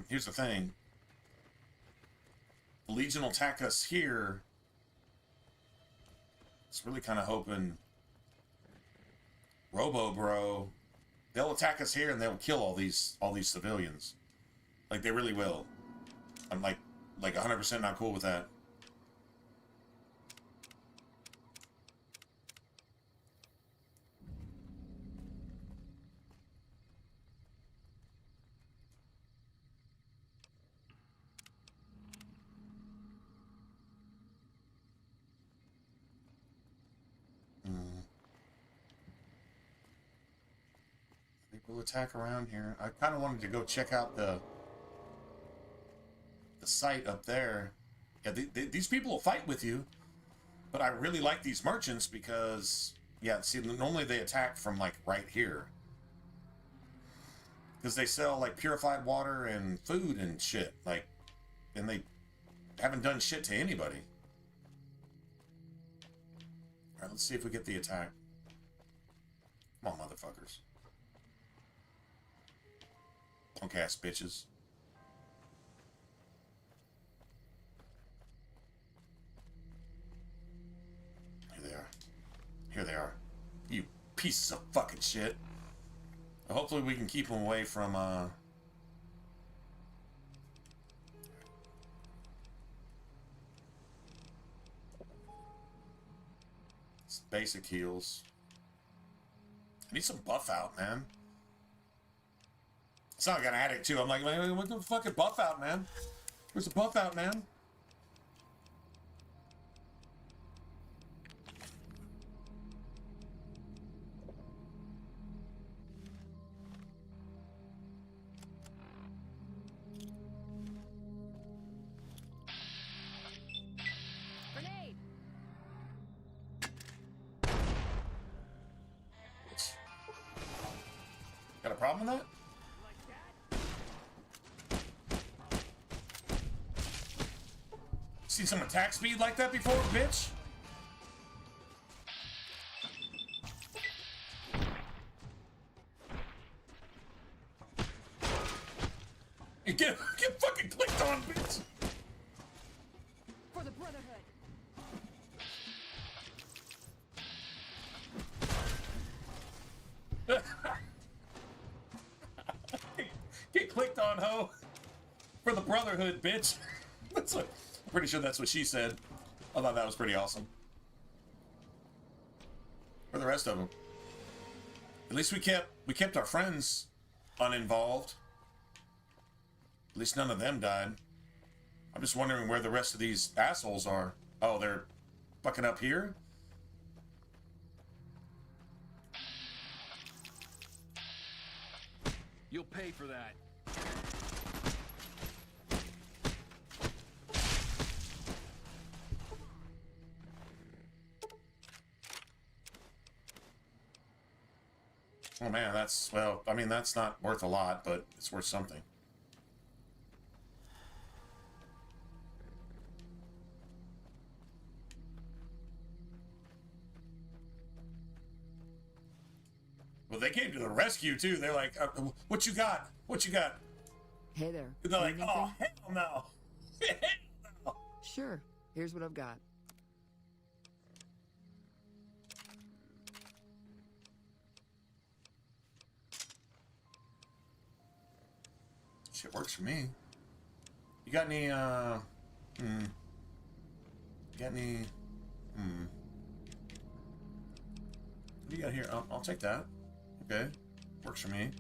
here's the thing. The Legion will attack us here. It's really kind of hoping... Robo Bro... They'll attack us here and they'll kill all these civilians. Like, they really will. I'm like 100% not cool with that. We'll attack around here. I kind of wanted to go check out the site up there. Yeah, these people will fight with you, but I really like these merchants because, yeah, see, normally they attack from, like, right here. Because they sell, like, purified water and food and shit, like, and they haven't done shit to anybody. Alright, let's see if we get the attack. Come on, motherfuckers. Punk ass bitches. Here they are. Here they are. You pieces of fucking shit. Hopefully we can keep them away from, basic heals. I need some buff out, man. It's not like I got an addict too. I'm like, man, what the fucking buff out, man? Where's the buff out, man? Grenade. Got a problem with that? Seen some attack speed like that before, bitch? You get fucking clicked on, bitch! For the Brotherhood. Get clicked on, ho! For the Brotherhood, bitch! That's what... Pretty sure that's what she said. I thought that was pretty awesome. For the rest of them. At least we kept our friends uninvolved. At least none of them died. I'm just wondering where the rest of these assholes are. Oh, they're fucking up here? You'll pay for that. Oh man, that's, well, I mean, that's not worth a lot, but it's worth something. Well, they came to the rescue too. They're like, what you got? What you got? Hey there. They're like, Need oh, anything? hell no. Hell no. Sure. Here's what I've got. Shit works for me. You got any, Got any, What do you got here? I'll take that. Okay. Works for me.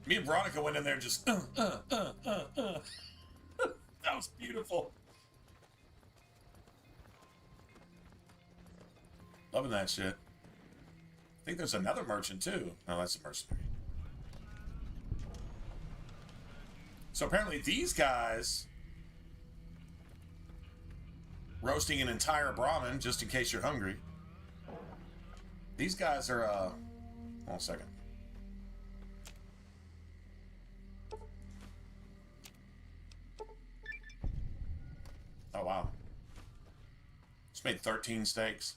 Me and Veronica went in there just, That was beautiful. Loving that shit. I think there's another merchant too. No, that's a mercenary. So apparently these guys roasting an entire Brahmin, just in case you're hungry. These guys are, hold on a second. Oh, wow. Just made 13 steaks.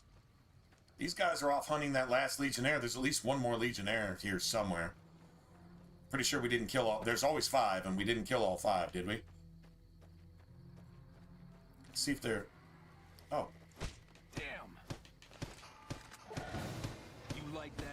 These guys are off hunting that last Legionnaire. There's at least one more Legionnaire here somewhere. Pretty sure we didn't kill all... There's always 5, and we didn't kill all 5, did we? Let's see if they're... Oh. Damn. You like that?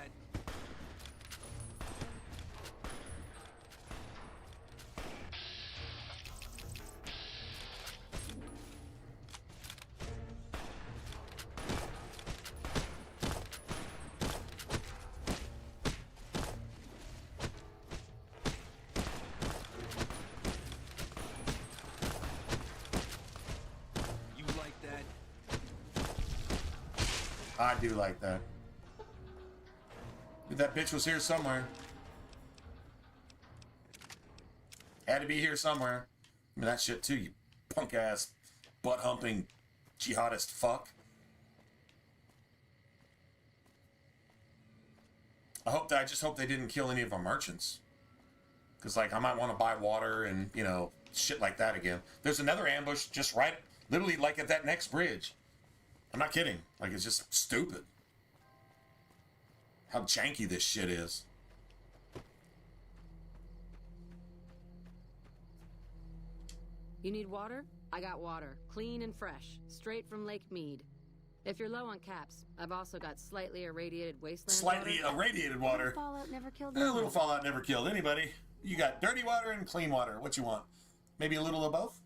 I do like that. That bitch was here somewhere. Had to be here somewhere. I mean, that shit too, you punk ass, butt humping, jihadist fuck. I just hope they didn't kill any of our merchants. Because, like, I might want to buy water and, you know, shit like that again. There's another ambush just right, literally, like, at that next bridge. I'm not kidding. Like, it's just stupid. How janky this shit is. You need water? I got water. Clean and fresh. Straight from Lake Mead. If you're low on caps, I've also got slightly irradiated wasteland Slightly water. irradiated water. Fallout never killed A anyone. little Fallout never killed anybody. You got dirty water and clean water. What you want? Maybe a little of both?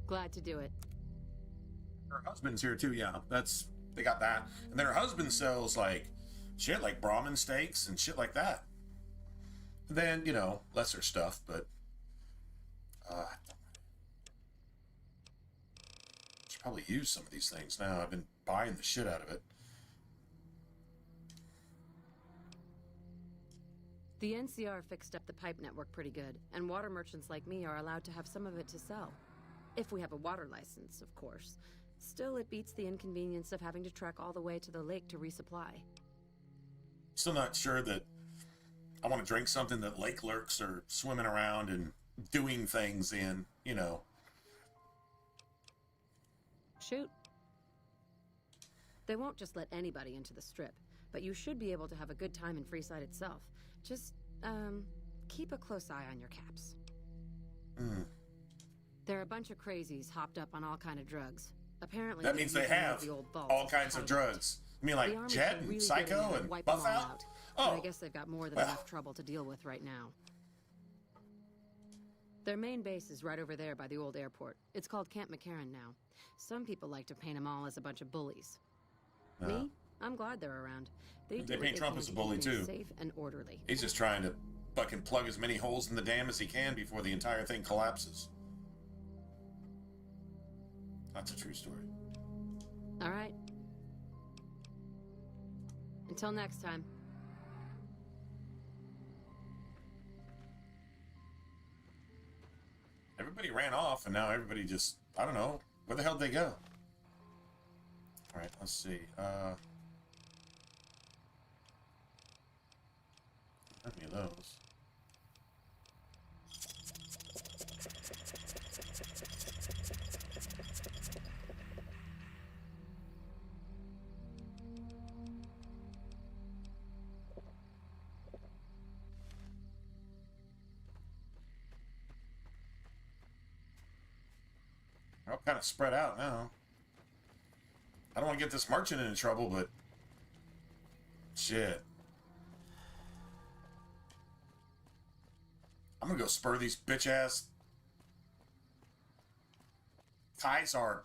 Glad to do it. Her husband's here too, yeah. They got that. And then her husband sells like shit like Brahmin steaks and shit like that. Then, you know, lesser stuff, but should probably use some of these things now. I've been buying the shit out of it. The NCR fixed up the pipe network pretty good, and water merchants like me are allowed to have some of it to sell. If we have a water license, of course. Still, it beats the inconvenience of having to trek all the way to the lake to resupply. Still not sure that I want to drink something that lake lurks are swimming around and doing things in, you know. Shoot. They won't just let anybody into the strip, but you should be able to have a good time in Freeside itself. Just, keep a close eye on your caps. There are a bunch of crazies hopped up on all kind of drugs. Apparently, that means they have the old all kinds of drugs. I mean, like Jet and Psycho and Buff Out? Oh, I guess they've got more than enough trouble to deal with right now. Their main base is right over there by the old airport. It's called Camp McCarran now. Some people like to paint them all as a bunch of bullies. Me? I'm glad they're around. They paint Trump as a bully, too. Safe and orderly. He's just trying to fucking plug as many holes in the dam as he can before the entire thing collapses. That's a true story. All right. Until next time. Everybody ran off, and now everybody just, I don't know, where the hell did they go? All right, let's see. How many of those? They're all kind of spread out now. I don't want to get this merchant into trouble, but shit. I'm gonna go spur these bitch-ass Kaisar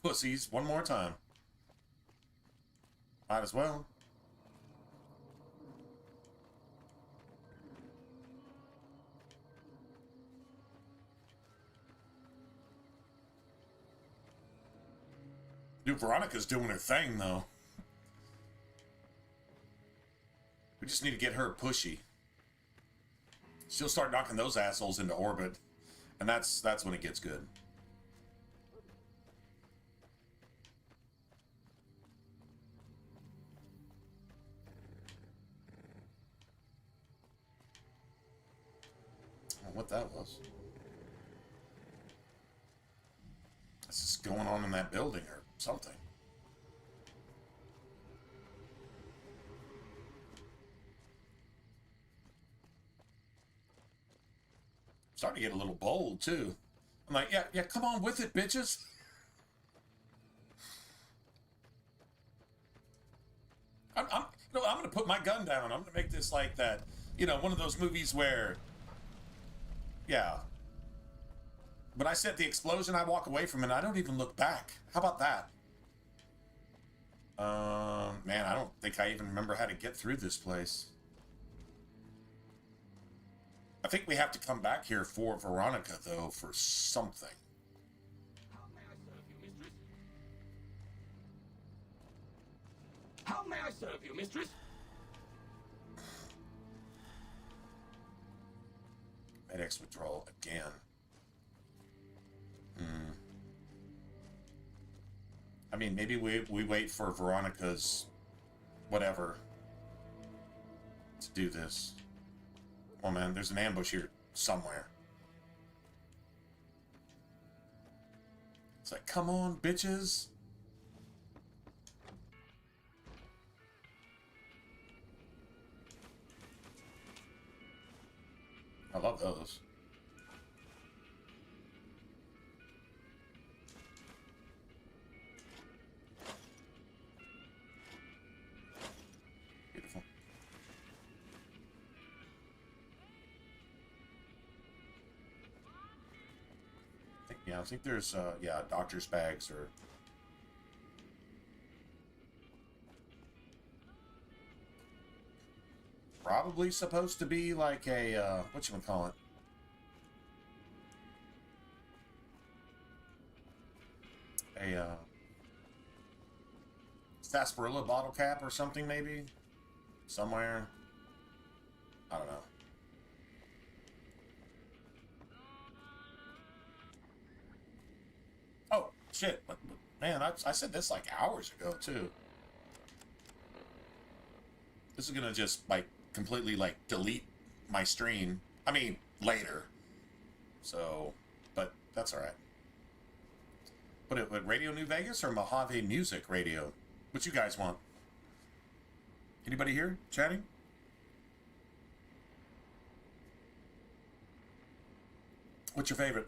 pussies one more time. Might as well. Dude, Veronica's doing her thing, though. We just need to get her pushy. She'll start knocking those assholes into orbit, and that's when it gets good. I don't know what that was. What's just going on in that building or something? Starting to get a little bold too. I'm like, yeah, come on with it, bitches. I'm gonna put my gun down. I'm gonna make this like that, one of those movies where, yeah. But I set the explosion, I walk away from it, and I don't even look back. How about that? Man, I don't think I even remember how to get through this place. I think we have to come back here for Veronica, though, for something. How may I serve you, mistress? Med-X withdrawal again. I mean, maybe we wait for Veronica's whatever to do this. Oh man, there's an ambush here somewhere. It's like, come on, bitches. I love those. Beautiful. I think there's, doctor's bags or... probably supposed to be like a, whatchamacallit? A, sarsaparilla bottle cap or something, maybe? Somewhere. I don't know. Oh, shit. Man, I said this like hours ago, too. This is gonna just, like, completely, like, delete my stream. I mean, later. So, but that's alright. What, Radio New Vegas or Mojave Music Radio? What you guys want? Anybody here chatting? What's your favorite?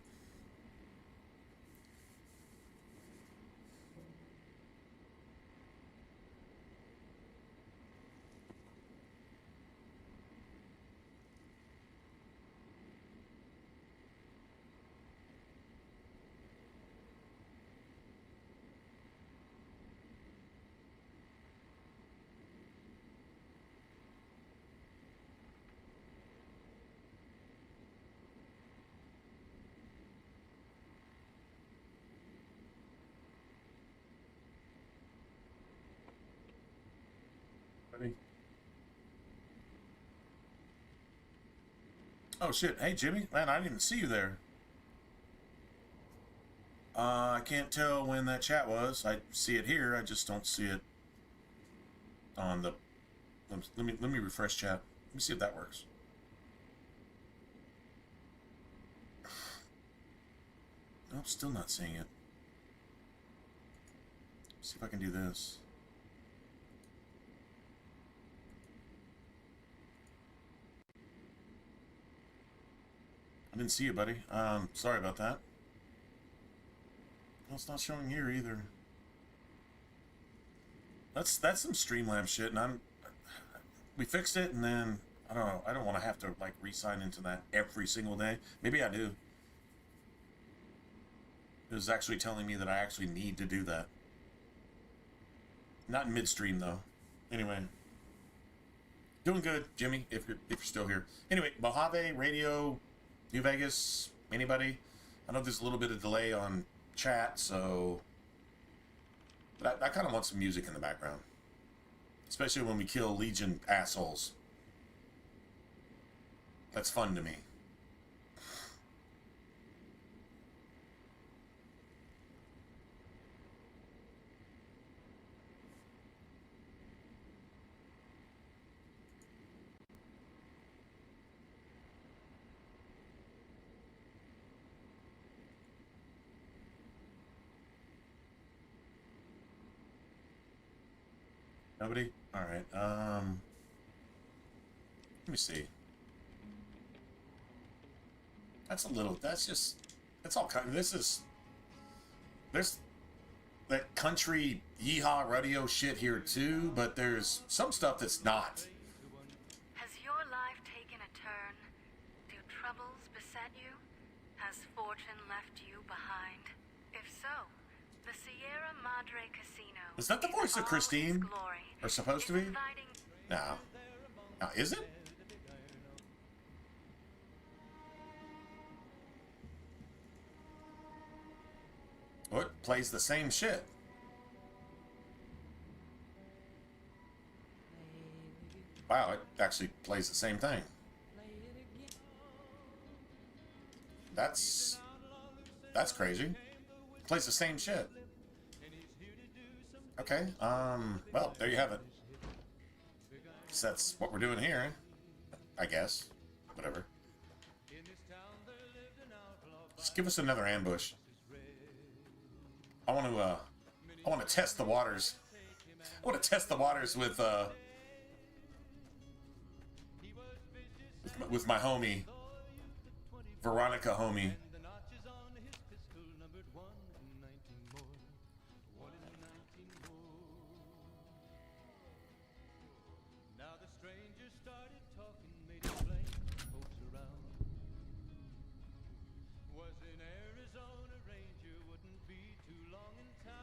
Oh shit, hey Jimmy, man, I didn't even see you there. I can't tell when that chat was. I see it here, I just don't see it on the... Let me refresh chat. Let me see if that works. Nope, still not seeing it. Let's see if I can do this. I didn't see you, buddy. Sorry about that. Well, it's not showing here either. That's some Streamlabs shit, and we fixed it, and then I don't know. I don't want to have to like re-sign into that every single day. Maybe I do. It was actually telling me that I actually need to do that. Not in midstream though. Anyway, doing good, Jimmy. If you're still here. Anyway, Mojave Radio. New Vegas, anybody? I know there's a little bit of delay on chat, so... But I kind of want some music in the background. Especially when we kill Legion assholes. That's fun to me. Nobody? Alright, let me see. That's all kind of, there's that country yeehaw radio shit here too, but there's some stuff that's not. Has your life taken a turn? Do troubles beset you? Has fortune left you behind? If so, the Sierra Madre Casino... Is that the voice of Christine? Or supposed to be? No. Now, is it? Oh, it plays the same shit. Wow, it actually plays the same thing. That's crazy. It plays the same shit. Okay, well, there you have it. So that's what we're doing here, I guess. Whatever. Just give us another ambush. I want to test the waters. I want to test the waters with my homie, Veronica homie.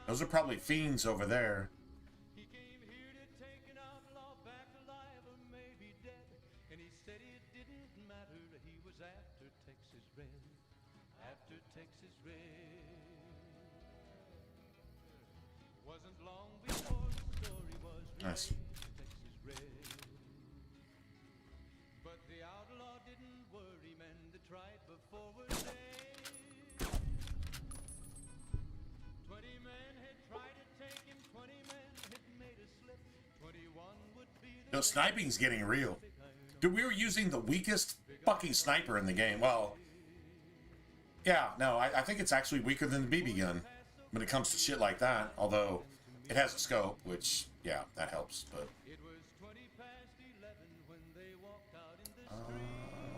Those are probably fiends over there. after Texas Red. After Texas Red. Wasn't long before the story was Nice. Texas Red. But the outlaw didn't worry men that tried before were dead. 20 men had tried to take him, 20 men had made a slip. 21 would be the... No, sniping's getting real. Dude, we were using the weakest fucking sniper in the game. Well, yeah, no, I think it's actually weaker than the BB gun when it comes to shit like that. Although, it has a scope, which, yeah, that helps, but...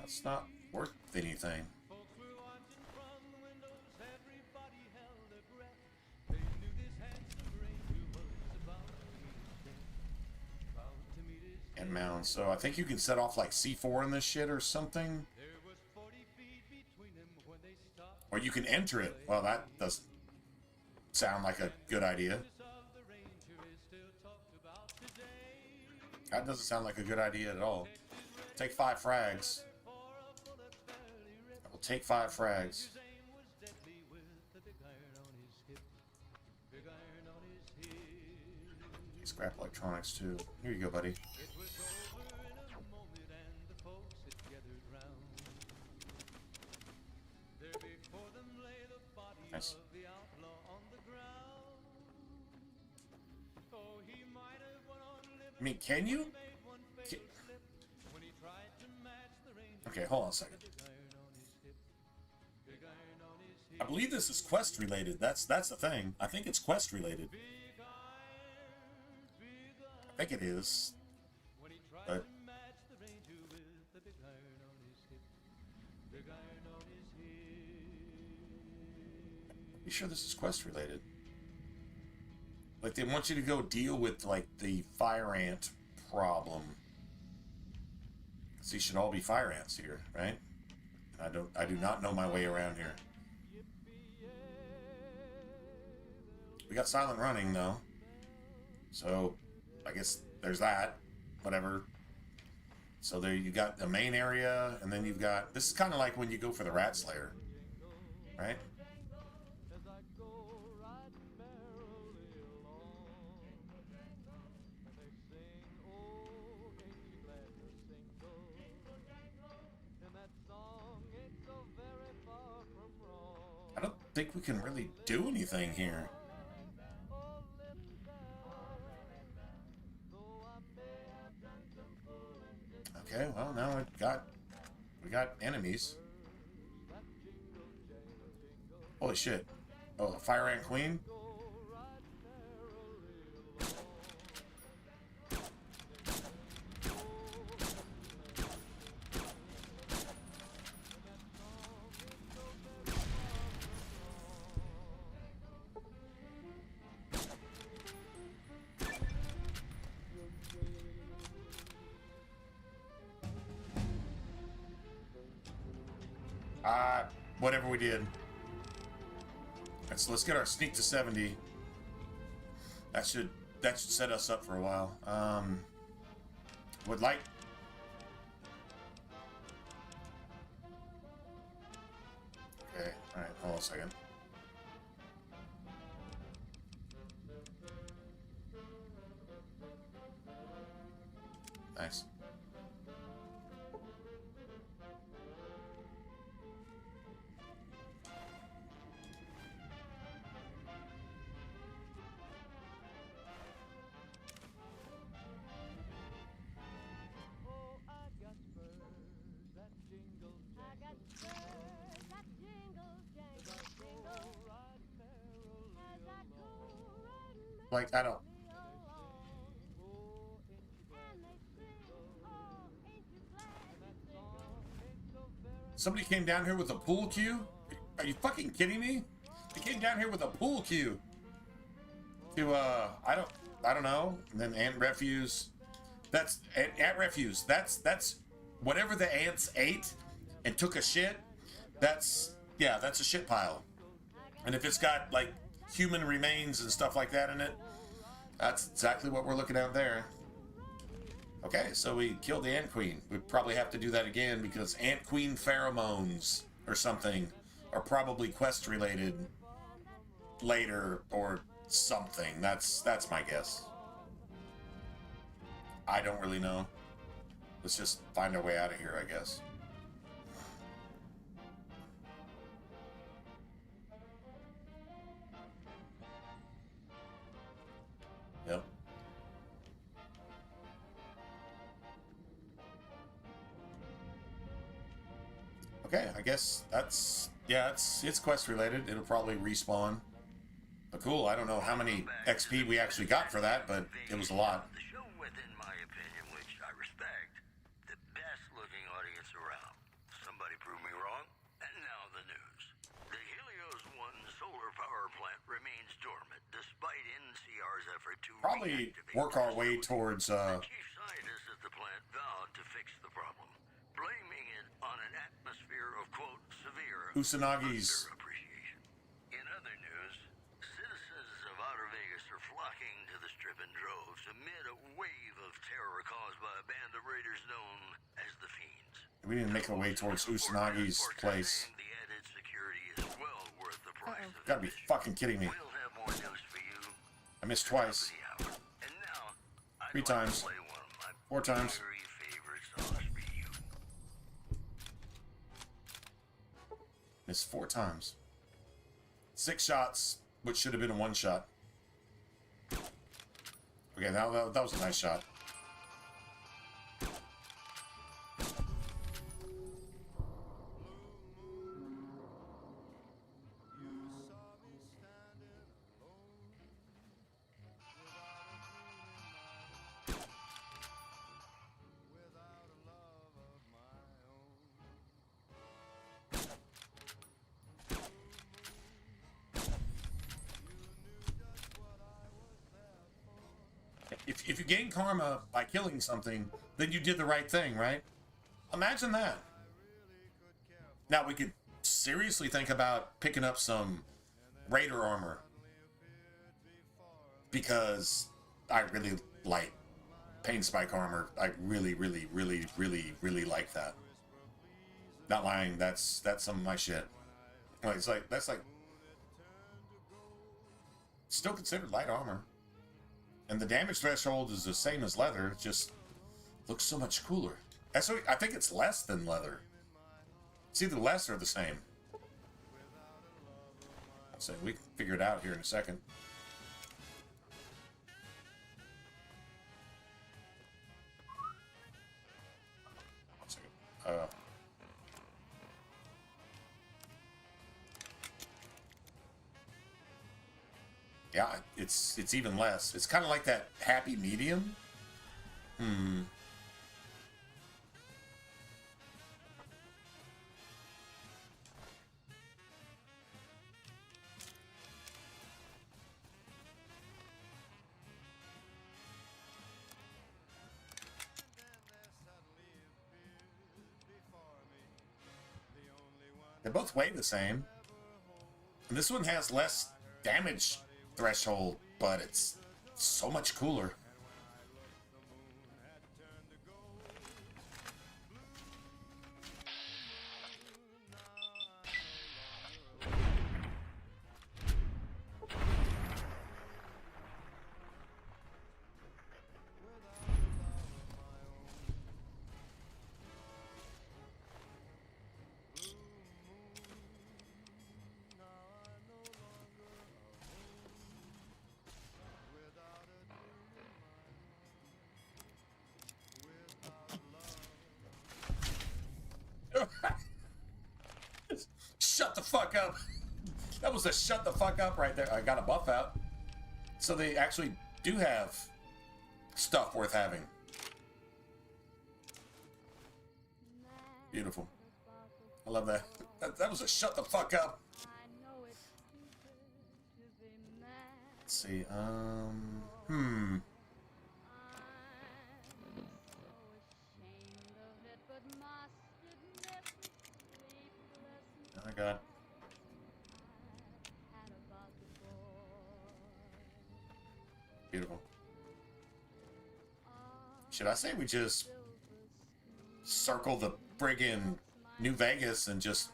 it's not worth anything. And mounds. So I think you can set off like C4 in this shit or something. Or you can enter it. Well, that doesn't sound like a good idea. That doesn't sound like a good idea at all. Take 5 frags. I will take 5 frags. Scrap electronics too. Here you go, buddy. Nice. I mean, can you? Okay, hold on a second. I believe this is quest related. That's the thing. I think it's quest related. I think it is. But you sure this is quest related? Like, they want you to go deal with, like, the fire ant problem. Because these should all be fire ants here, right? I do not know my way around here. We got silent running, though. So, I guess there's that. Whatever. So there you got the main area, and then you've got... This is kind of like when you go for the Rat Slayer. Right? I don't think we can really do anything here. Okay, well, now we got enemies. Holy shit. Oh, the Fire Ant Queen? Whatever we did. Let's get our sneak to 70. That should set us up for a while. Would like... Okay, alright, hold on a second. Nice. Like, I don't... Somebody came down here with a pool cue? Are you fucking kidding me? They came down here with a pool cue. To, I don't know. And then ant refuse. That's, ant refuse. That's whatever the ants ate and took a shit. That's a shit pile. And if it's got, like, human remains and stuff like that in it, that's exactly what we're looking at there. Okay, so we killed the Ant Queen. We probably have to do that again because Ant Queen pheromones or something are probably quest related later or something. That's my guess. I don't really know. Let's just find our way out of here, I guess. Yep. Okay, I guess that's, yeah, it's quest related. It'll probably respawn. But cool, I don't know how many XP we actually got for that, but it was a lot. The show with, in my opinion, which I respect, the best looking audience around. Somebody prove me wrong. And now the news. The Helios 1 solar power plant remains dormant despite NCR's effort to Probably work our way towards chief scientist at the plant vowed to fix the problem, blaming it on an atmosphere of, quote, severe Usanagi's. appreciation. In other news, citizens of Outer Vegas are flocking to the Strip in droves amid a wave of terror caused by a band of raiders known as the Fiends. We didn't make our way towards Usanagi's place. The added security is well worth the price of Gotta be fucking kidding me. We'll have more news for you. I missed twice. And now, 3 times. 4 times. very favorite songs for you. Missed 4 times. 6 shots, which should have been a 1 shot. Okay, that was a nice shot. If you gain karma by killing something, then you did the right thing, right? Imagine that. Now we could seriously think about picking up some Raider armor. Because I really like Pain Spike armor. I really like that. Not lying, that's some of my shit. Like, it's like, that's like still considered light armor. And the damage threshold is the same as leather, it just looks so much cooler. Actually, I think it's less than leather. It's either less or the same. So we can figure it out here in a second. One second. Yeah, it's even less. It's kind of like that happy medium. They both weigh the same. And this one has less damage threshold, but it's so much cooler. Shut the fuck up. That was a shut the fuck up right there. I got a buff out. So they actually do have stuff worth having. Beautiful. I love that. That was a shut the fuck up. Let's see. I got. Beautiful. Should I say we just circle the friggin' New Vegas and just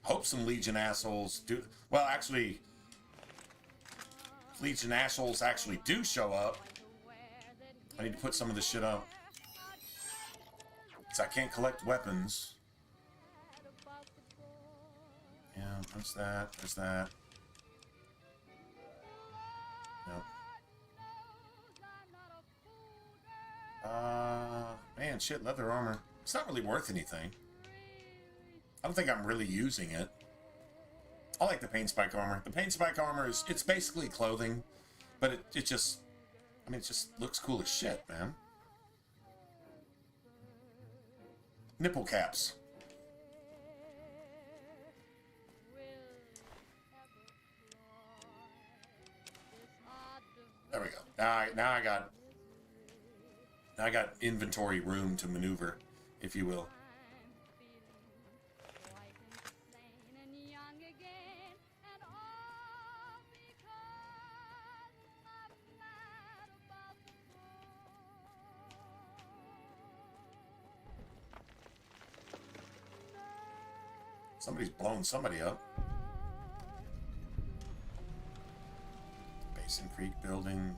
hope some Legion assholes do... Well, actually, if Legion assholes actually do show up, I need to put some of this shit up. Because I can't collect weapons. Yeah, there's that. There's that. Yep. Man, shit, leather armor. It's not really worth anything. I don't think I'm really using it. I like the paint spike armor. The paint spike armor is, it's basically clothing, but it just, I mean, it just looks cool as shit, man. Nipple caps. There we go. Now I got inventory room to maneuver, if you will. Somebody's blown somebody up. Basin Creek building.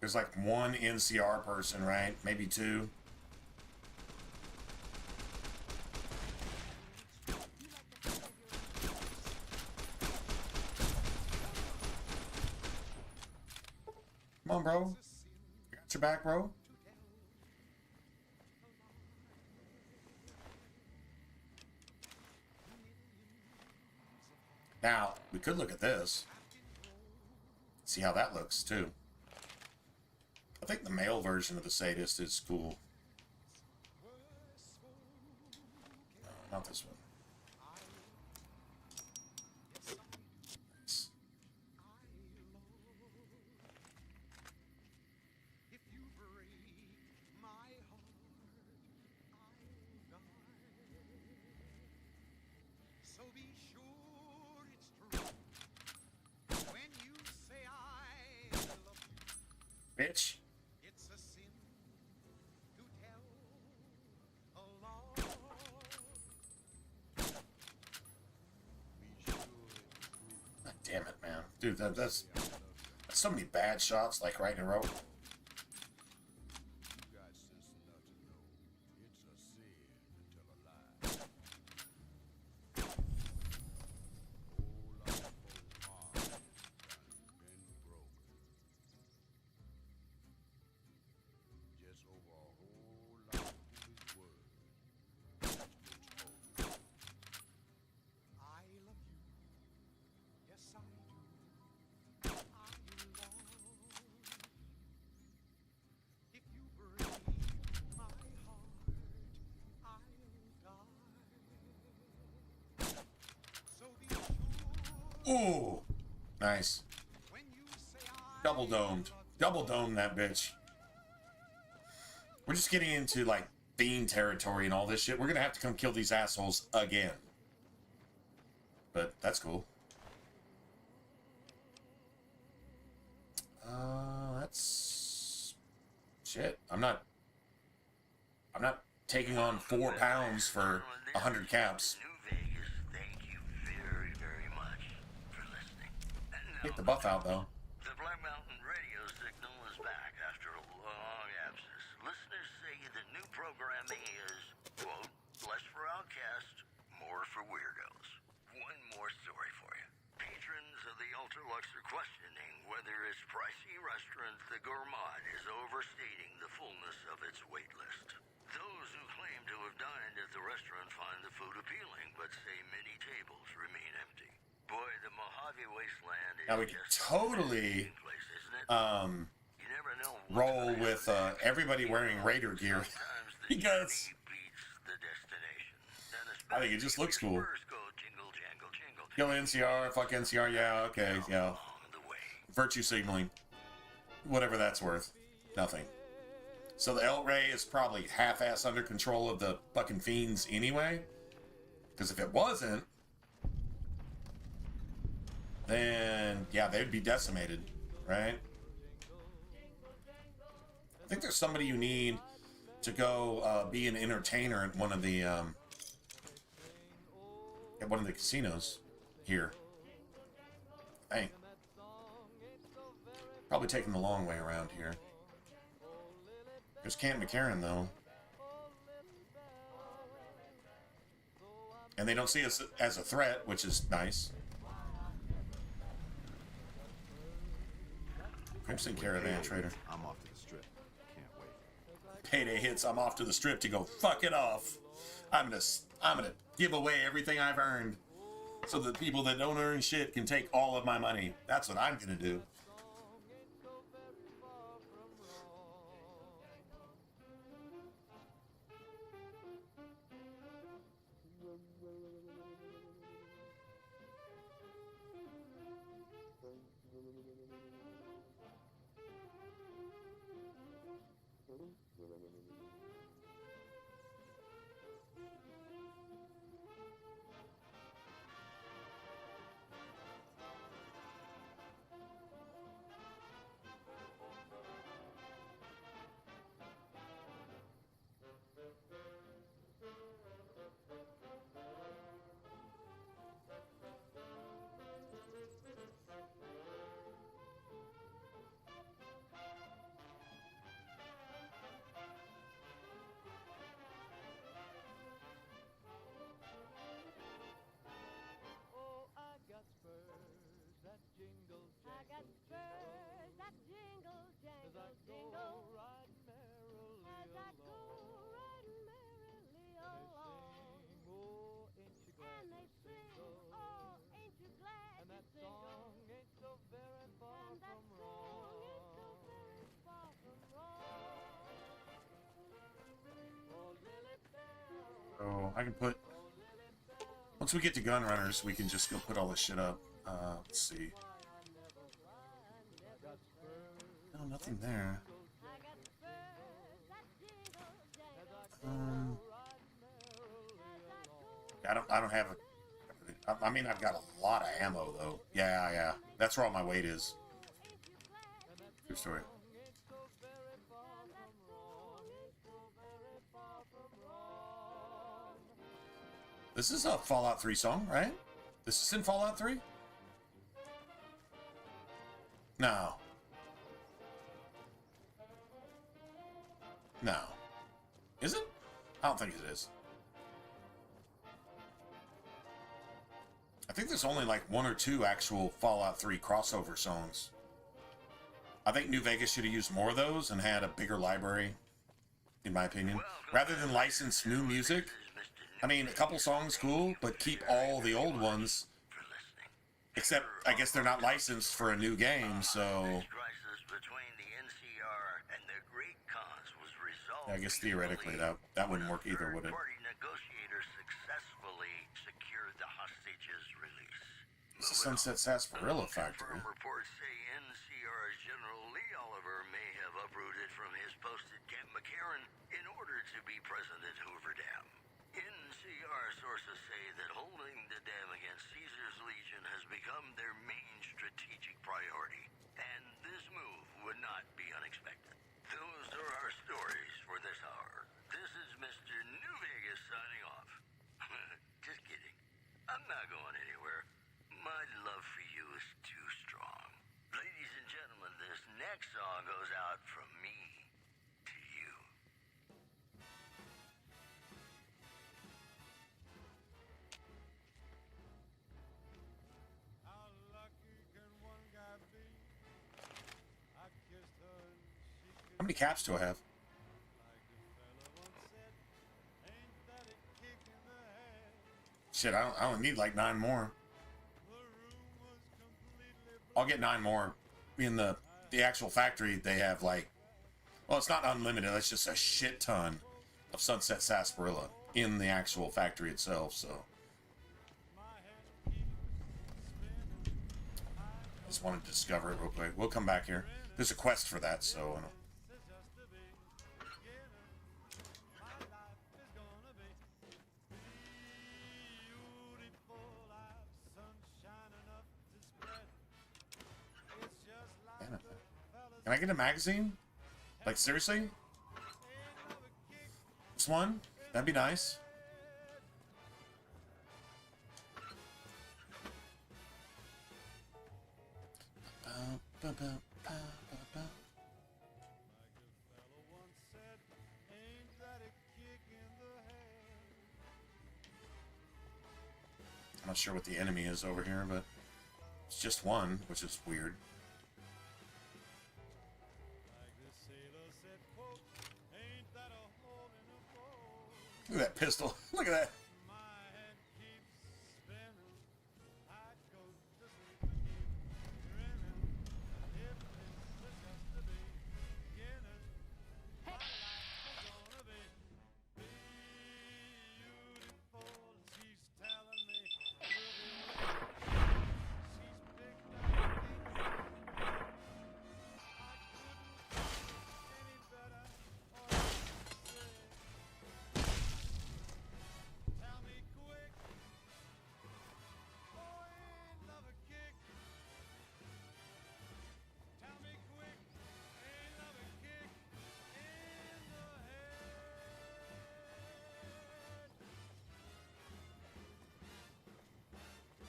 There's like one NCR person, right? Maybe two. Come on, bro. I got your back, bro. Now, we could look at this. See how that looks, too. I think the male version of the sadist is cool. No, not this one. Nice. Bitch. God damn it, man. Dude, that's so many bad shots, like right in a row. Ooh, nice. Double domed. Double domed that bitch. We're just getting into like Fiend territory and all this shit. We're gonna have to come kill these assholes again. But that's cool. That's shit. I'm not taking on 4 pounds for 100 caps. Get the buff out, though. The Black Mountain radio signal is back after a long absence. Listeners say the new programming is, quote, less for outcasts, more for weirdos. One more story for you. Patrons of the Ultralux are questioning whether its pricey restaurant, the Gourmand, is overstating the fullness of its wait list. Those who claim to have dined at the restaurant find the food appealing, but say many tables remain empty. Boy, the Mojave Wasteland is Now we can totally roll with everybody wearing Raider gear because I think it just looks cool. Kill NCR, fuck NCR, yeah, okay, yeah. Virtue signaling, whatever that's worth, nothing. So the El Rey is probably half-ass under control of the fucking fiends anyway, because if it wasn't, then yeah, they'd be decimated, right? I think there's somebody you need to go be an entertainer at one of the casinos here. Hey, probably taking the long way around here. There's Camp McCarran though, and they don't see us as a threat, which is nice. Crimson Caravan Trader. I'm off to the strip. Can't wait. Payday hits. I'm off to the strip to go fuck it off. I'm gonna give away everything I've earned, so that people that don't earn shit can take all of my money. That's what I'm gonna do. So I can put, once we get to gun runners, we can just go put all this shit up. Let's see. No, nothing there. I don't have a, I mean, I've got a lot of ammo though. Yeah. That's where all my weight is. True story. This is a Fallout 3 song, right? This is in Fallout 3? No. No. Is it? I don't think it is. I think there's only like 1 or 2 actual Fallout 3 crossover songs. I think New Vegas should have used more of those and had a bigger library, in my opinion. Rather than license new music, I mean, a couple songs, cool, but keep all the old ones. Except, I guess they're not licensed for a new game, so... Yeah, I guess theoretically that wouldn't work either, would it? It's the Sunset Sarsaparilla Factory. Reports say NCR's General Lee Oliver may have uprooted from his post at Camp McCarran in order to be present at Hoover Dam. NCR sources say that holding the dam against Caesar's Legion has become their main strategic priority, and this move would not be unexpected. Those are our stories for this hour. This is Mr. New Vegas signing off. Just kidding. I'm not going anywhere. My love for you is too strong. Ladies and gentlemen, this next song goes out from me to you. How many caps do I have? Shit, I don't need like 9 more. I'll get 9 more. In the actual factory, they have like, well, it's not unlimited. That's just a shit ton of Sunset Sarsaparilla in the actual factory itself. So I just wanted to discover it real quick. We'll come back here. There's a quest for that, so. Can I get a magazine? Like, seriously? This one? That'd be nice. I'm not sure what the enemy is over here, but it's just one, which is weird. Look at that pistol. Look at that.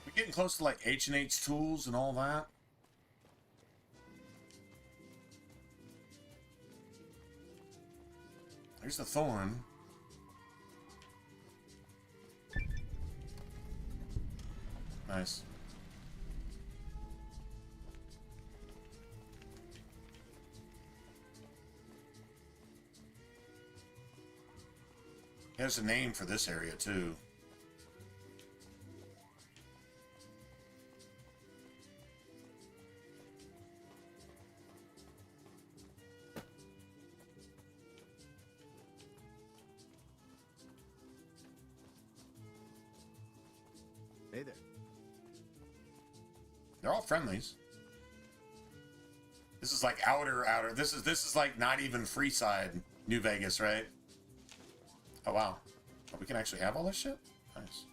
We're getting close to like H&H Tools and all that. Here's the thorn. Nice. There's a name for this area too. Hey there. They're all friendlies. This is like outer. This is like not even Freeside, New Vegas, right? Oh wow. Oh, we can actually have all this shit? Nice.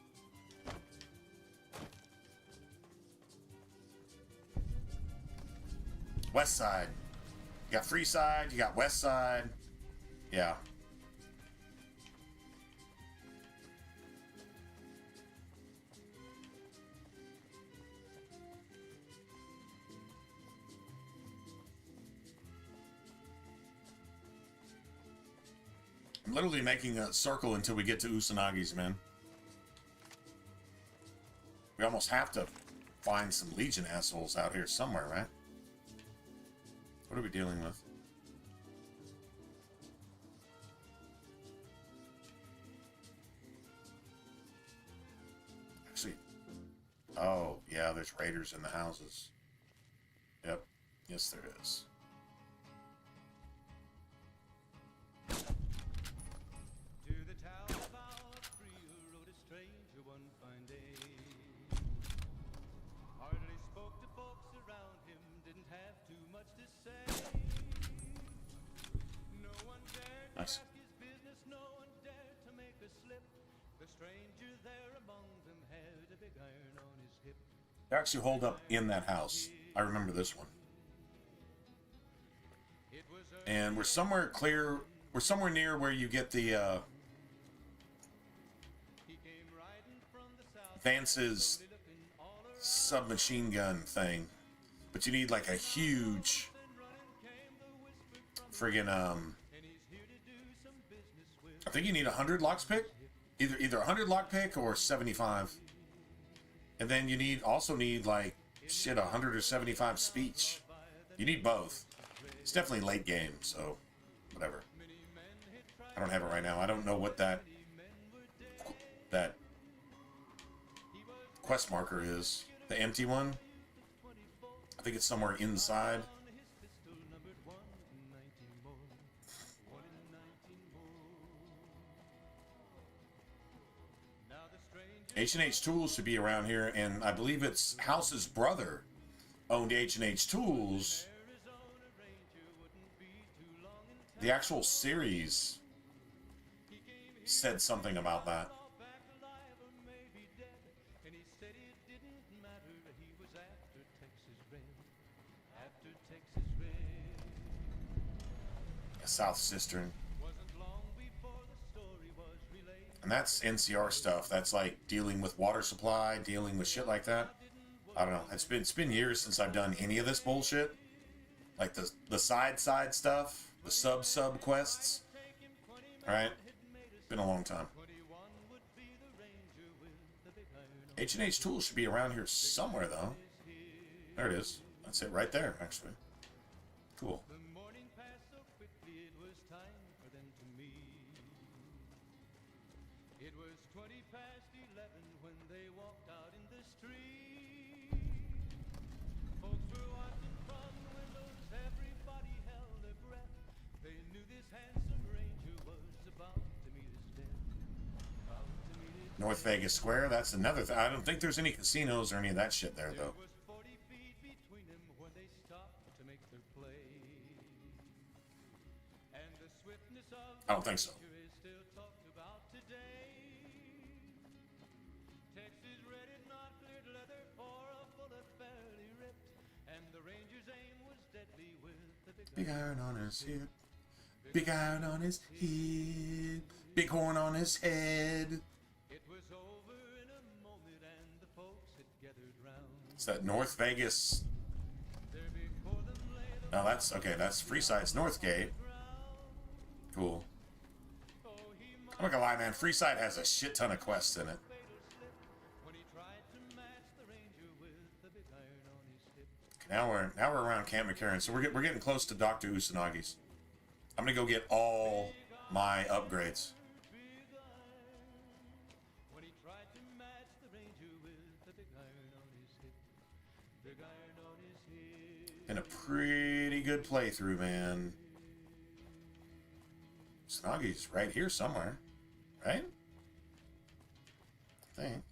West Side. You got Freeside, you got West Side. Yeah. I'm literally making a circle until we get to Usanagi's, man. We almost have to find some Legion assholes out here somewhere, right? What are we dealing with? Actually, oh, yeah, there's raiders in the houses. Yep. Yes, there is. Nice. They actually hold up in that house. I remember this one. And we're somewhere clear. We're somewhere near where you get the Vance's submachine gun thing. But you need like a huge friggin' I think you need 100 lockpick, either 100 lockpick or 75, and then you also need like shit 100 or 75 speech. You need both. It's definitely late game, so whatever. I don't have it right now. I don't know what that quest marker is. The empty one. I think it's somewhere inside. H&H Tools should be around here, and I believe it's House's brother owned H&H Tools. The actual series said something about that. South Cistern. And that's NCR stuff. That's like dealing with water supply, dealing with shit like that. I don't know. It's been years since I've done any of this bullshit. Like the side stuff, the sub quests. Alright? Been a long time. H&H Tools should be around here somewhere though. There it is. That's it right there, actually. Cool. It was 20 past 11 when they walked out in the street. Folks were watching from the windows, everybody held their breath. They knew this handsome ranger was about to meet his death. North Vegas Square, that's another thing. I don't think there's any casinos or any of that shit there, though. There was 40 feet between them when they stopped to make their play. And the swiftness of I don't think so. is still talked about today. Texas ready, not cleared leather for a bullet fairly ripped. And the ranger's aim was deadly with the Big iron on his hip. Big iron on his hip. Big horn on his head. It was over in a moment and the folks had gathered round. It's that North Vegas. No, that's okay. That's Freeside's Northgate. Cool. I'm not gonna lie, man. Freeside has a shit ton of quests in it. Okay, now we're around Camp McCarran, so we're getting close to Dr. Usanagi's. I'm gonna go get all my upgrades. Been a pretty good playthrough, man. Usanagi's right here somewhere, right? I think.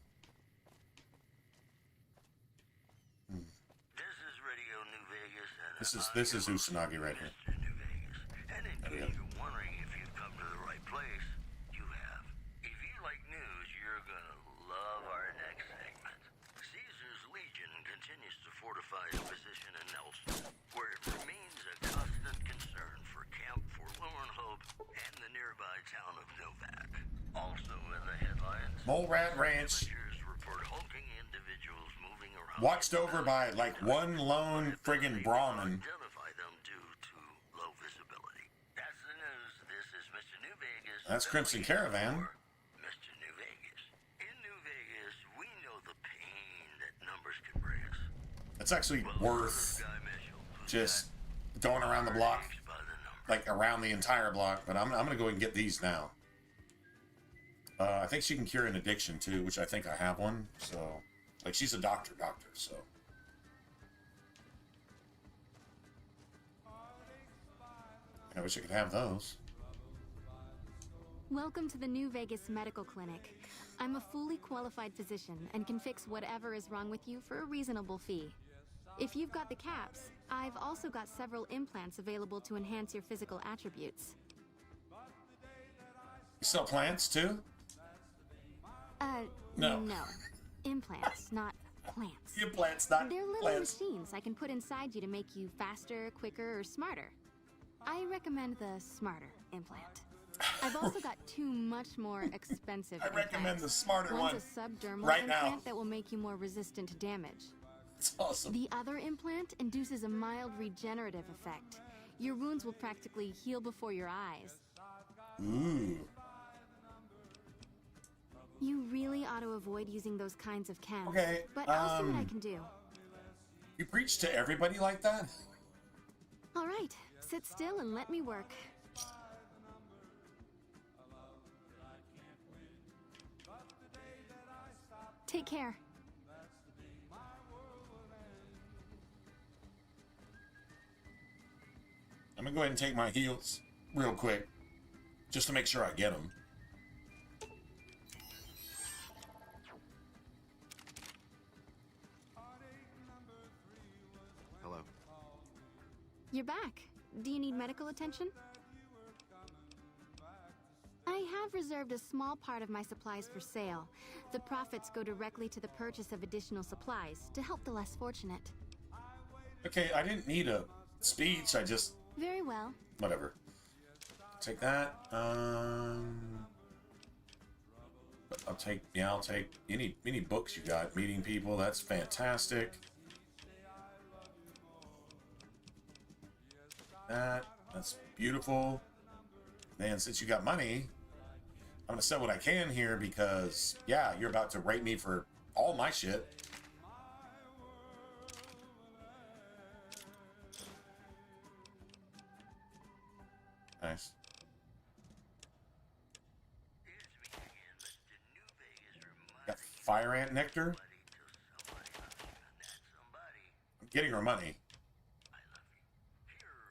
This is Radio New Vegas, and This is Usanagi right here. New Vegas. And in case you're wondering if you've come to the right place, you have. If you like news, you're gonna love our next segment. Caesar's Legion continues to fortify its position in Nelson, where it remains a constant concern for Camp Forlorn Hope and the nearby town of Novak. Also in the headlines, Mole Rat Ranch, report hulking individuals moving around. watched over by like one lone friggin' Brahmin. Identify them due to low visibility. That's the news. This is Mr. New Vegas. That's Crimson Caravan. Mr. New Vegas. In New Vegas, we know the pain that numbers can bring us. It's actually worth just going around the block, like around the entire block. But I'm gonna go and get these now. I think she can cure an addiction too, which I think I have one. So, like, she's a doctor, so. I wish I could have those. Welcome to the New Vegas Medical Clinic. I'm a fully qualified physician and can fix whatever is wrong with you for a reasonable fee. If you've got the caps, I've also got several implants available to enhance your physical attributes. You sell plants too? No. No. Implants, not plants. Implants, not They're little plants. machines I can put inside you to make you faster, quicker, or smarter. I recommend the smarter implant. I've also got two much more expensive I recommend the smarter One's one a subdermal right implant now. that will make you more resistant to damage. It's awesome. The other implant induces a mild regenerative effect. Your wounds will practically heal before your eyes. Ooh. You really ought to avoid using those kinds of chems. Okay, But I'll see what I can do. You preach to everybody like that? All right, sit still and let me work. Take care. I'm gonna go ahead and take my heals real quick, just to make sure I get them. Hello. You're back. Do you need medical attention? I have reserved a small part of my supplies for sale. The profits go directly to the purchase of additional supplies to help the less fortunate. Okay, I didn't need a speech, I just... Very well. Whatever. take that. I'll take any books you got. Meeting people, that's fantastic. That's beautiful. Man, since you got money, I'm gonna sell what I can here because yeah, you're about to rate me for all my shit. Nice. Got fire ant nectar. I'm getting her money.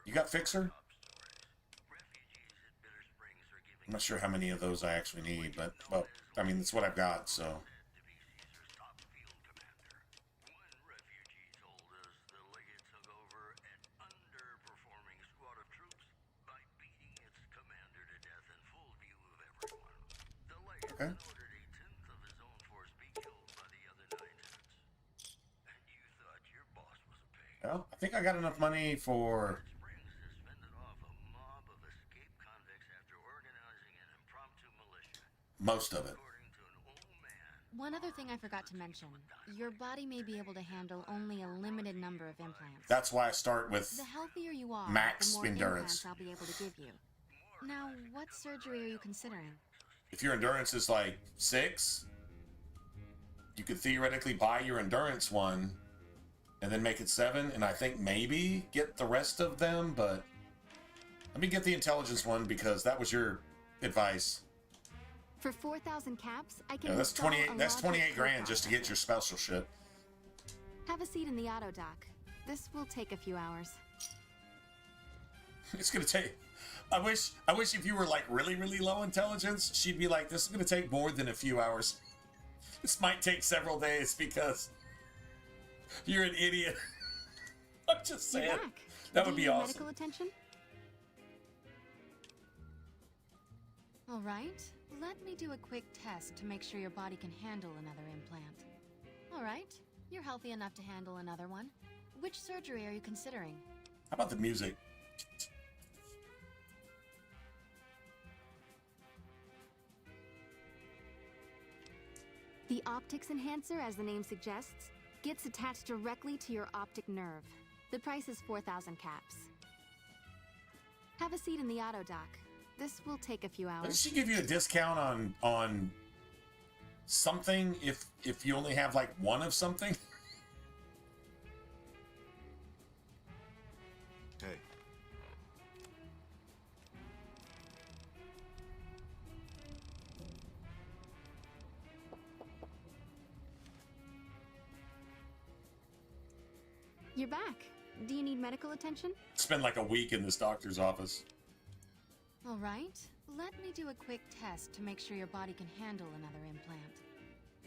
You got fixer? I'm not sure how many of those I actually need, but well, I mean that's what I've got, so. Okay. Well, I think I got enough money for most of it. One other thing I forgot to mention. Your body may be able to handle only a limited number of implants. That's why I start with the healthier you are, max the more endurance. implants I'll be able to give you. Now, what surgery are you considering? If your endurance is like 6, you could theoretically buy your endurance one and then make it 7, and I think maybe get the rest of them, but let me get the intelligence one because that was your advice. For 4,000 caps, I can Yeah, that's install 28. a That's logic 28 grand processor. just to get your special shit. Have a seat in the auto dock. This will take a few hours. It's gonna take. I wish if you were like really low intelligence, she'd be like, this is gonna take more than a few hours. This might take several days because you're an idiot. I'm just saying. You're back. That Do would be you need awesome. medical attention? All right. Let me do a quick test to make sure your body can handle another implant. All right. You're healthy enough to handle another one. Which surgery are you considering? How about the music? The optics enhancer, as the name suggests, gets attached directly to your optic nerve. The price is 4,000 caps. Have a seat in the auto dock. This will take a few hours. Doesn't she give you a discount on something if you only have like one of something? Hey. You're back. Do you need medical attention? Spend like a week in this doctor's office. All right. Let me do a quick test to make sure your body can handle another implant.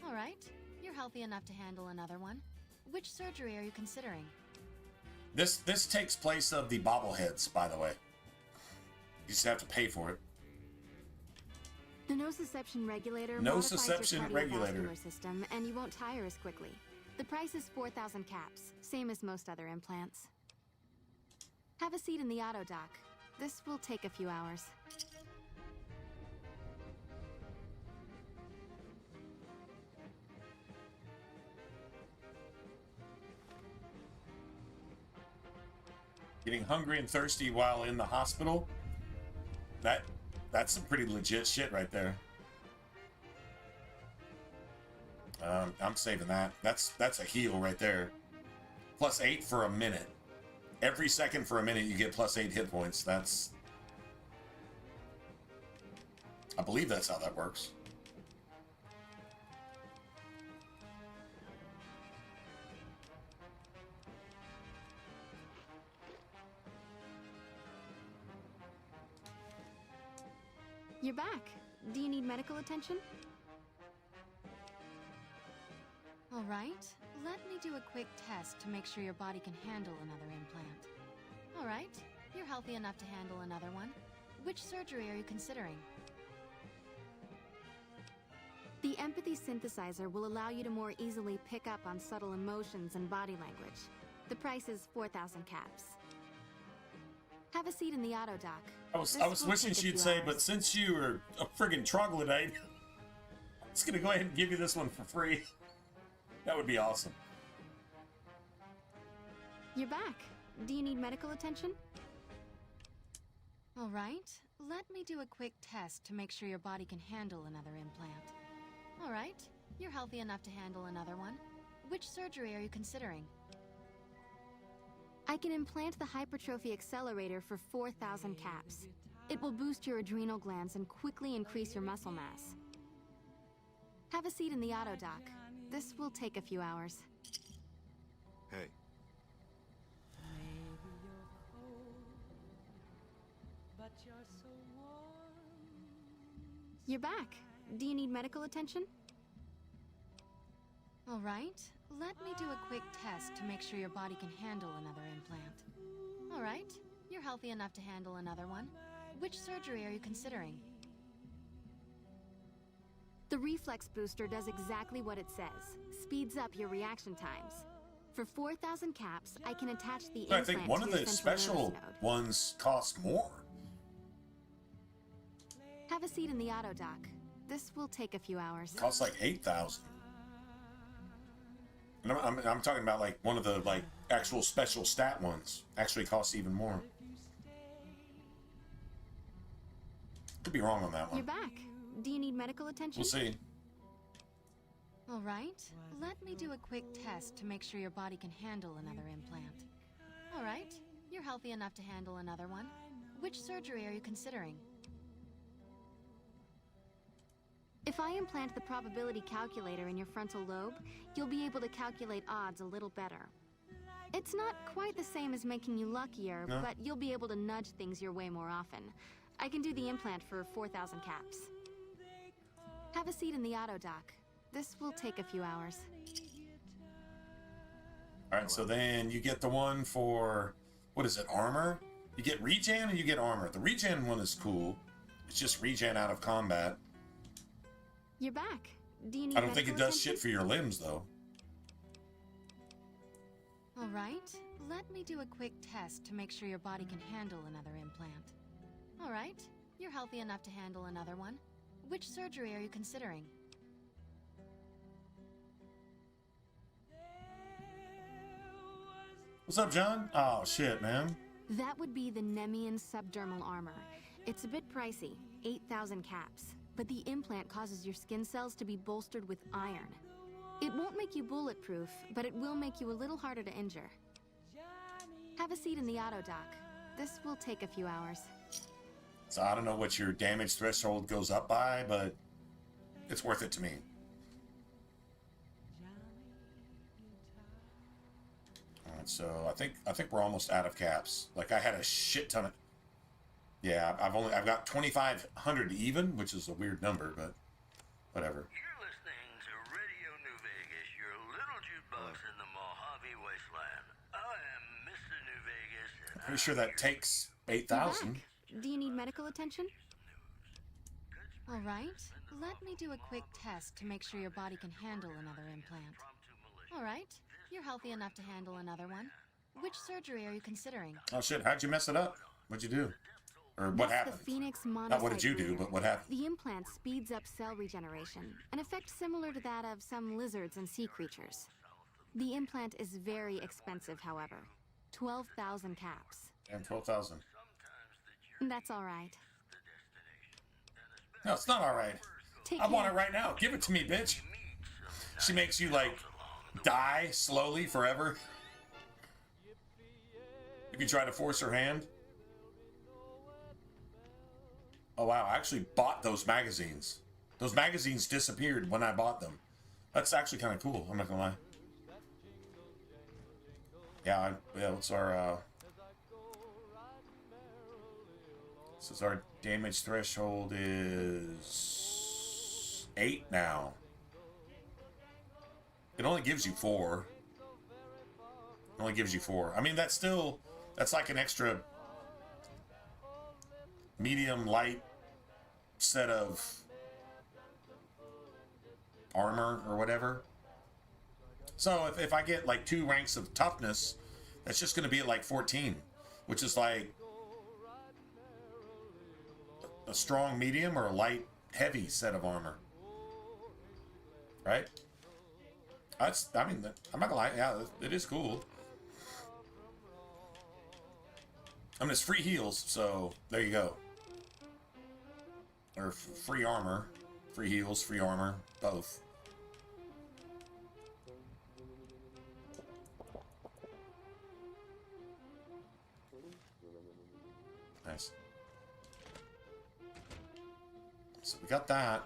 All right. You're healthy enough to handle another one. Which surgery are you considering? This takes place of the bobbleheads, by the way. You just have to pay for it. The nociception regulator Nociception modifies your regulator. cardiovascular system, and you won't tire as quickly. The price is 4,000 caps, same as most other implants. Have a seat in the auto dock. This will take a few hours. Getting hungry and thirsty while in the hospital. That's some pretty legit shit right there. I'm saving that. That's a heal right there. +8 for a minute. Every second for a minute you get +8 hit points. That's... I believe that's how that works. You're back. Do you need medical attention? All right. Let me do a quick test to make sure your body can handle another implant. All right. You're healthy enough to handle another one. Which surgery are you considering? The empathy synthesizer will allow you to more easily pick up on subtle emotions and body language. The price is 4,000 caps. Have a seat in the auto dock. I was wishing she'd say, but since you are a friggin' troglodyte, I'm just gonna go ahead and give you this one for free. That would be awesome. You're back. Do you need medical attention? All right. Let me do a quick test to make sure your body can handle another implant. All right. You're healthy enough to handle another one. Which surgery are you considering? I can implant the hypertrophy accelerator for 4,000 caps. It will boost your adrenal glands and quickly increase your muscle mass. Have a seat in the auto dock. This will take a few hours. Hey. You're back. Do you need medical attention? All right. Let me do a quick test to make sure your body can handle another implant. All right. You're healthy enough to handle another one. Which surgery are you considering? The reflex booster does exactly what it says. Speeds up your reaction times. For 4,000 caps, I can attach the implant. I think one of the special ones costs more. Have a seat in the auto dock. This will take a few hours. Costs like 8,000. And I'm talking about like one of the like actual special stat ones. Actually costs even more. Could be wrong on that one. You're back. Do you need medical attention? We'll see. All right. Let me do a quick test to make sure your body can handle another implant. All right. You're healthy enough to handle another one. Which surgery are you considering? If I implant the probability calculator in your frontal lobe, you'll be able to calculate odds a little better. It's not quite the same as making you luckier, No. but you'll be able to nudge things your way more often. I can do the implant for 4,000 caps. Have a seat in the auto dock. This will take a few hours. Alright, so then you get the one for, what is it, armor? You get regen and you get armor. The regen one is cool. It's just regen out of combat. You're back. Do you need I don't think it medical does shit for your limbs, though. All right. Let me do a quick test to make sure your body can handle another implant. All right. You're healthy enough to handle another one. Which surgery are you considering? What's up, John? Oh, shit, man. That would be the Nemean subdermal armor. It's a bit pricey, 8,000 caps, but the implant causes your skin cells to be bolstered with iron. It won't make you bulletproof, but it will make you a little harder to injure. Have a seat in the auto dock. This will take a few hours. So I don't know what your damage threshold goes up by, but it's worth it to me. Alright, so I think we're almost out of caps. Like I had a shit ton of. Yeah, I've got 2,500 even, which is a weird number, but whatever. You're listening to Radio New Vegas, your little jukebox in the Mojave Wasteland. I am Mr. New Vegas. I'm pretty sure that takes 8,000. Do you need medical attention? All right. Let me do a quick test to make sure your body can handle another implant. All right. You're healthy enough to handle another one. Which surgery are you considering? Oh shit, how'd you mess it up? What'd you do? Or what happened? The Phoenix Not what did you do, but what happened? The implant speeds up cell regeneration, an effect similar to that of some lizards and sea creatures. The implant is very expensive, however. 12,000 caps. And 12,000. That's all right. No, it's not all right. I want it right now. Give it to me, bitch. She makes you, like, die slowly forever. If you try to force her hand. Oh, wow. I actually bought those magazines. Those magazines disappeared when I bought them. That's actually kind of cool. I'm not going to lie. Yeah, what's our, Since our damage threshold is 8 now. It only gives you 4. It only gives you 4. I mean, that's like an extra medium light set of armor or whatever. So if I get like 2 ranks of toughness, that's just going to be at like 14, which is like a strong medium or a light heavy set of armor. Right? That's, I mean, I'm not gonna lie, yeah, it is cool. I mean, it's free heals, so there you go. Or free armor. Free heals, free armor, both. Nice. So we got that.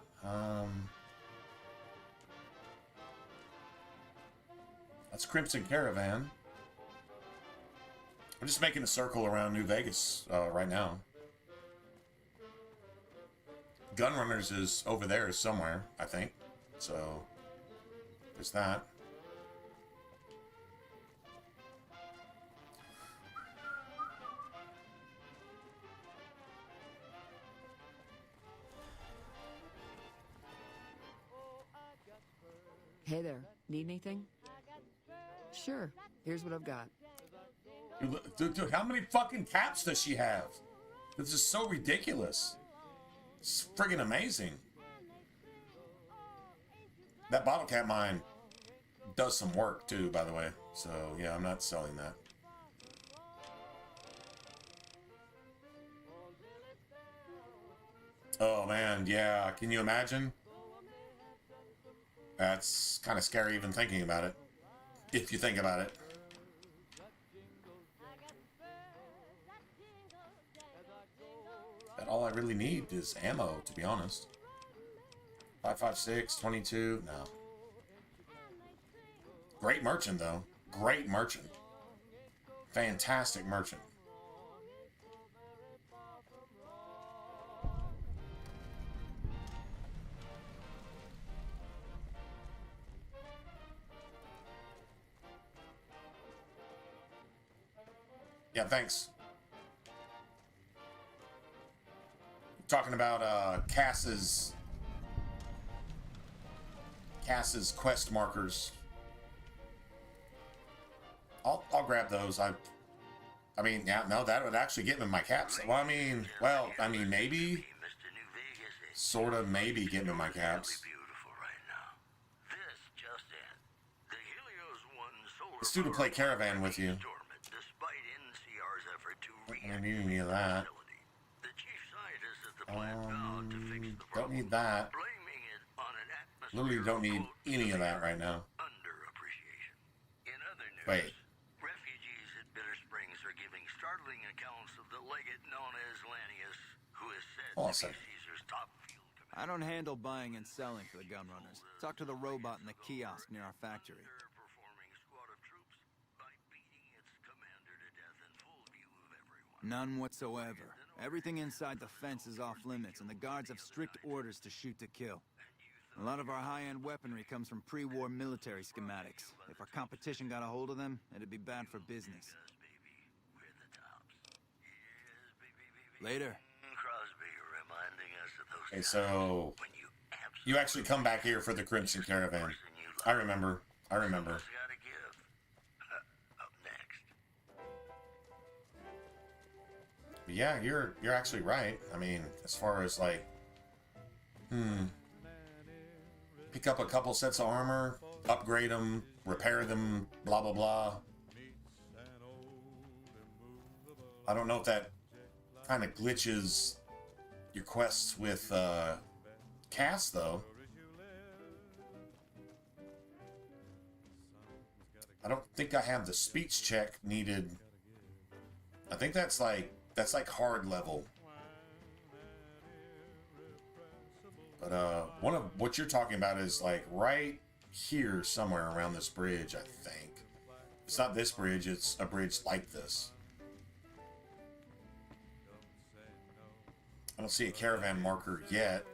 That's Crimson Caravan. I'm just making a circle around New Vegas right now. Gunrunners is over there somewhere, I think. So, there's that. Hey there, need anything? Sure, here's what I've got. Dude, how many fucking caps does she have? This is so ridiculous. It's friggin' amazing. That bottle cap mine does some work too, by the way. So, yeah, I'm not selling that. Oh, man, yeah. Can you imagine? That's kind of scary even thinking about it. If you think about it. But all I really need is ammo, to be honest. 5.56, 22, no. Great merchant, though. Great merchant. Fantastic merchant. Yeah, thanks. Talking about Cass's quest markers. I'll grab those. I mean, yeah, no, that would actually get me my caps. Well, I mean, maybe, sort of, maybe get me my caps. Let's do to play Caravan with you. I don't need any of that. Don't need that. Literally don't need any of that right now. Wait. Refugees at Bitter Springs are giving startling accounts of the legate known as Lanius, who is said to be Caesar's top field commander. I don't handle buying and selling for the gunrunners. Talk to the robot in the kiosk near our factory. None whatsoever. Everything inside the fence is off limits, and the guards have strict orders to shoot to kill. A lot of our high-end weaponry comes from pre-war military schematics. If our competition got a hold of them, it'd be bad for business. Later. Okay, so you actually come back here for the Crimson Caravan. I remember. But yeah, you're actually right. I mean, as far as like, pick up a couple sets of armor, upgrade them, repair them, blah blah blah. I don't know if that kind of glitches your quests with Cass though. I don't think I have the speech check needed. I think that's like hard level. But one of what you're talking about is like right here somewhere around this bridge, I think. It's not this bridge, it's a bridge like this. I don't see a caravan marker yet.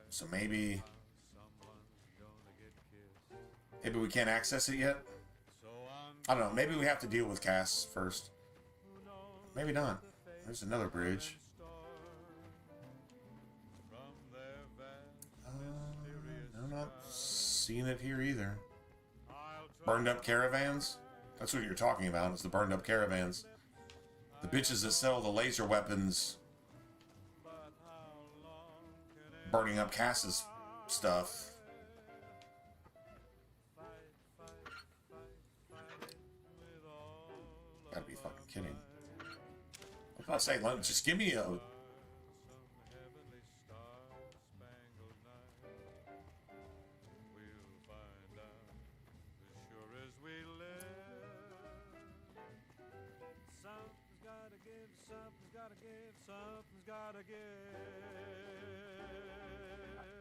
So maybe we can't access it yet? I don't know. Maybe we have to deal with Cass first. Maybe not. There's another bridge. I'm not seeing it here either. Burned up caravans? That's what you're talking about. It's the burned up caravans. The bitches that sell the laser weapons burning up Cass's stuff. Gotta be fucking kidding. I was about to say, just give me a...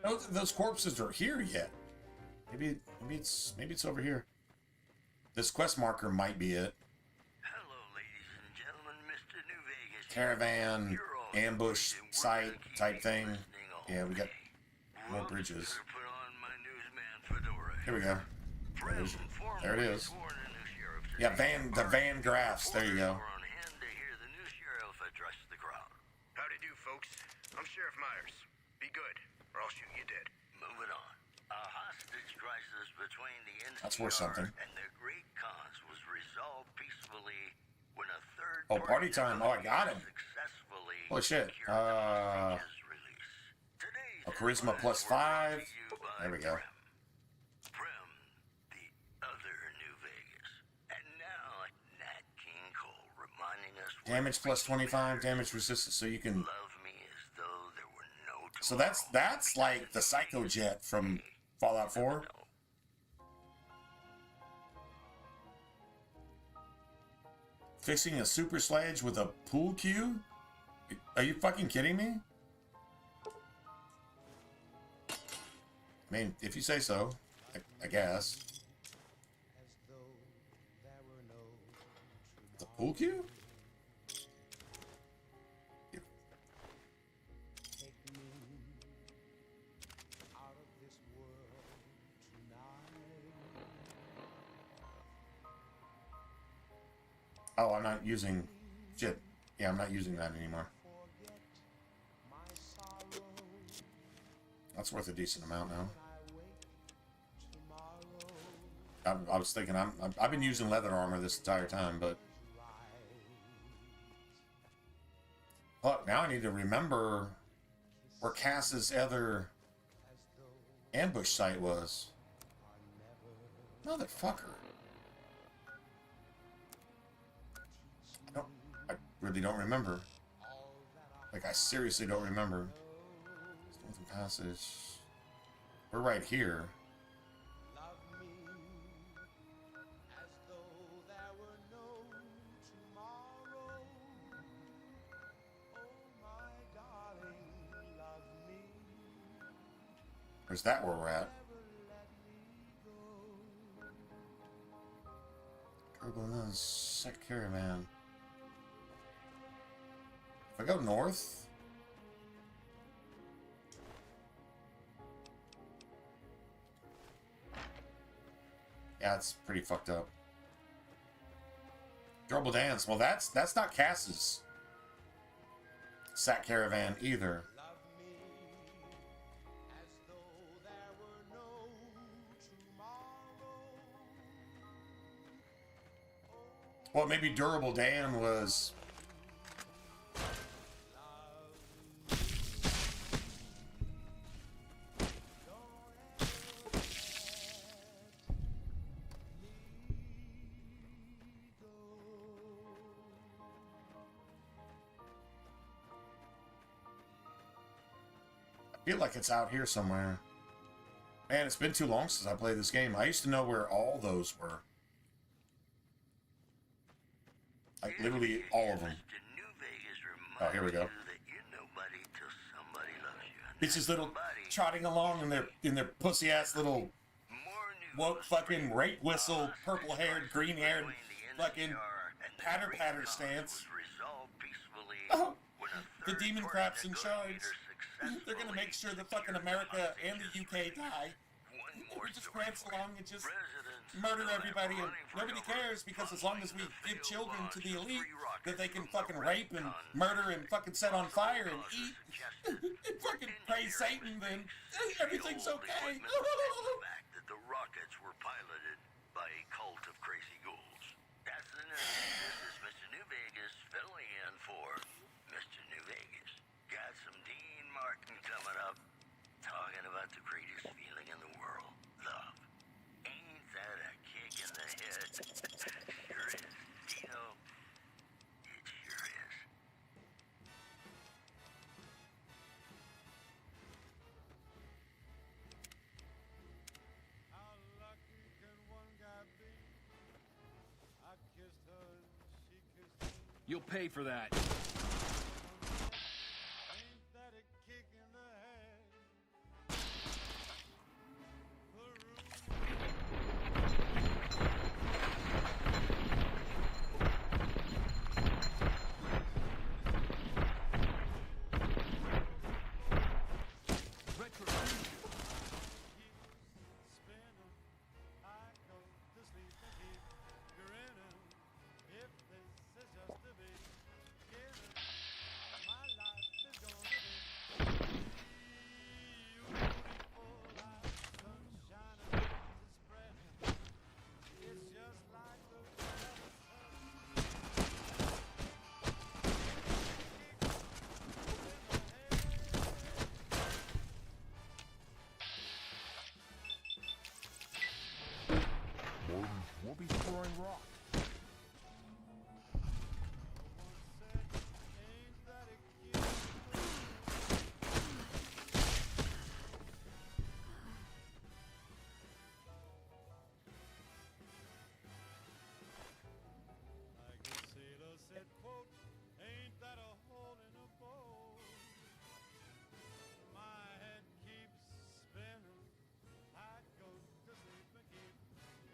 No, those corpses are here yet. Maybe it's over here. This quest marker might be it. Hello, ladies and gentlemen, Mr. New Vegas. Caravan ambush site type thing. Yeah, we got more bridges. Here we go. There it is. Yeah, the Van Graffs. There you go. Howdy do, folks. I'm Sheriff Myers. Be good, or I'll shoot you dead. Moving on. A hostage crisis between the NCR That's worth something. and the Great Cause was resolved peacefully when a third Oh, party time. Oh, I got him. Holy shit. Oh, charisma plus 5. There we go. Damage plus 25, damage resistance, so you can... So that's like the Psycho Jet from Fallout 4. Fixing a super sledge with a pool cue? Are you fucking kidding me? I mean, if you say so, I guess. The pool cue? Oh, I'm not using... Shit. Yeah, I'm not using that anymore. That's worth a decent amount now. I was thinking, I've been using leather armor this entire time, but... Look, now I need to remember where Cass's other ambush site was. Motherfucker. I really don't remember. Like, I seriously don't remember. Northern Passage. We're right here. Or is that where we're at? Sec Caravan. If I go north... Yeah, it's pretty fucked up. Durable Dance. Well, that's not Cass's Sack Caravan either. Well, maybe Durable Dan was... I feel like it's out here somewhere. Man, it's been too long since I played this game. I used to know where all those were. Like, literally all of them. Oh, here we go. Bitches little trotting along in their pussy-ass little woke fucking rape whistle, purple-haired, green-haired fucking patter-patter stance. Oh, the demon crap's in charge. They're gonna make sure that fucking America and the UK die. We just prance along and just murder everybody, and nobody cares, because as long as we give children to the elite that they can fucking rape and murder and fucking set on fire and eat and fucking praise Satan, then everything's okay. That the rockets were piloted by a cult of crazy ghouls. That's the news. This is Mr. New Vegas filling in talking about the greatest feeling in the world, love. Ain't that a kick in the head? Sure is. Dino, it sure is. How lucky can one guy be? I kissed her and she kissed me. You'll pay for that. Ain't that a kick in the head? We'll be throwing rocks. Like the sailor said, quote, ain't that a hole in a boat? My head keeps spinning. I go to sleep and keep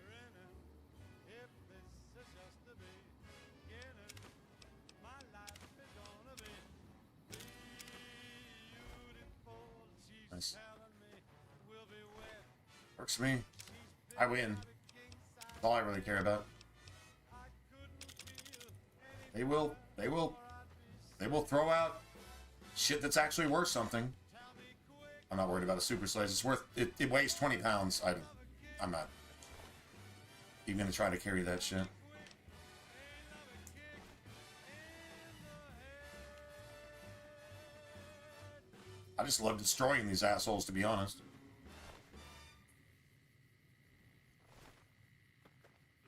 grinning. If this is just the beginning, my life is gonna be beautiful. She's Nice. telling me we'll be wet. Works for me. I win. That's all I really care about. They will throw out shit that's actually worth something. I'm not worried about a super slice. It's worth it weighs 20 pounds. I'm not even gonna try to carry that shit. I just love destroying these assholes, to be honest.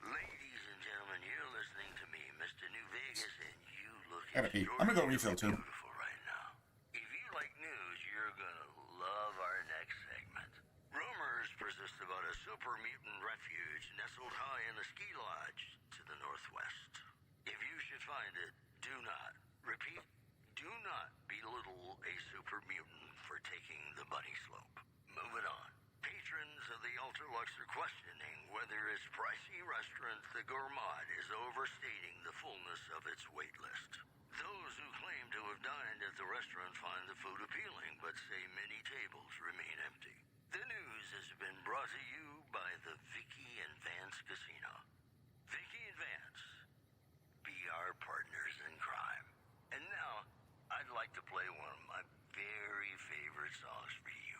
Ladies and gentlemen, you're listening to me, Mr. New Vegas, and you look Gotta pee. I'm gonna go refill too. beautiful right now. If you like news, you're gonna love our next segment. Rumors persist about a super mutant refuge nestled high in a ski lodge to the northwest. If you should find it, do not, repeat, do not belittle a super mutant for taking the bunny slope. Moving on. Patrons of the Ultralux are questioning whether its pricey restaurant, the Gourmand, is overstating the fullness of its wait list. Those who claim to have dined at the restaurant find the food appealing, but say many tables remain empty. The news has been brought to you by the Vicky and Vance Casino. Vicky and Vance, be our partners in crime. And now, I'd like to play one of my very favorite songs for you.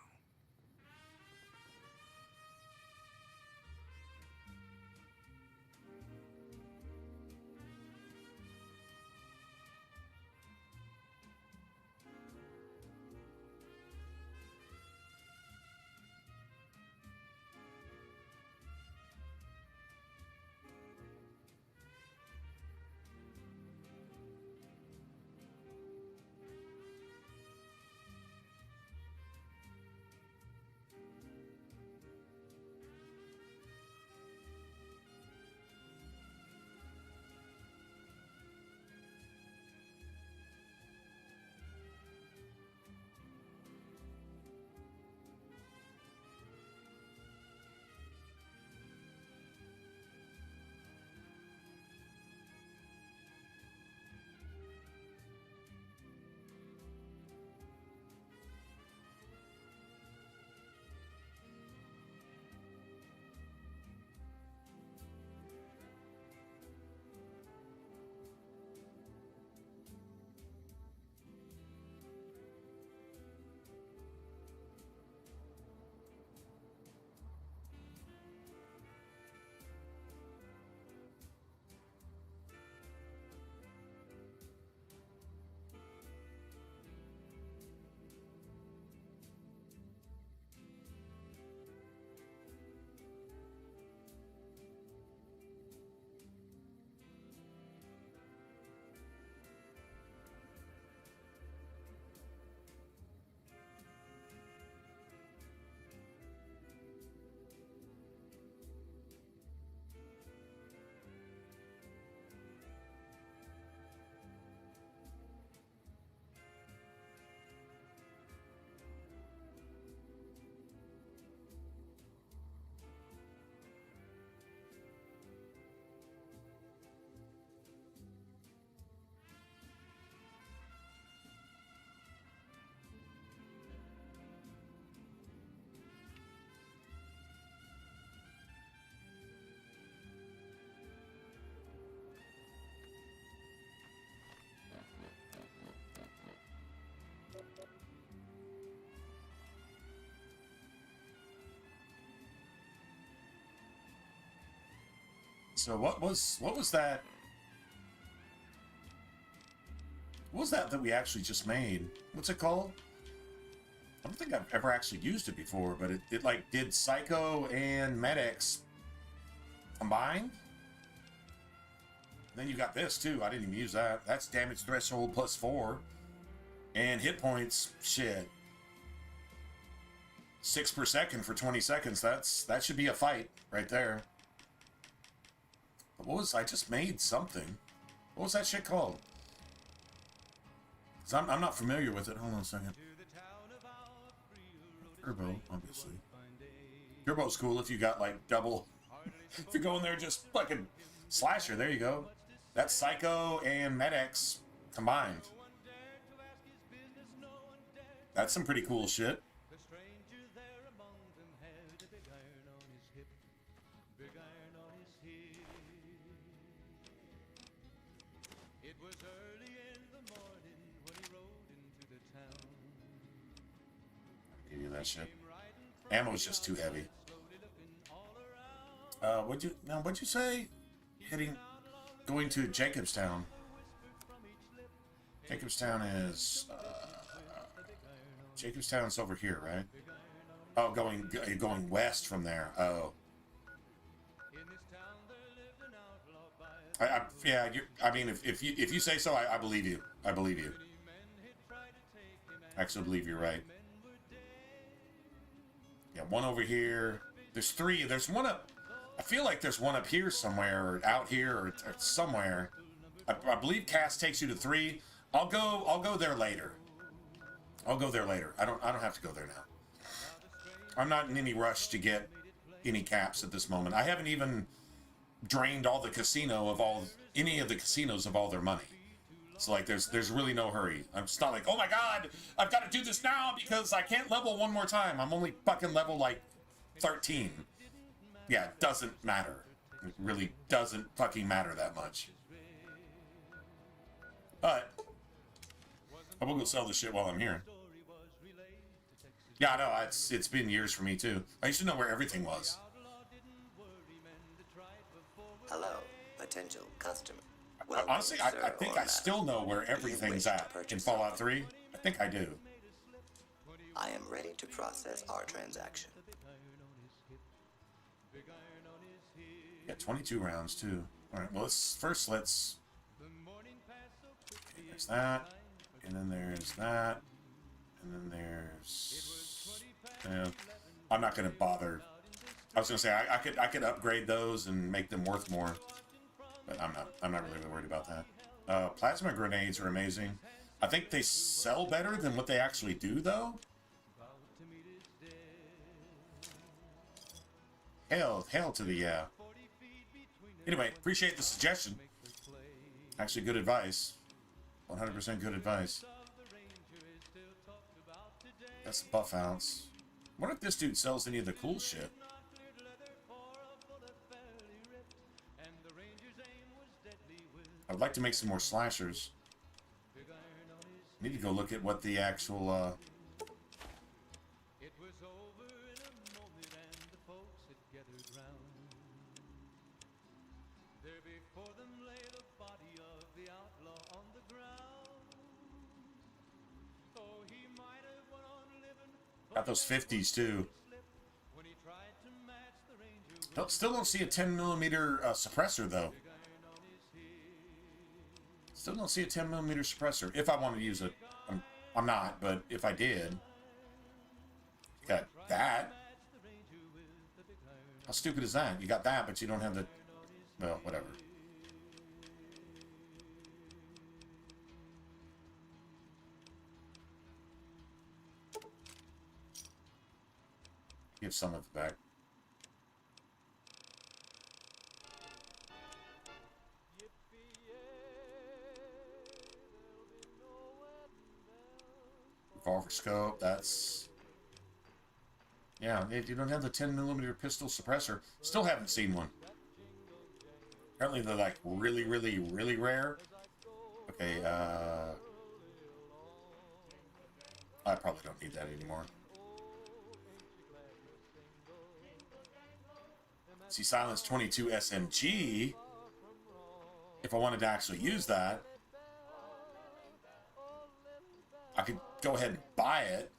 So what was that? What was that we actually just made? What's it called? I don't think I've ever actually used it before, but it like did Psycho and Medics combined. Then you got this too. I didn't even use that. That's damage threshold +4. And hit points, shit. 6 per second for 20 seconds. That should be a fight right there. But what was, I just made something. What was that shit called? 'Cause I'm not familiar with it. Hold on a second. Turbo, obviously. Turbo's cool if you got like double. If you go in there just fucking slasher, there you go. That's Psycho and Med-X combined. That's some pretty cool shit. Give you that shit. Ammo's just too heavy. What'd you say? Going to Jacobstown. Jacobstown is Jacobstown's over here, right? Oh, going west from there. Oh. Yeah. I mean, if you say so, I believe you. I believe you. I actually believe you're right. Yeah, one over here. There's 3. There's one up. I feel like there's one up here somewhere, or out here, or somewhere. I believe Cass takes you to 3. I'll go there later. I'll go there later. I don't have to go there now. I'm not in any rush to get any caps at this moment. I haven't even drained all the any of the casinos of all their money. So like there's really no hurry. I'm just not like, oh my god, I've got to do this now because I can't level one more time. I'm only fucking level like 13. Yeah, it doesn't matter. It really doesn't fucking matter that much. But I will go sell this shit while I'm here. Yeah, I know, it's been years for me too. I used to know where everything was. Hello, potential customer. Honestly, I think I still know where everything's at in Fallout 3. I think I do. I am ready to process our transaction. Yeah, 22 rounds too. All right, well, let's. Okay, there's that, and then there's that, and then there's. I'm not gonna bother. I was gonna say I could upgrade those and make them worth more. But I'm not really worried about that. Plasma grenades are amazing. I think they sell better than what they actually do, though. Hail to the yeah. Anyway, appreciate the suggestion. Actually, good advice. 100% good advice. That's the buff ounce. I wonder if this dude sells any of the cool shit. I would like to make some more slashers. Need to go look at what the actual, got those 50s too. Still don't see a 10mm suppressor though. Still don't see a 10mm suppressor. If I want to use it, I'm not. But if I did, got that. How stupid is that? You got that, but you don't have the. Well, whatever. Give some of it back. Revolver scope, that's... Yeah, you don't have the 10mm pistol suppressor. Still haven't seen one. Apparently they're like really, really, really rare. Okay, I probably don't need that anymore. See, Silence 22 SMG. If I wanted to actually use that, I could go ahead and buy it.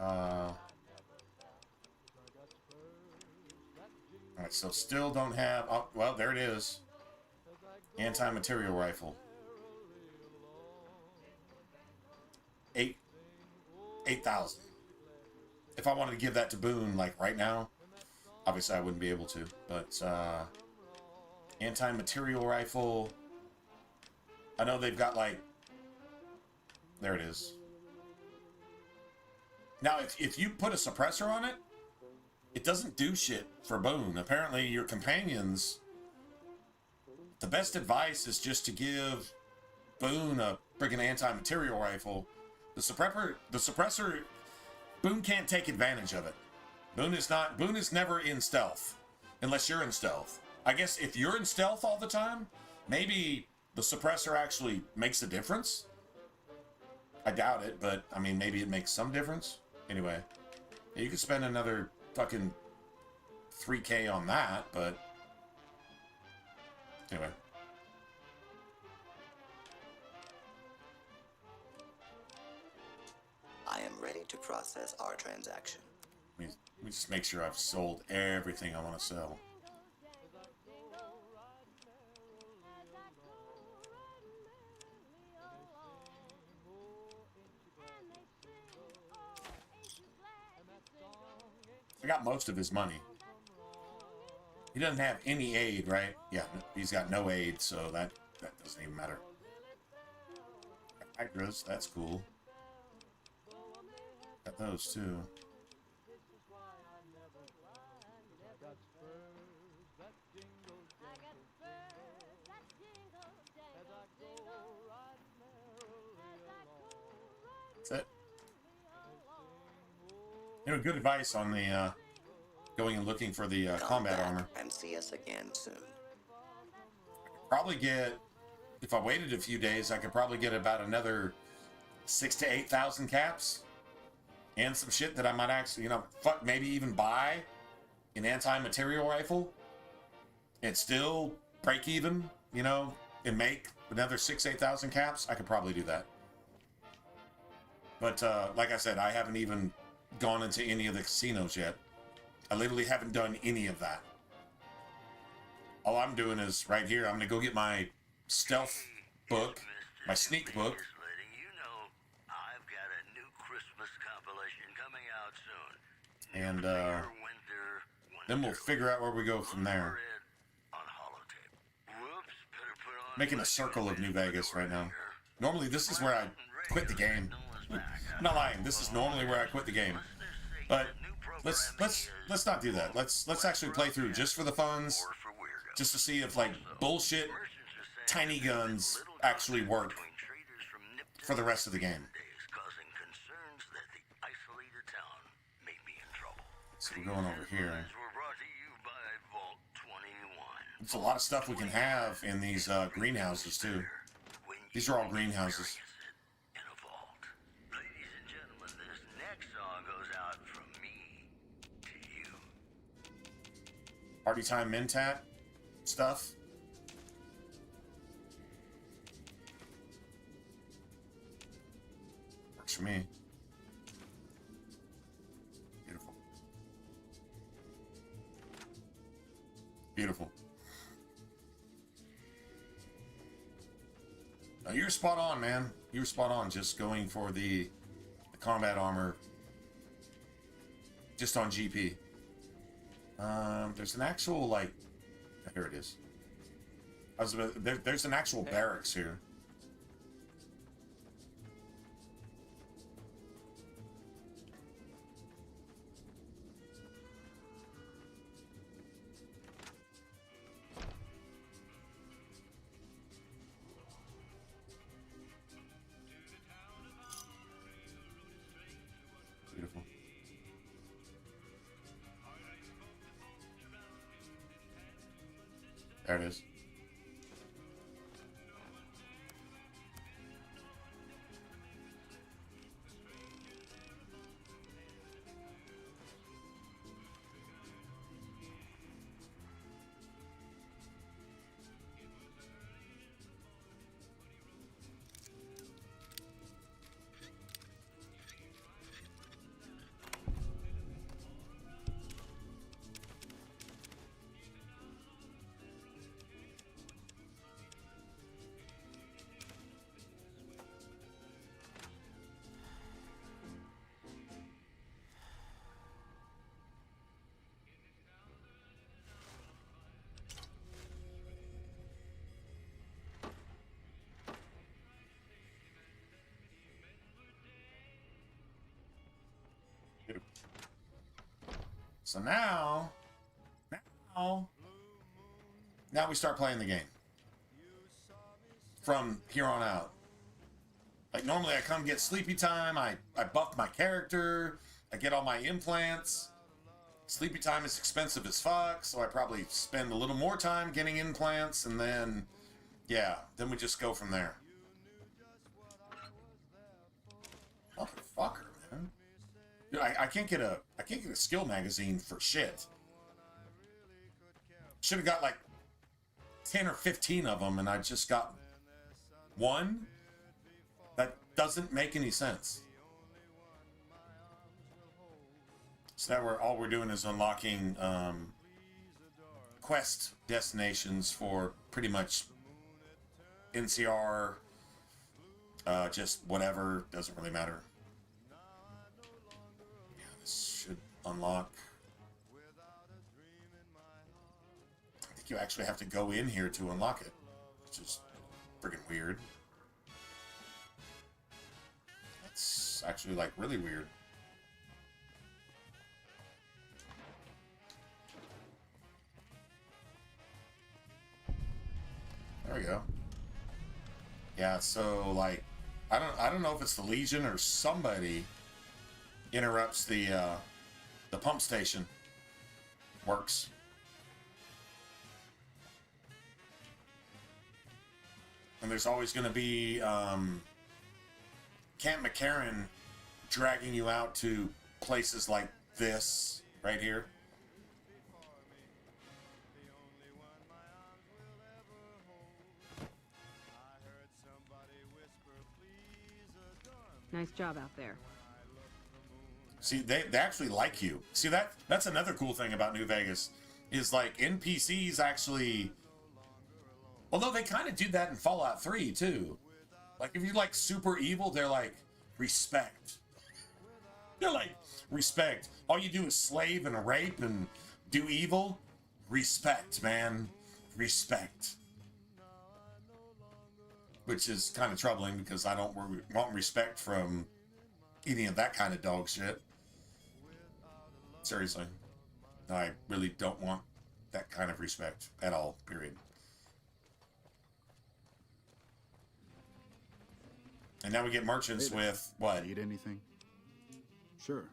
Alright, so still don't have... Oh, well, there it is. Anti-material rifle. 8,000. If I wanted to give that to Boone, like, right now, obviously I wouldn't be able to, but, anti-material rifle... I know they've got, like... There it is. Now, if you put a suppressor on it, it doesn't do shit for Boone. Apparently, your companions... The best advice is just to give Boone a friggin' anti-material rifle. The suppressor... Boone can't take advantage of it. Boone is never in stealth. Unless you're in stealth. I guess if you're in stealth all the time, maybe the suppressor actually makes a difference. I doubt it, but, I mean, maybe it makes some difference. Anyway, yeah, you could spend another fucking 3K on that, but... Anyway. I am ready to process our transaction. Let me just make sure I've sold everything I want to sell. I got most of his money. He doesn't have any aid, right? Yeah, he's got no aid, so that doesn't even matter. Hydras, that's cool. Got those too. That's it. You know, good advice on the going and looking for the combat armor. And see us again soon. Probably get, if I waited a few days, I could probably get about another 6,000 to 8,000 caps. And some shit that I might actually, you know, fuck, maybe even buy an anti-material rifle. And still break even, you know, and make another 6,000 to 8,000 caps. I could probably do that. But, like I said, I haven't even gone into any of the casinos yet. I literally haven't done any of that. All I'm doing is right here, I'm gonna go get my stealth book, my sneak book. And then we'll figure out where we go from there. Making a circle of New Vegas right now. Normally this is where I quit the game. I'm not lying, this is normally where I quit the game. But let's not do that. Let's actually play through just for the funds, just to see if like bullshit tiny guns actually work for the rest of the game. So we're going over here. There's a lot of stuff we can have in these greenhouses too. These are all greenhouses. Party time Mentat stuff. Works for me. Beautiful. Beautiful. Now you're spot on, man. You were spot on. Just going for the combat armor. Just on GP. There's an actual, like... Here it is. There's an actual barracks here. Beautiful. There it is. So now we start playing the game. From here on out. Like normally I come get sleepy time, I buff my character, I get all my implants. Sleepy time is expensive as fuck, so I probably spend a little more time getting implants, and then, yeah, then we just go from there. Motherfucker, man. Dude, I can't get a skill magazine for shit. Should have got like 10 or 15 of them, and I just got one. That doesn't make any sense. So now all we're doing is unlocking quest destinations for pretty much NCR, just whatever, doesn't really matter. Yeah, this should unlock. I think you actually have to go in here to unlock it, which is freaking weird. That's actually like really weird. There we go. Yeah, so like I don't know if it's the Legion or somebody interrupts the pump station works. And there's always going to be Camp McCarran dragging you out to places like this right here. Nice job out there. See, they actually like you. See, that's another cool thing about New Vegas is like NPCs actually, although they kind of do that in Fallout 3 too. Like if you're like super evil, they're like respect. They're like respect. All you do is slave and rape and do evil. Respect, man. Respect. Which is kind of troubling because I don't want respect from any of that kind of dog shit. Seriously. I really don't want that kind of respect at all, period. And now we get merchants with what? Need anything? Sure.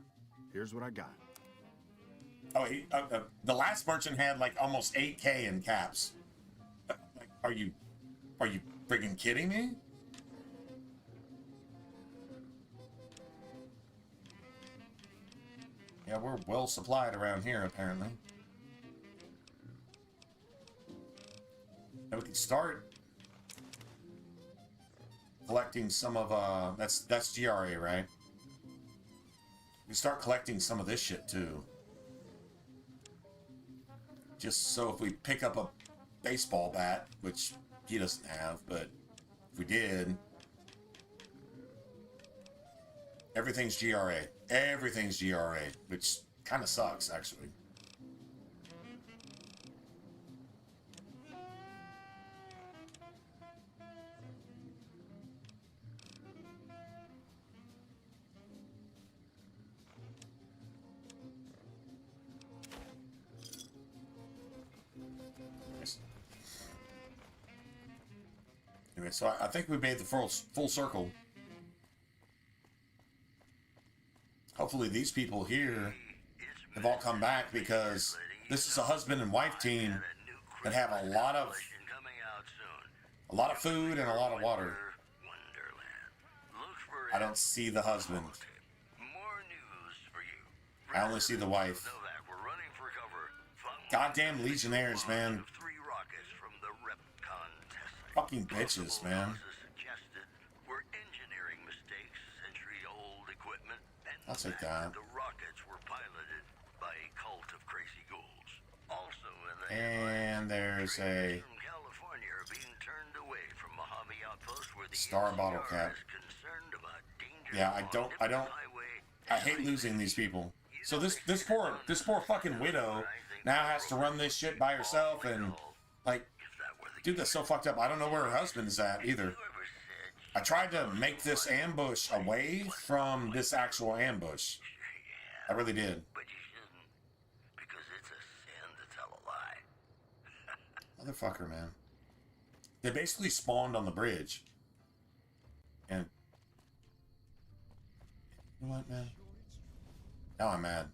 Here's what I got. Oh, the last merchant had like almost 8K in caps. Like, are you freaking kidding me? Yeah, we're well supplied around here apparently. And we can start collecting some of that's GRA, right? We start collecting some of this shit too. Just so if we pick up a baseball bat, which he doesn't have, but if we did, everything's GRA. Everything's GRA, which kind of sucks, actually. Anyway, so I think we made the full circle. Hopefully these people here have all come back because this is a husband and wife team that have a lot of food and a lot of water. I don't see the husband. I only see the wife. Goddamn Legionnaires, man. Fucking bitches, man. I'll take that. And there's a star bottle cap. Yeah, I hate losing these people. So this poor fucking widow now has to run this shit by herself, and like, dude, that's so fucked up. I don't know where her husband is at either. I tried to make this ambush away from this actual ambush. I really did. But you shouldn't, because it's a sin to tell a lie. Motherfucker, man. They basically spawned on the bridge. And... You know what, man? Now I'm mad.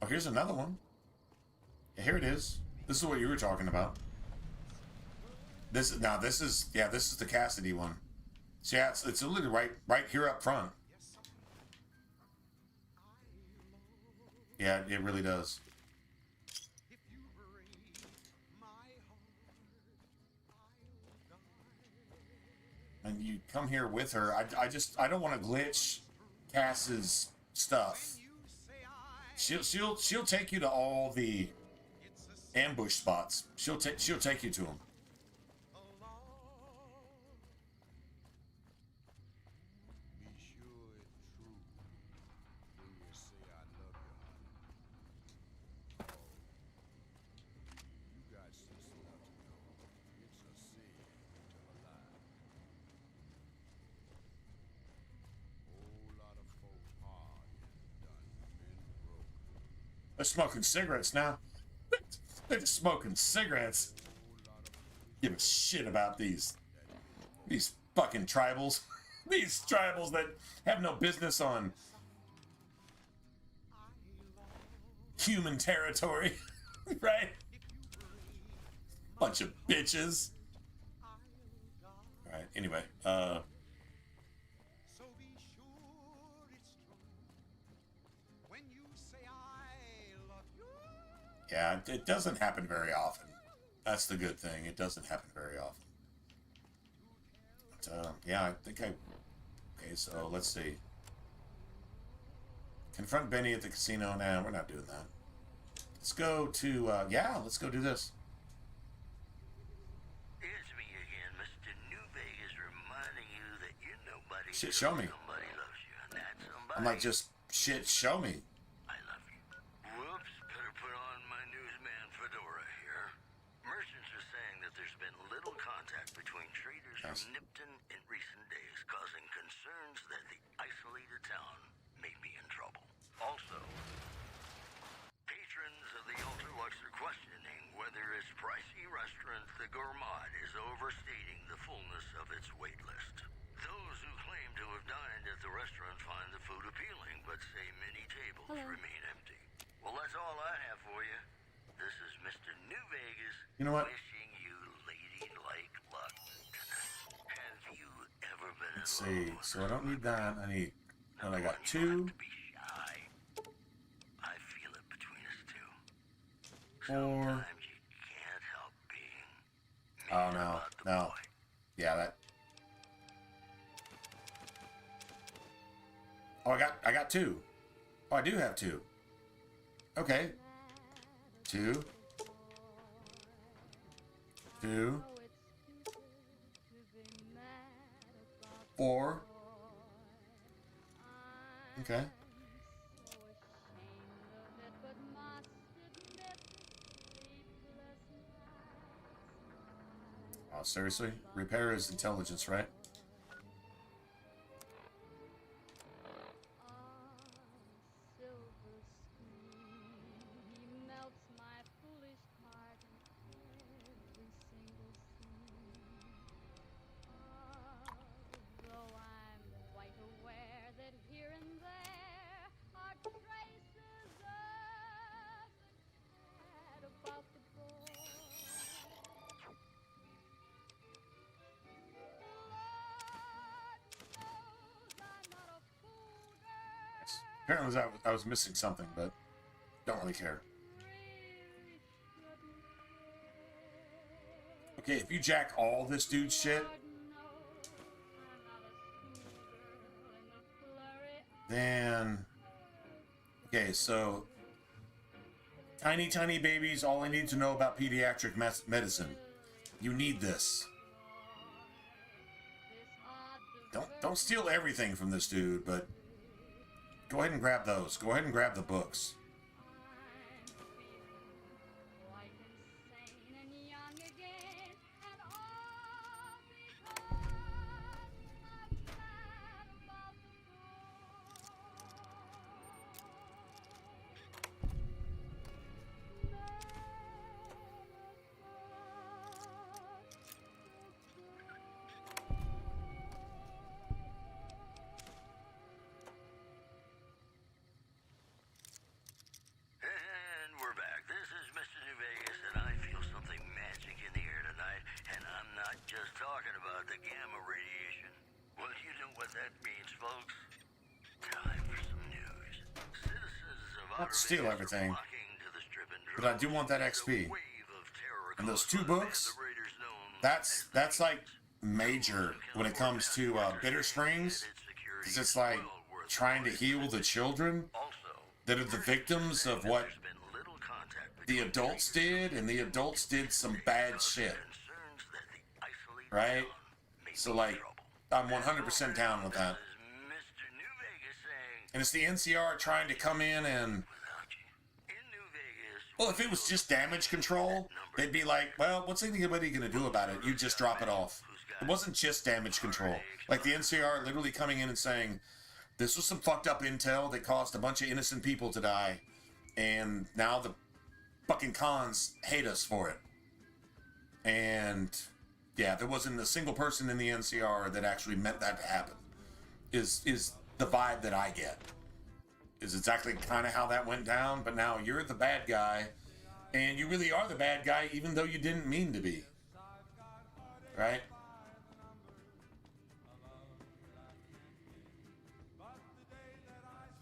Oh, here's another one. Yeah, here it is. This is what you were talking about. This is the Cassidy one. So yeah, it's literally right here up front. Yeah, it really does. And you come here with her. I don't want to glitch Cass's stuff. She'll take you to all the ambush spots. She'll take you to them. They're smoking cigarettes now. They're just smoking cigarettes. Give a shit about these fucking tribals. These tribals that have no business on human territory. Right? Bunch of bitches. Alright, anyway, yeah, it doesn't happen very often. That's the good thing. It doesn't happen very often. But, yeah, I think okay, so let's see. Confront Benny at the casino. Nah, we're not doing that. Let's go to, yeah, let's go do this. It's me again, Mr. New Vegas, reminding you that you're nobody. Shit, show me. Somebody loves you, and that somebody... I'm like, just, shit, show me. Whoops, better put on my newsman fedora here. Merchants are saying that there's been little contact between traders from Nipton in recent days, causing concerns that the isolated town may be in trouble. Also, patrons of the Ultra Lux are questioning whether its pricey restaurant, the Gourmand, is overstating the fullness of its wait list. Those who claim to have dined at the restaurant find the food appealing, but say many tables remain empty. Well, that's all I have for you. This is Mr. New Vegas. You know what? Wishing you lady-like luck tonight. Have you ever been Let's see. So I don't need that. I need. And I got 2. I feel it between us two. 4. Sometimes you can't help being Oh no, no. Yeah, that. Oh, I got 2. Oh, I do have 2. Okay. 2. 2. 4. Okay. Oh, seriously? Repair is intelligence, right? Apparently I was missing something, but don't really care. Okay, if you jack all this dude's shit, then... Okay, so... Tiny babies, all I need to know about pediatric medicine. You need this. Don't steal everything from this dude, but go ahead and grab those. Go ahead and grab the books. Not to steal everything, but I do want that XP. And those 2 books, that's like major when it comes to Bitter Springs, because it's like trying to heal the children that are the victims of what the adults did, and the adults did some bad shit, right? So like, I'm 100% down with that. And it's the NCR trying to come in and... Well, if it was just damage control, they'd be like, well, what's anybody going to do about it? You just drop it off. It wasn't just damage control. Like the NCR literally coming in and saying, this was some fucked up intel that caused a bunch of innocent people to die, and now the fucking cons hate us for it. And yeah, there wasn't a single person in the NCR that actually meant that to happen. Is the vibe that I get. Is exactly kind of how that went down, but now you're the bad guy, and you really are the bad guy even though you didn't mean to be. Right?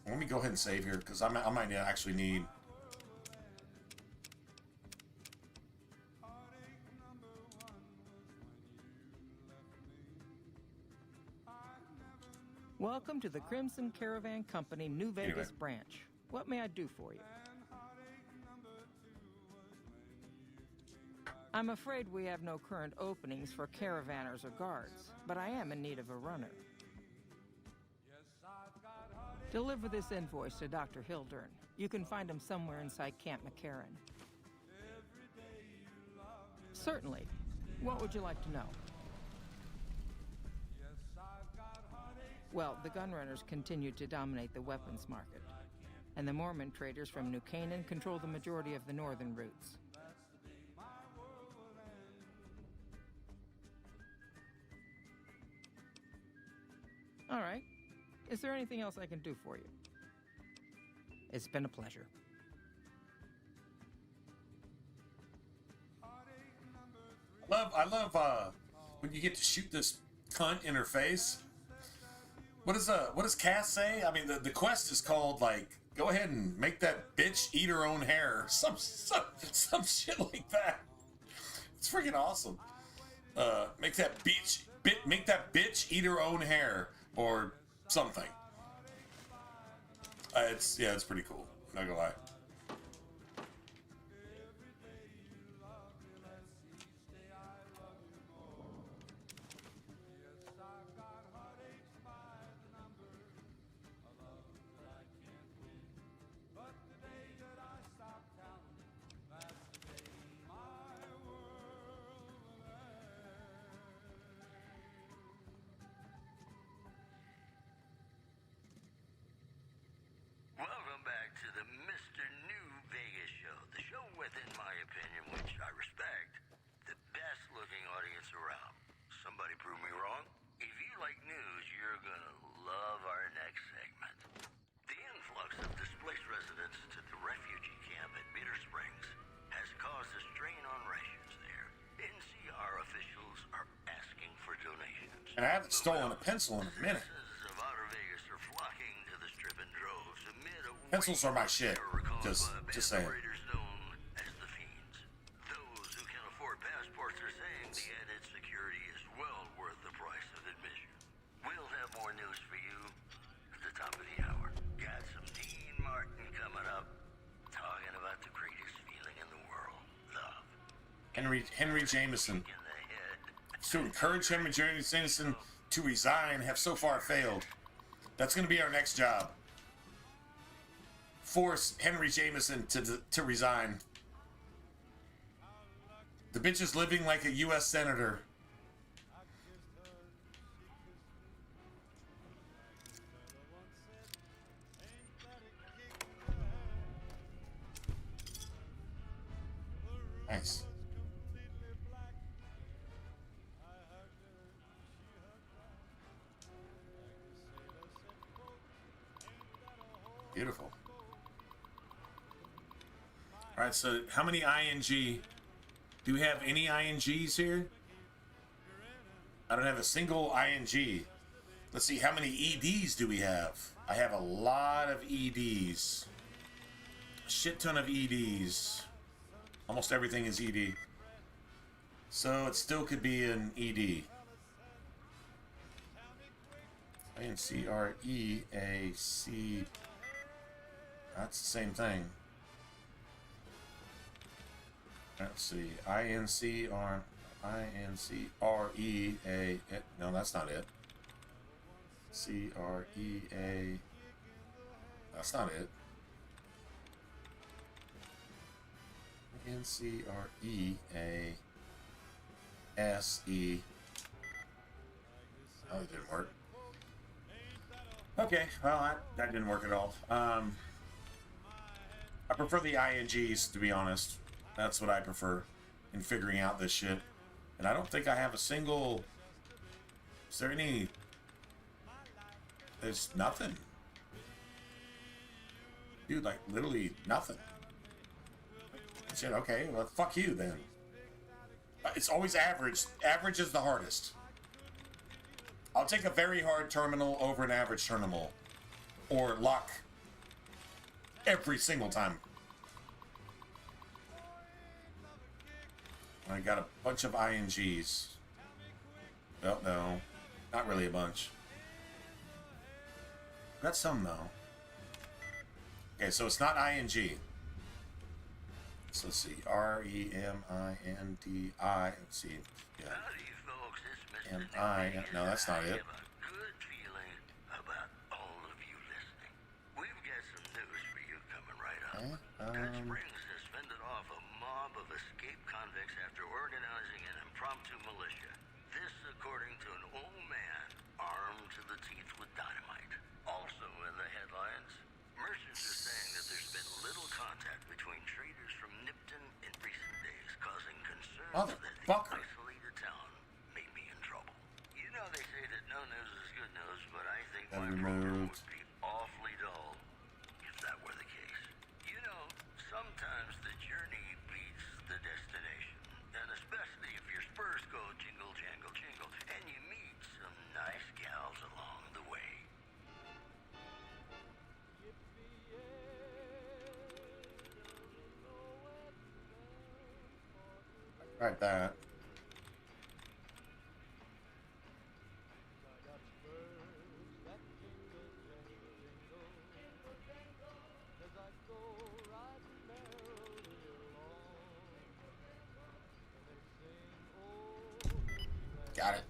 Let me go ahead and save here, because I might actually need... Welcome to the Crimson Caravan Company New Vegas branch. What may I do for you? I'm afraid we have no current openings for caravanners or guards, but I am in need of a runner. Deliver this invoice to Dr. Hildern. You can find him somewhere inside Camp McCarran. Certainly. What would you like to know? Well, the gunrunners continue to dominate the weapons market, and the Mormon traders from New Canaan control the majority of the northern routes. All right. Is there anything else I can do for you? It's been a pleasure. I love when you get to shoot this cunt in her face. What does Cass say? I mean, the quest is called, like, go ahead and make that bitch eat her own hair. Some shit like that. It's freaking awesome. Make that bitch eat her own hair, or something. It's pretty cool. Not gonna lie. Welcome back to the Mr. New Vegas show. The show with, in my opinion, which I respect, the best looking audience around. Somebody prove me wrong? If you like news, you're gonna love our next segment. The influx of displaced residents to the refugee camp at Bitter Springs has caused a strain on rations there. NCR officials are asking for donations. And I haven't stolen a pencil in a minute. Pencils are my shit. Just saying. Those who can afford passports are saying the added security is well worth the price of admission. We'll have more news for you at the top of the hour. Got some Dean Martin coming up, talking about the greatest feeling in the world, love. Henry Jameson. To encourage Henry Jameson to resign have so far failed. That's going to be our next job. Force Henry Jameson to resign. The bitch is living like a U.S. senator. Nice. Beautiful. All right, so how many ING? Do we have any INGs here? I don't have a single ING. Let's see, how many EDs do we have? I have a lot of EDs. A shit ton of EDs. Almost everything is ED. So it still could be an ED. INCREAC. That's the same thing. Let's see. INCREA. No, that's not it. CREA. That's not it. INCREASE. Oh, it didn't work. Okay, well, that didn't work at all. I prefer the INGs, to be honest. That's what I prefer in figuring out this shit. And I don't think I have a single... Is there any... There's nothing. Dude, like, literally nothing. Shit, okay, well, fuck you, then. It's always average. Average is the hardest. I'll take a very hard terminal over an average terminal. Or luck. Every single time. I got a bunch of INGs. Well, no. Not really a bunch. Got some, though. Okay, so it's not ING. So let's see. REMINDI. Let's see. Yeah. M-I. No, that's not it. Good Springs has fended off a mob of escaped convicts after organizing an impromptu militia. This, according to an old man armed to the teeth with dynamite. Also in the headlines, merchants are saying that there's been little contact between traders from Nipton in recent days, causing concerns that the isolated town may be in trouble. You know they say that no news is good news, but I think my program would be awfully dull if that were the case. Sometimes the journey beats the destination, and especially if your spurs go jingle, jangle, jingle, and you meet some nice gals along the way. Right, that. Got it.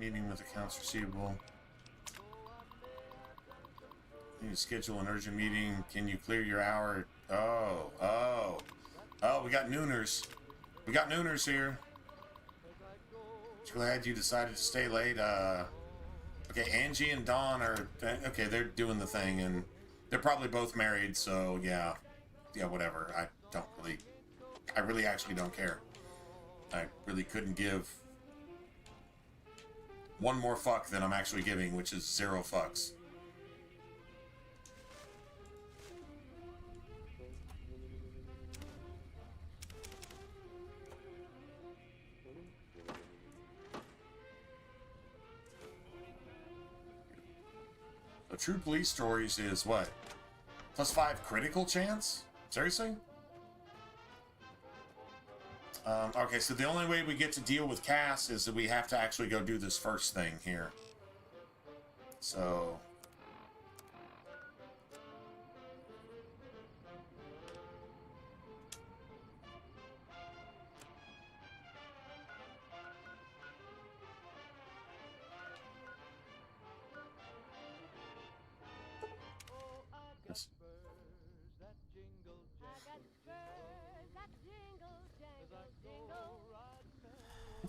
Meeting with accounts receivable. Need to schedule an urgent meeting. Can you clear your hour? Oh, we got nooners. We got nooners here. Glad you decided to stay late. Okay, Angie and Dawn are... Okay, they're doing the thing, and they're probably both married, so yeah. Yeah, whatever. I really actually don't care. I really couldn't give one more fuck than I'm actually giving, which is 0 fucks. The True Police Stories is what? +5 critical chance? Seriously? Okay, so the only way we get to deal with Cass is that we have to actually go do this first thing here. So...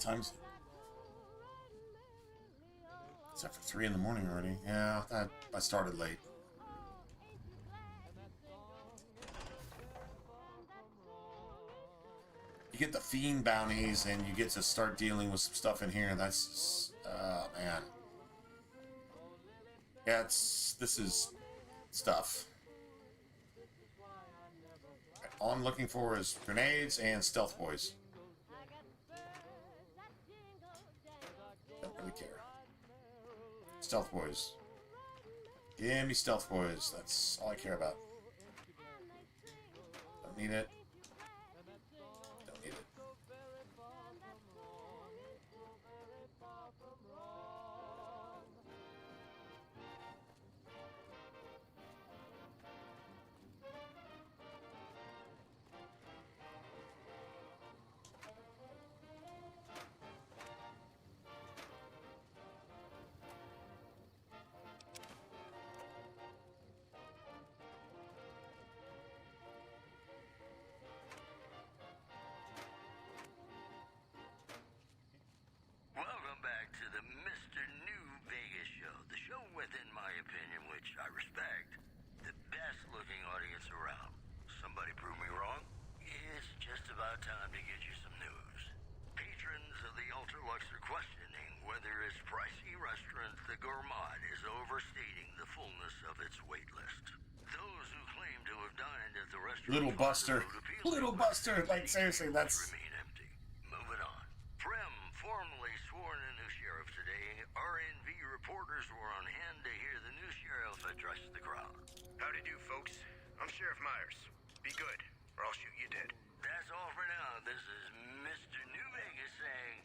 time's it? It's after 3 in the morning already. Yeah, I started late. You get the fiend bounties, and you get to start dealing with some stuff in here. That's, man. Yeah, this is stuff. All I'm looking for is grenades and stealth boys. Don't really care. Stealth boys. Give me stealth boys. That's all I care about. Don't need it. Don't need it. Welcome back to the Mr. New Vegas show. The show with, in my opinion, which I respect, the best looking audience around. Somebody prove me wrong? It's just about time to get you some news. Patrons of the Ultralux are questioning whether its pricey restaurant, the Gourmand, is overstating the fullness of its wait list. Those who claim to have dined at the restaurant... Little Buster. Little Buster. Like, seriously, that's... ...remain empty. Moving on. Prim formally sworn a new sheriff today. RNV reporters were on hand to hear the new sheriff address the crowd. Howdy do, folks. I'm Sheriff Myers. Be good, or I'll shoot you dead. That's all for now. This is Mr. New Vegas saying,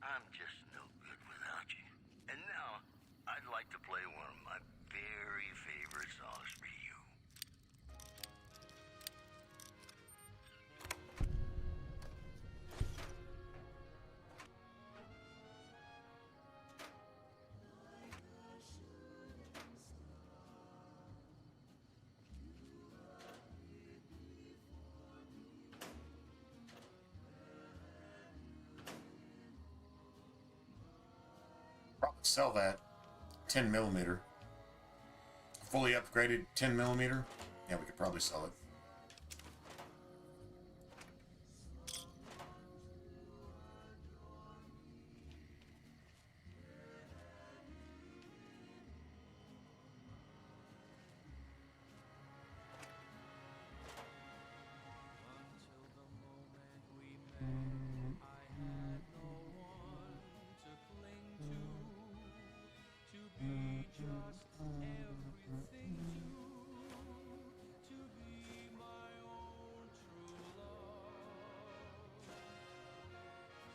I'm just no good without you. And now, I'd like to play one of my very favorite songs for you. Probably sell that 10 millimeter. Fully upgraded 10 millimeter. Yeah, we could probably sell it.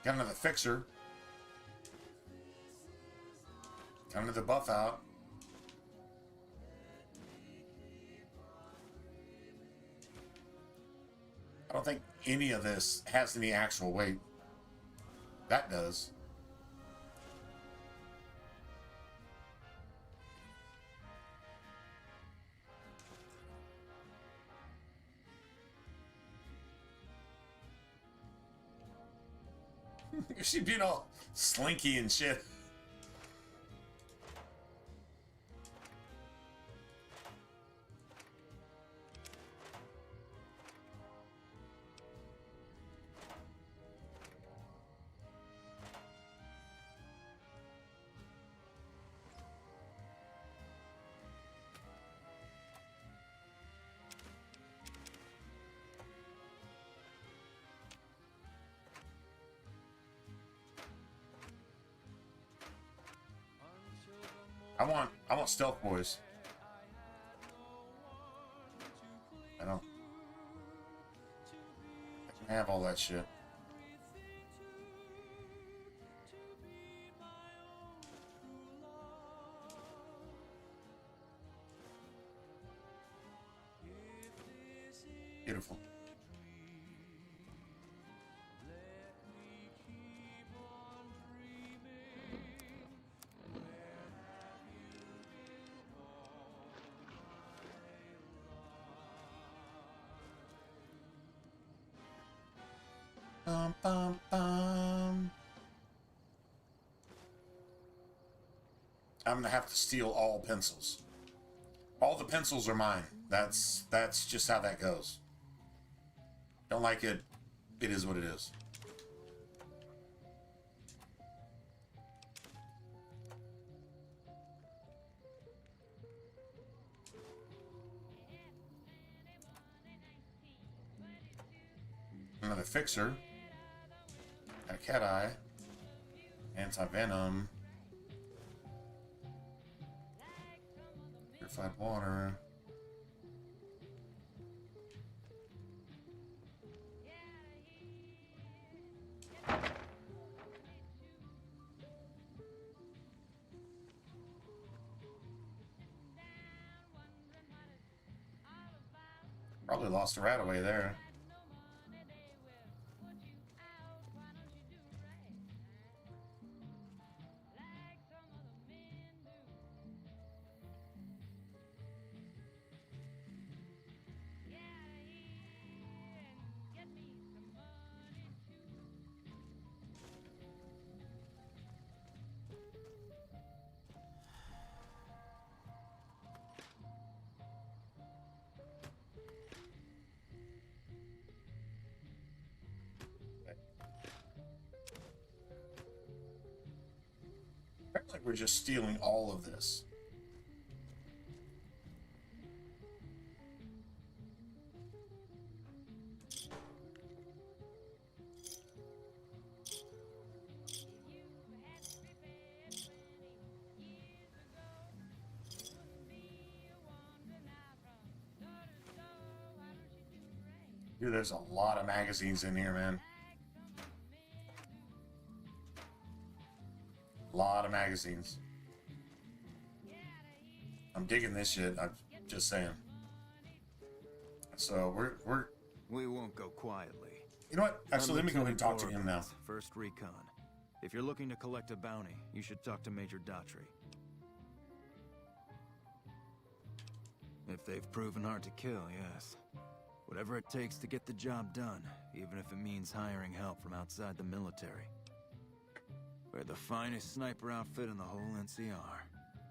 Got another fixer. Got another buff out. I don't think any of this has any actual weight. That does. She'd been all slinky and shit. I want stealth boys. I don't. I can have all that shit. Beautiful. Bum, bum, bum. I'm gonna have to steal all pencils. All the pencils are mine. That's just how that goes. Don't like it. It is what it is. Another fixer. Got a cat eye. Anti-venom. Purified water. Probably lost a rat away there. Looks like we're just stealing all of this. Dude, there's a lot of magazines in here, man. A lot of magazines. I'm digging this shit. I'm just saying. So we won't go quietly. You know what? Actually, let me go ahead and talk to him now. First Recon. If you're looking to collect a bounty, you should talk to Major Daughtry. If they've proven hard to kill, yes. Whatever it takes to get the job done, even if it means hiring help from outside the military. We're the finest sniper outfit in the whole NCR.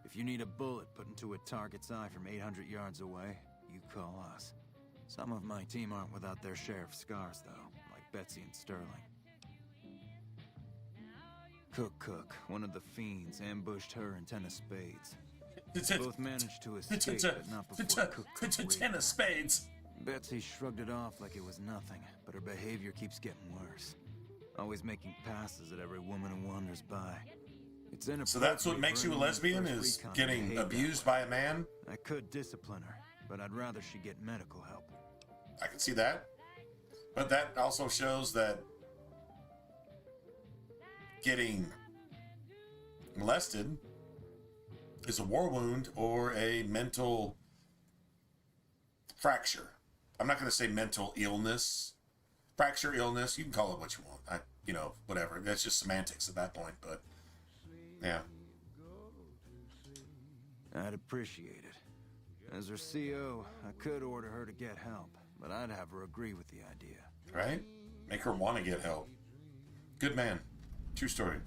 If you need a bullet put into a target's eye from 800 yards away, you call us. Some of my team aren't without their share of scars, though, like Betsy and Sterling. Cook, one of the fiends, ambushed her and 10 of spades. Both managed to escape, but not before Cook took 10 of spades. Betsy shrugged it off like it was nothing, but her behavior keeps getting worse. Always making passes at every woman who wanders by. It's inappropriate. So that's what makes you a lesbian, is getting abused by a man? I could discipline her, but I'd rather she get medical help. I can see that. But that also shows that getting molested is a war wound or a mental fracture. I'm not going to say mental illness. Fracture, illness, you can call it what you want. You know, whatever. That's just semantics at that point, but yeah. I'd appreciate it. As her CO, I could order her to get help, but I'd have her agree with the idea. Right? Make her want to get help. Good man. True story.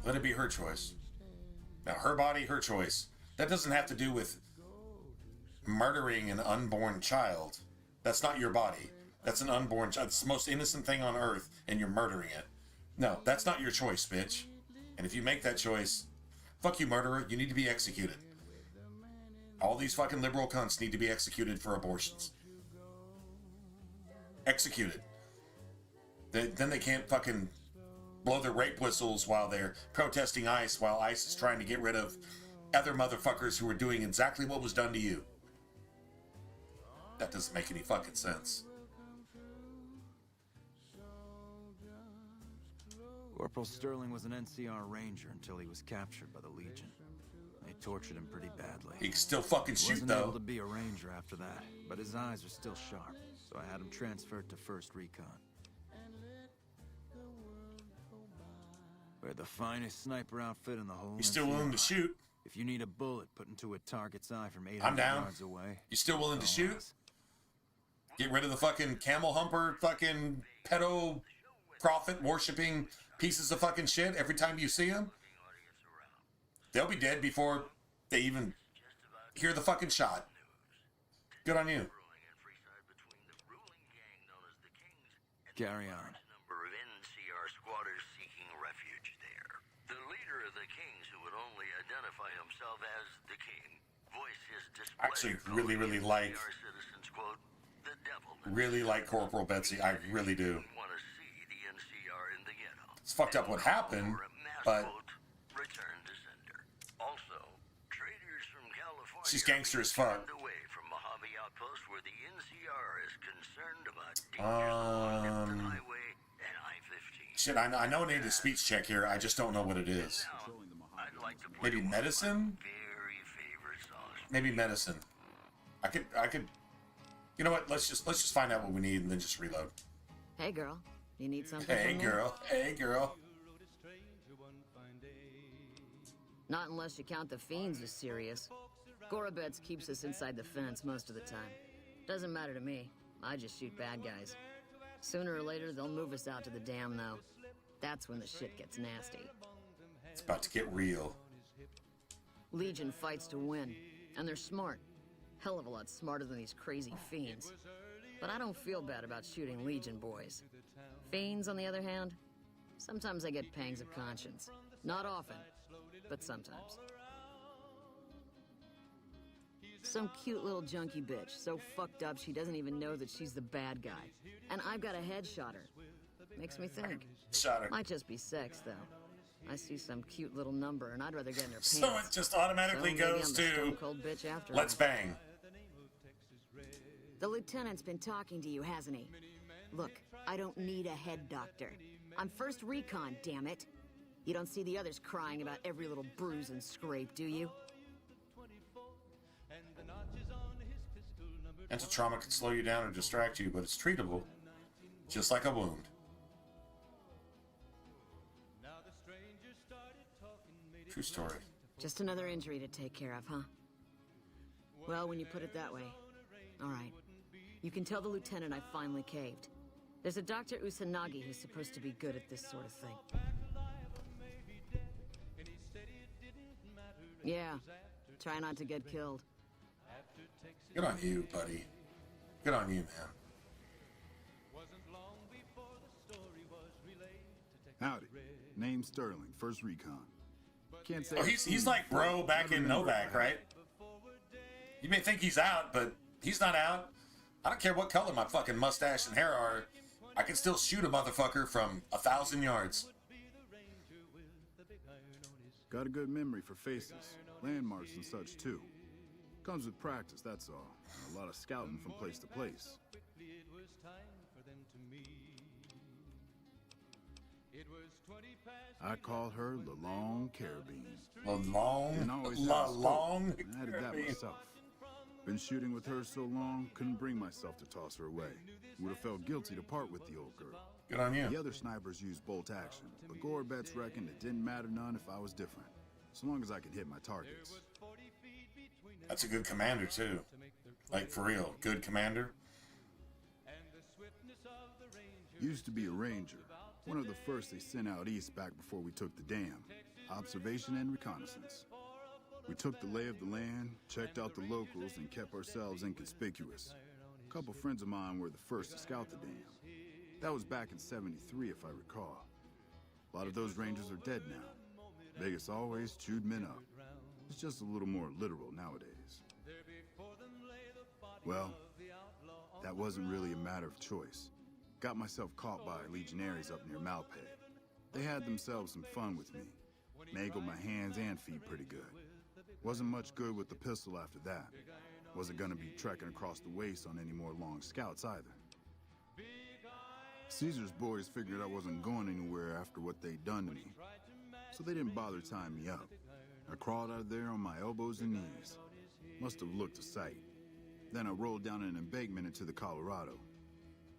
Let it be her choice. Now, her body, her choice. That doesn't have to do with murdering an unborn child. That's not your body. That's an unborn child. It's the most innocent thing on earth, and you're murdering it. No, that's not your choice, bitch. And if you make that choice, fuck you, murderer. You need to be executed. All these fucking liberal cunts need to be executed for abortions. Executed. Then they can't fucking blow their rape whistles while they're protesting ICE, while ICE is trying to get rid of other motherfuckers who are doing exactly what was done to you. That doesn't make any fucking sense. Corporal Sterling was an NCR ranger until he was captured by the Legion. They tortured him pretty badly. He can still fucking shoot, wasn't though. able to be a ranger after that, but his eyes are still sharp, so I had him transferred to First Recon. We're the finest sniper outfit in the whole. You still willing to shoot? If you need a bullet put into a target's eye from 800 I'm down. yards away, you still willing to shoot? Get rid of the fucking camel humper, fucking pedo prophet worshipping pieces of fucking shit every time you see them? They'll be dead before they even hear the fucking shot. Good on you. Carry on. Number of NCR squatters seeking refuge there. The leader of the Kings, who would only identify himself as the King, voiced his displeasure. Actually, really like. NCR citizens, quote, the devil. Really like Corporal Betsy. I really do. Want to see the NCR in the ghetto. It's fucked up what happened, but Return to sender. Also, traders from California. she's gangster as fuck. Away from Mojave Outpost, where the NCR is concerned about dangerous highway and I-15. Shit, I know I need a speech check here. I just don't know what it is. I'd like to play Maybe medicine? very favorite songs. Maybe medicine. I could. You know what? Let's just find out what we need and then just reload. Hey, girl. You need something Hey, from me? girl. Hey, girl. Not unless you count the fiends as serious. Gorobets keeps us inside the fence most of the time. Doesn't matter to me. I just shoot bad guys. Sooner or later, they'll move us out to the dam, though. That's when the shit gets nasty. It's about to get real. Legion fights to win, and they're smart. Hell of a lot smarter than these crazy fiends. But I don't feel bad about shooting Legion boys. Fiends, on the other hand, sometimes I get pangs of conscience. Not often, but sometimes. Some cute little junkie bitch, so fucked up she doesn't even know that she's the bad guy. And I've got a headshot her. Makes me think. Shot her. Might just be sex, though. I see some cute little number, and I'd rather get in her pants. So it just automatically So maybe goes I'm the to stone cold bitch after let's all. bang. The lieutenant's been talking to you, hasn't he? Look, I don't need a head doctor. I'm first recon, damn it. You don't see the others crying about every little bruise and scrape, do you? Mental trauma can slow you down or distract you, but it's treatable, just like a wound. True story. Just another injury to take care of, huh? Well, when you put it that way. All right. You can tell the lieutenant I finally caved. There's a Dr. Usanagi who's supposed to be good at this sort of thing. Yeah. Try not to get killed. Good on you, buddy. Good on you, man. Howdy. Name's Sterling, first recon. Can't say. Oh, he's like bro back in Novak, right? You may think he's out, but he's not out. I don't care what color my fucking mustache and hair are. I can still shoot a motherfucker from 1,000 yards. Got a good memory for faces, landmarks and such too. Comes with practice, that's all. And a lot of scouting from place to place. I call her the Long Carabine. Long I added that myself. Been shooting with her so long, couldn't bring myself to toss her away. Would have felt guilty to part with the old girl. Good on you. The other snipers used bolt action, but Gorobets reckoned it didn't matter none if I was different, so long as I could hit my targets. That's a good commander, too. Like, for real. Good commander. Used to be a ranger. One of the first they sent out east back before we took the dam. Observation and reconnaissance. We took the lay of the land, checked out the locals, and kept ourselves inconspicuous. A couple friends of mine were the first to scout the dam. That was back in '73, if I recall. A lot of those rangers are dead now. Vegas always chewed men up. It's just a little more literal nowadays. Well, that wasn't really a matter of choice. Got myself caught by legionaries up near Malpay. They had themselves some fun with me. Mangled my hands and feet pretty good. Wasn't much good with the pistol after that. Wasn't gonna be trekking across the waste on any more long scouts either. Caesar's boys figured I wasn't going anywhere after what they'd done to me, so they didn't bother tying me up. I crawled out of there on my elbows and knees. Must have looked a sight. Then I rolled down an embankment into the Colorado.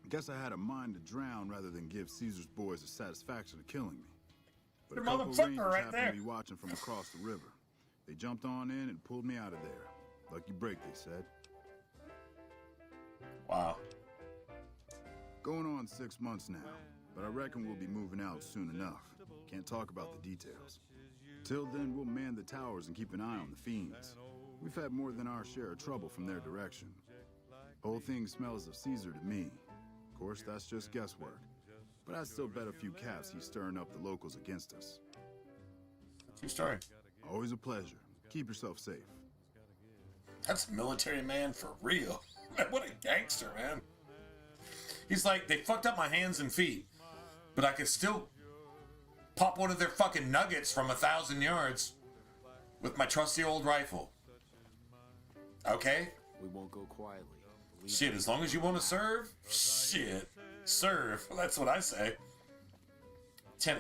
Guess I had a mind to drown rather than give Caesar's boys the satisfaction of killing me. But a couple of rangers happened to be watching from across the river. They jumped on in and pulled me out of there. Lucky break, they said. Wow. Going on 6 months now, but I reckon we'll be moving out soon enough. Can't talk about the details. Till then, we'll man the towers and keep an eye on the fiends. We've had more than our share of trouble from their direction. Whole thing smells of Caesar to me. Of course, that's just guesswork. But I'd still bet a few caps he's stirring up the locals against us. True story. Always a pleasure. Keep yourself safe. That's military man for real. Man, what a gangster, man. He's like, they fucked up my hands and feet, but I could still pop one of their fucking nuggets from 1,000 yards with my trusty old rifle. Okay? We won't go quietly. Shit, as long as you want to serve, shit, serve. That's what I say. Ten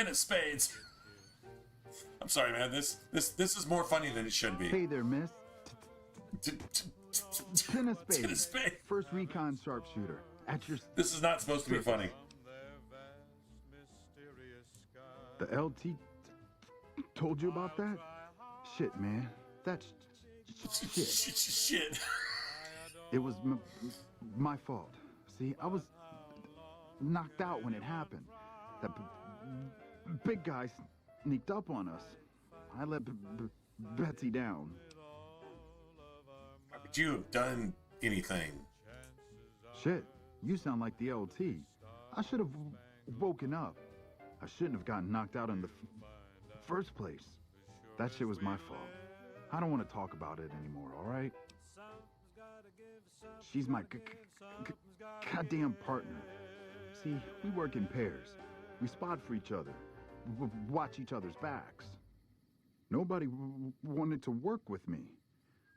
of spades. I'm sorry, man. This is more funny than it should be. Hey there, miss. Ten of spades. 10 of spades. First recon sharpshooter. At your. This is not supposed to be funny. The LT told you about that? Shit, man. That's shit. Shit. It was my fault. See, I was knocked out when it happened. That big guy sneaked up on us. I let Betsy down. How could you have done anything? Shit, you sound like the LT. I should have woken up. I shouldn't have gotten knocked out in the first place. That shit was my fault. I don't want to talk about it anymore, all right? She's my goddamn partner. See, we work in pairs. We spot for each other, watch each other's backs. Nobody wanted to work with me.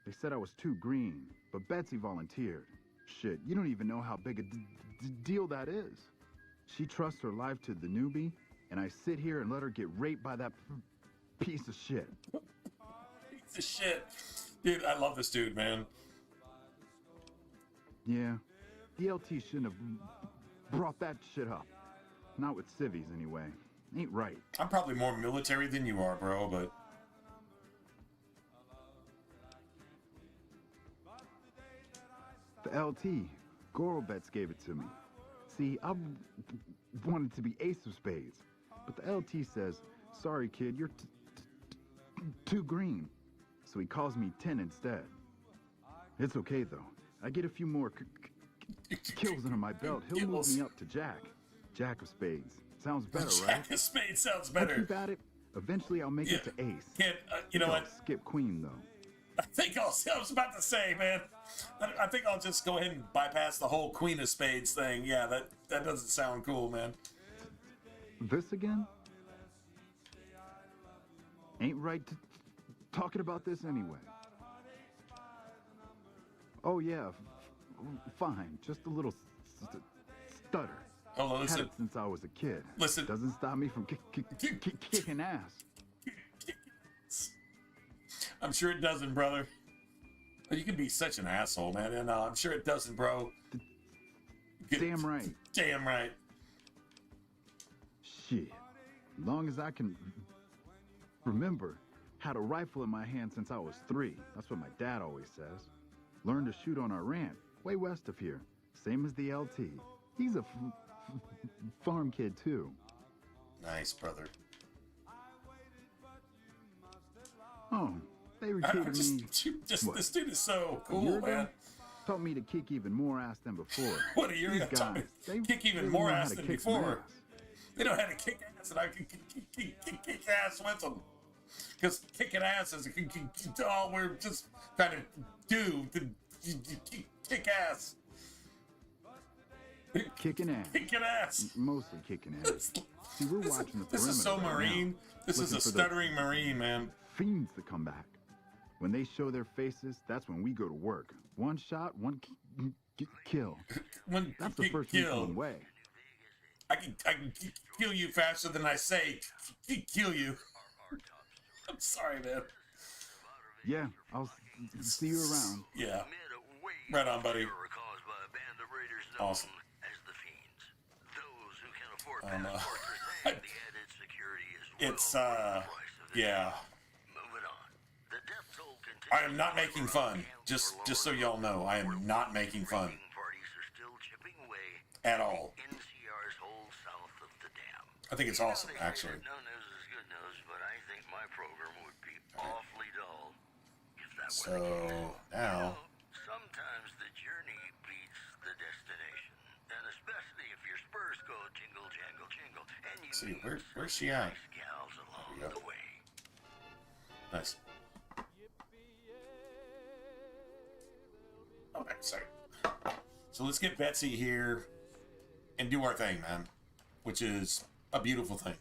They said I was too green, but Betsy volunteered. Shit, you don't even know how big a deal that is. She trusts her life to the newbie, and I sit here and let her get raped by that piece of shit. Piece of shit. Dude, I love this dude, man. Yeah, the LT shouldn't have brought that shit up. Not with civvies, anyway. Ain't right. I'm probably more military than you are, bro, but... The LT, Gorobets gave it to me. See, I wanted to be ace of spades, but the LT says, sorry kid, you're too green. So he calls me 10 instead. It's okay though. I get a few more kills under my belt. He'll move me up to Jack. Jack of spades. Sounds better, right? Jack of spades sounds better. I'll keep at it. Eventually I'll make it to ace. You know what? Skip queen though. I was about to say, man. I think I'll just go ahead and bypass the whole Queen of Spades thing. Yeah, that doesn't sound cool, man. This again? Ain't right talking about this anyway. Oh yeah, fine. Just a little stutter. Hold on, listen. Had it since I was a kid. Listen. Doesn't stop me from kicking ass. I'm sure it doesn't, brother. You can be such an asshole, man. And I'm sure it doesn't, bro. Damn right. Damn right. Shit. As long as I can remember, had a rifle in my hand since I was 3. That's what my dad always says. Learned to shoot on our ranch, way west of here. Same as the LT. He's a farm kid, too. Nice, brother. Oh, they recruited me. This dude is so cool, man. Taught me to kick even more ass than before. What a year ago? Taught me to kick even more ass than before. They know how to kick ass, and I can kick ass with them. Because kicking ass is all we're just trying to do. Kick ass. Kicking ass. Kicking ass. Mostly kicking ass. See, we're watching the This is so Marine. This is a stuttering Marine, man. Fiends to come back. When they show their faces, that's when we go to work. One shot, one kill. That's the first weekend way. I can kill you faster than I say kill you. I'm sorry, man. Yeah, I'll see you around. Yeah. Right on, buddy. Awesome. It's yeah. I am not making fun. Just so y'all know, I am not making fun at all. I think it's awesome, actually. program would be awfully dull if that So were the case. now, Sometimes the journey beats the destination, and especially if your spurs go jingle, jangle, jingle, and you see, meet where's she at? nice gals along There we go. the way. Nice. Okay, sorry. So let's get Betsy here and do our thing, man, which is a beautiful thing.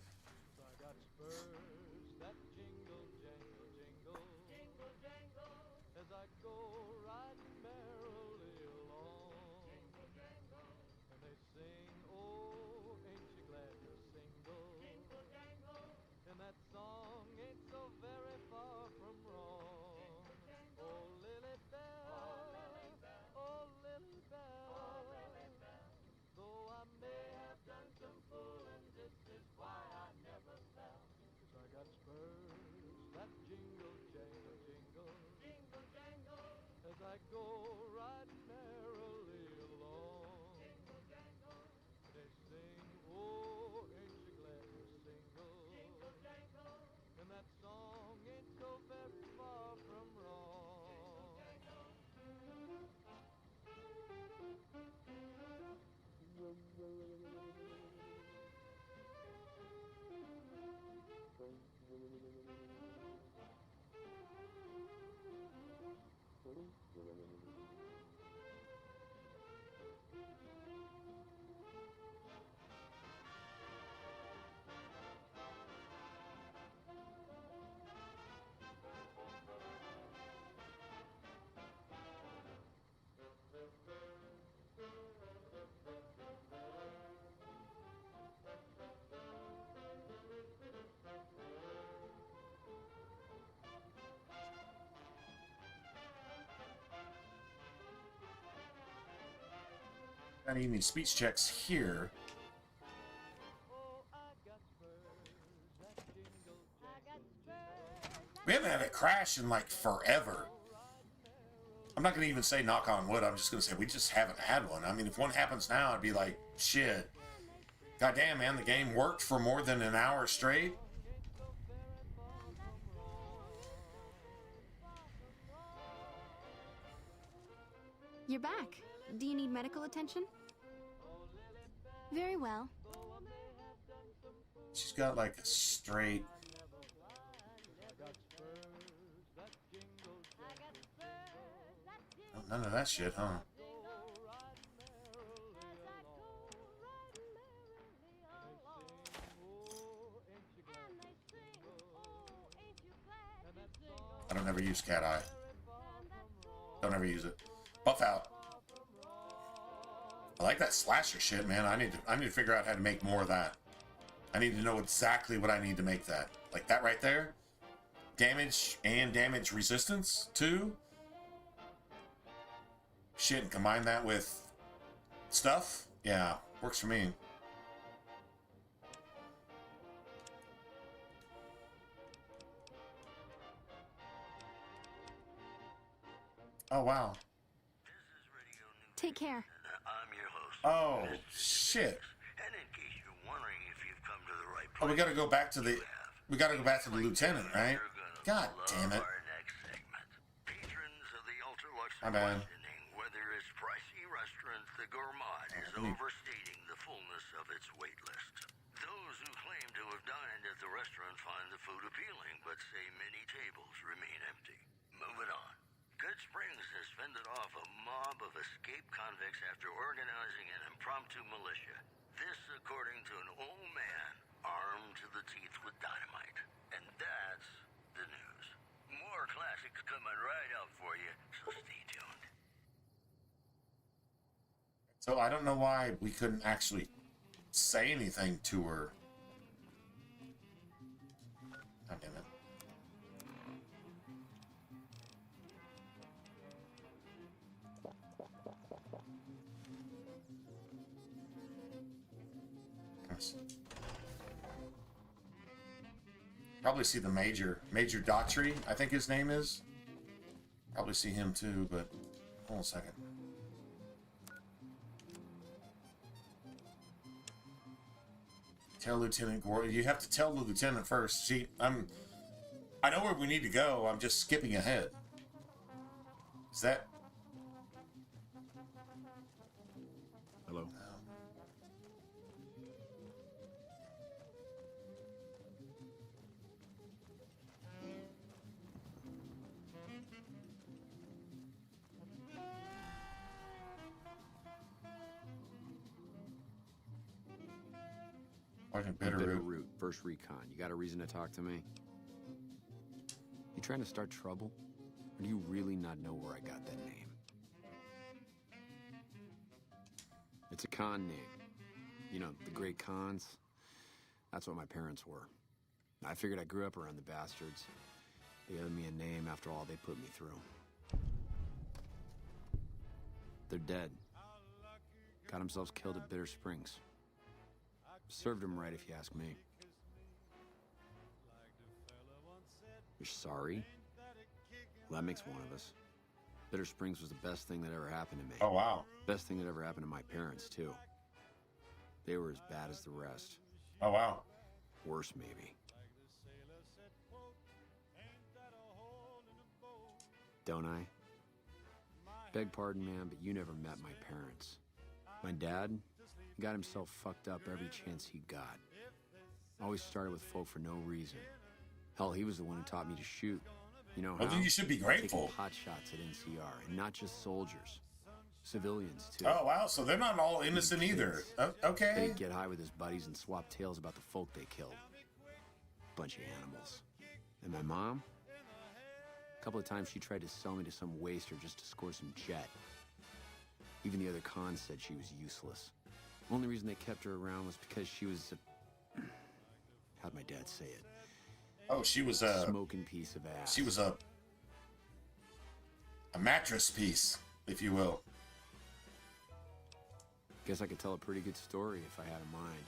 I need any speech checks here. We haven't had a crash in like forever. I'm not going to even say knock on wood. I'm just going to say we just haven't had one. I mean, if one happens now, I'd be like, shit. Goddamn, man, the game worked for more than an hour straight. You're back. Do you need medical attention? Very well. She's got like a straight... Oh, none of that shit, huh? I don't ever use cat eye. Don't ever use it. Buff out. I like that slasher shit, man. I need to figure out how to make more of that. I need to know exactly what I need to make that. Like that right there. Damage and damage resistance too. Shit, and combine that with stuff. Yeah, works for me. Oh, wow. Take care. I'm your host. Oh, shit. And in case you're wondering if you've come to the right Oh, place, we gotta go back to the... We gotta go back to the lieutenant, right? God damn it. our next segment. Patrons of the ultra-luxury My bad. questioning whether its pricey restaurant, the Gourmand, is Let me- overstating the fullness of its wait list. Those who claim to have dined at the restaurant find the food appealing, but say many tables remain empty. Moving on. Good Springs has fended off a mob of escaped convicts after organizing an impromptu militia. This according to an old man armed to the teeth with dynamite. And that's the news. More classics coming right up for you, so stay tuned. So I don't know why we couldn't actually say anything to her. God damn it. Yes. Probably see the Major Daughtry, I think his name is. Probably see him too, but hold on a second. Tell Lieutenant Gore. You have to tell the lieutenant first. See, I'm I know where we need to go. I'm just skipping ahead. Is that? Hello? Bitterroot. First recon. You got a reason to talk to me? You trying to start trouble? Or do you really not know where I got that name? It's a con name. You know, the great cons. That's what my parents were. I figured I grew up around the bastards. They owed me a name after all they put me through. They're dead. Got themselves killed at Bitter Springs. Served them right, if you ask me. You're sorry? Well, that makes one of us. Bitter Springs was the best thing that ever happened to me. Oh, wow. Best thing that ever happened to my parents, too. They were as bad as the rest. Oh, wow. Worse, maybe. Don't I? Beg pardon, man, but you never met my parents. My dad got himself fucked up every chance he got. Always started with folk for no reason. Hell, he was the one who taught me to shoot. You know how? Well, then you should be grateful. Taking pot shots at NCR, and not just soldiers. Civilians, too. Oh, wow. So they're not all innocent either. Okay. He'd get high with his buddies and swap tales about the folk they killed. Bunch of animals. And my mom? A couple of times she tried to sell me to some waster just to score some jet. Even the other cons said she was useless. Only reason they kept her around was because she was a... How'd my dad say it? Oh, she was a... smoking piece of ass. She was a mattress piece, if you will. Guess I could tell a pretty good story if I had a mind.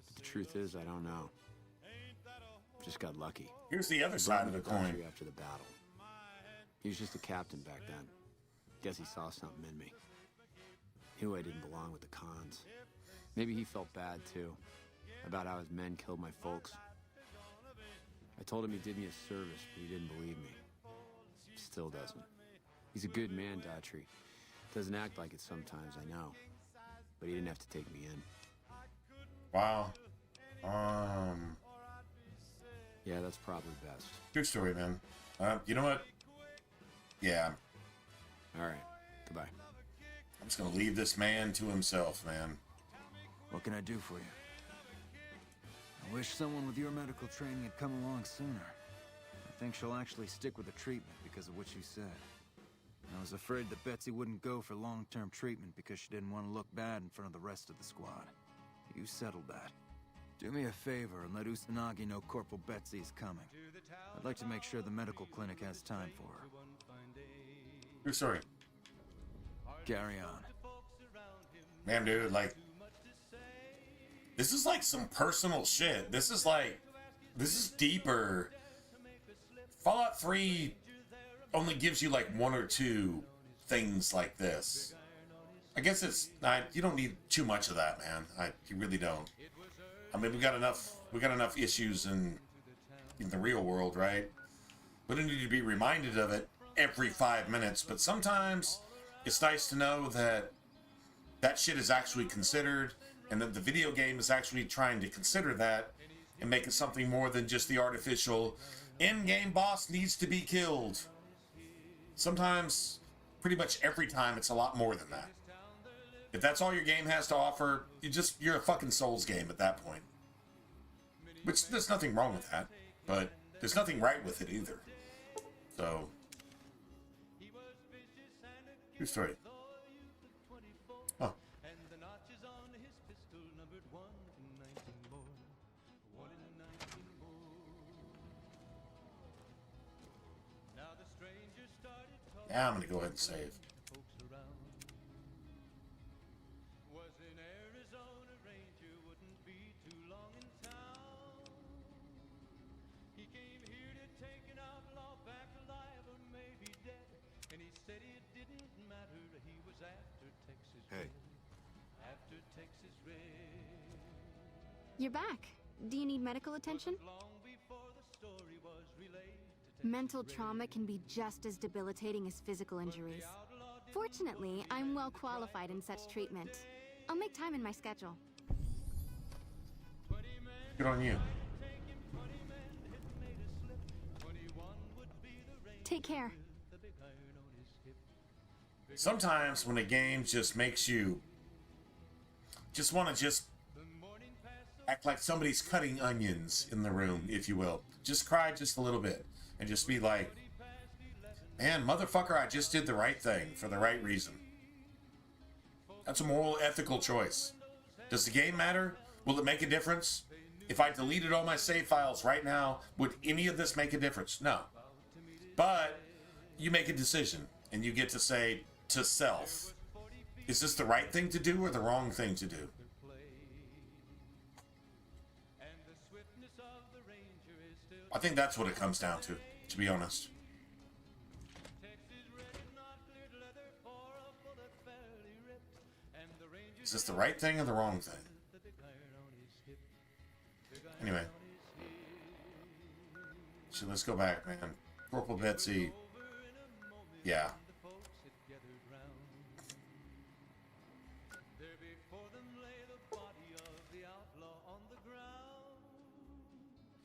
But the truth is, I don't know. Just got lucky. Here's the other side of the coin. After the battle. He was just a captain back then. Guess he saw something in me. Knew I didn't belong with the cons. Maybe he felt bad, too, about how his men killed my folks. I told him he did me a service, but he didn't believe me. Still doesn't. He's a good man, Daughtry. Doesn't act like it sometimes, I know. But he didn't have to take me in. Wow. Yeah, that's probably best. True story, man. You know what? Yeah. All right. Goodbye. I'm just gonna leave this man to himself, man. What can I do for you? I wish someone with your medical training had come along sooner. I think she'll actually stick with the treatment because of what she said. I was afraid that Betsy wouldn't go for long-term treatment because she didn't want to look bad in front of the rest of the squad. You settled that. Do me a favor and let Usanagi know Corporal Betsy is coming. I'd like to make sure the medical clinic has time for her. True story. Carry on. Man, dude, like... This is like some personal shit. This is deeper. Fallout 3 only gives you like one or two things like this. I guess it's not, you don't need too much of that, man. You really don't. I mean, we got enough issues in the real world, right? We don't need to be reminded of it every 5 minutes, but sometimes it's nice to know that that shit is actually considered, and that the video game is actually trying to consider that and make it something more than just the artificial in-game boss needs to be killed. Sometimes, pretty much every time, it's a lot more than that. If that's all your game has to offer, you're a fucking Souls game at that point. Which, there's nothing wrong with that, but there's nothing right with it either. So, true story. Oh. Yeah, I'm gonna go ahead and save. Hey. You're back. Do you need medical attention? Mental trauma can be just as debilitating as physical injuries. Fortunately, I'm well qualified in such treatment. I'll make time in my schedule. Good on you. Take care. Sometimes when a game just makes you just want to just act like somebody's cutting onions in the room, if you will. Just cry just a little bit and just be like, man, motherfucker, I just did the right thing for the right reason. That's a moral, ethical choice. Does the game matter? Will it make a difference? If I deleted all my save files right now, would any of this make a difference? No. But you make a decision and you get to say to self, is this the right thing to do or the wrong thing to do? I think that's what it comes down to be honest. Is this the right thing or the wrong thing? Anyway. So let's go back, man. Corporal Betsy. Yeah.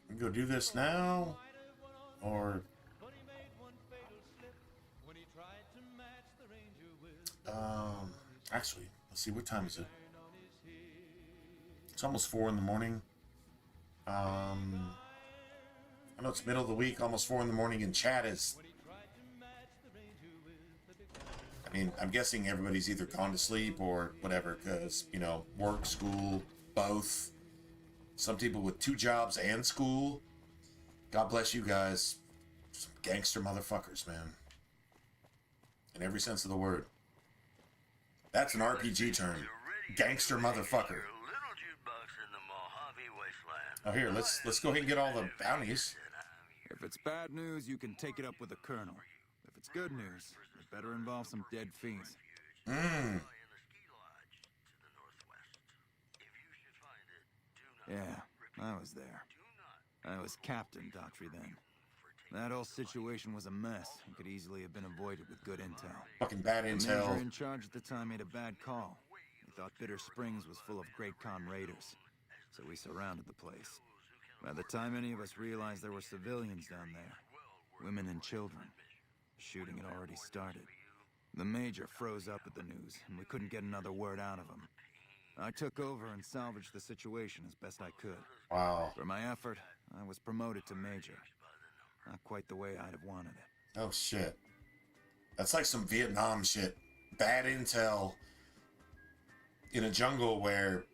We go do this now? Or... actually, let's see, what time is it? It's almost 4 in the morning. I know it's middle of the week, almost 4 in the morning, and chat is... I mean, I'm guessing everybody's either gone to sleep or whatever, because, you know, work, school, both. Some people with 2 jobs and school. God bless you guys. Some gangster motherfuckers, man. In every sense of the word. That's an RPG term. Gangster motherfucker. Oh, here, let's go ahead and get all the bounties. If it's bad news, you can take it up with the colonel. If it's good news, it better involve some dead fiends. Yeah, I was there. I was Captain Daughtry then. That whole situation was a mess and could easily have been avoided with good intel. Fucking bad intel. The major in charge at the time made a bad call. He thought Bitter Springs was full of Great Khan raiders, so we surrounded the place. By the time any of us realized there were civilians down there, women and children, shooting had already started. The major froze up at the news, and we couldn't get another word out of him. I took over and salvaged the situation as best I could. Wow. For my effort, I was promoted to major. Not quite the way I'd have wanted it. Oh, shit. That's like some Vietnam shit. Bad intel in a jungle where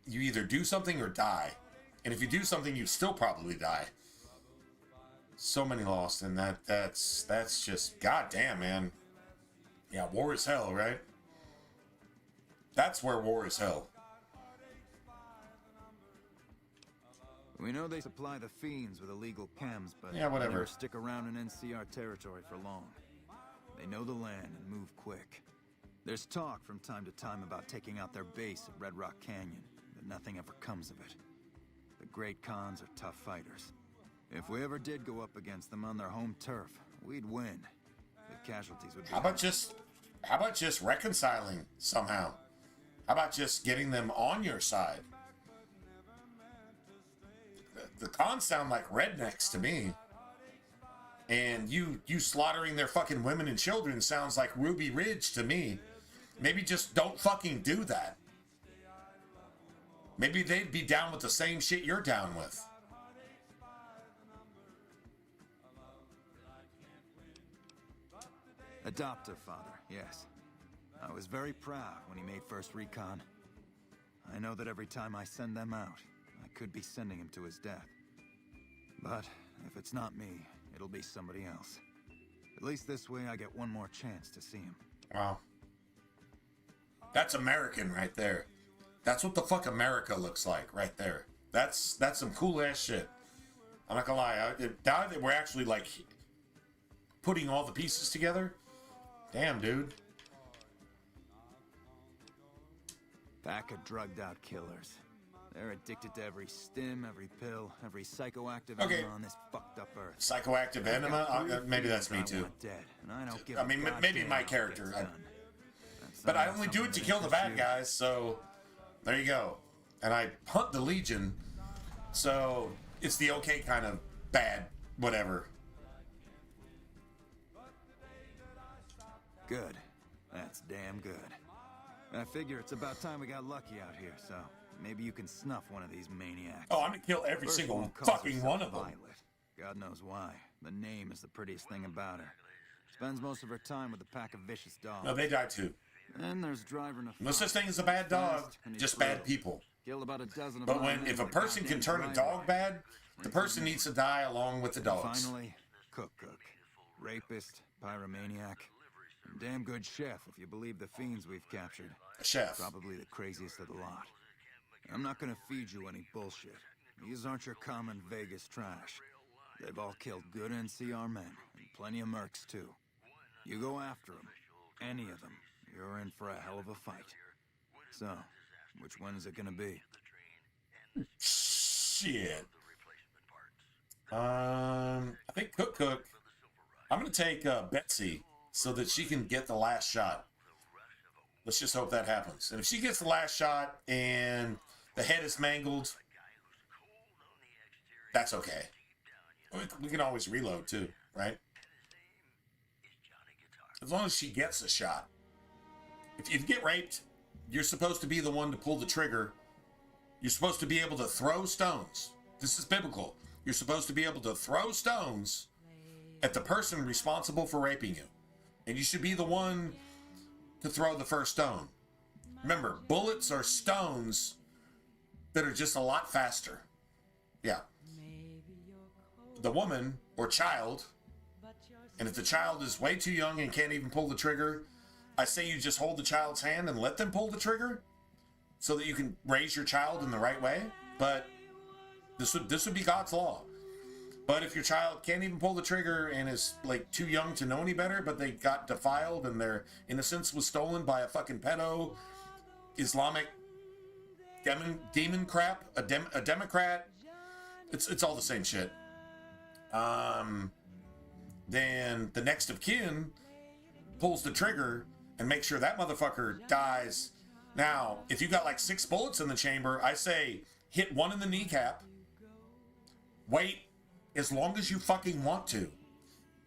you either do something or die. And if you do something, you still probably die. So many lost, and that's just goddamn, man. Yeah, war is hell, right? That's where war is hell. We know they supply the fiends with illegal chems, but yeah, whatever. They never stick around in NCR territory for long. They know the land and move quick. There's talk from time to time about taking out their base at Red Rock Canyon, but nothing ever comes of it. The Great Khans are tough fighters. If we ever did go up against them on their home turf, we'd win. The casualties would be... How about just reconciling somehow? How about just getting them on your side? The Khans sound like rednecks to me. And you slaughtering their fucking women and children sounds like Ruby Ridge to me. Maybe just don't fucking do that. Maybe they'd be down with the same shit you're down with. Adoptive father, yes. I was very proud when he made first recon. I know that every time I send them out, I could be sending him to his death. But if it's not me, it'll be somebody else. At least this way I get one more chance to see him. Wow. That's American right there. That's what the fuck America looks like right there. That's some cool ass shit. I'm not gonna lie. Now that we're actually like putting all the pieces together, damn, dude. Pack of drugged out killers. They're addicted to every stim, every pill, every psychoactive Okay. enema on this fucked up earth. Psychoactive enema? Maybe that's me too. Dead, and I don't give I mean, maybe my character. But I only do it to kill the bad guys, so there you go. And I hunt the Legion, so it's the okay kind of bad, whatever. Good. That's damn good. I figure it's about time we got lucky out here, so maybe you can snuff one of these maniacs. Oh, I'm gonna kill every First single one calls fucking herself one of them. Violet. God knows why. The name is the prettiest thing about her. Spends most of her time with a pack of vicious dogs. No, they die too. And there's Driver Nathaniel. No such thing as a bad dog, just bad people. Killed about a dozen of But my men if a with person can turn a goddamn dog bad, the person needs to die along with the dogs. Finally, Cook. Rapist, pyromaniac, and damn good chef if you believe the fiends we've captured. Chef. Probably the craziest of the lot. I'm not gonna feed you any bullshit. These aren't your common Vegas trash. They've all killed good NCR men, and plenty of mercs too. You go after them, any of them, you're in for a hell of a fight. So, which one is it gonna be? Shit. I think Cook. I'm gonna take Betsy so that she can get the last shot. Let's just hope that happens. And if she gets the last shot and the head is mangled, that's okay. We can always reload too, right? As long as she gets a shot. If you get raped, you're supposed to be the one to pull the trigger. You're supposed to be able to throw stones. This is biblical. You're supposed to be able to throw stones at the person responsible for raping you. And you should be the one to throw the first stone. Remember, bullets are stones that are just a lot faster. Yeah. The woman or child, and if the child is way too young and can't even pull the trigger, I say you just hold the child's hand and let them pull the trigger so that you can raise your child in the right way. But this would be God's law. But if your child can't even pull the trigger and is like too young to know any better, but they got defiled and their innocence was stolen by a fucking pedo, Islamic demon crap, a Democrat, it's all the same shit. Then the next of kin pulls the trigger and makes sure that motherfucker dies. Now, if you got like 6 bullets in the chamber, I say hit one in the kneecap, wait as long as you fucking want to.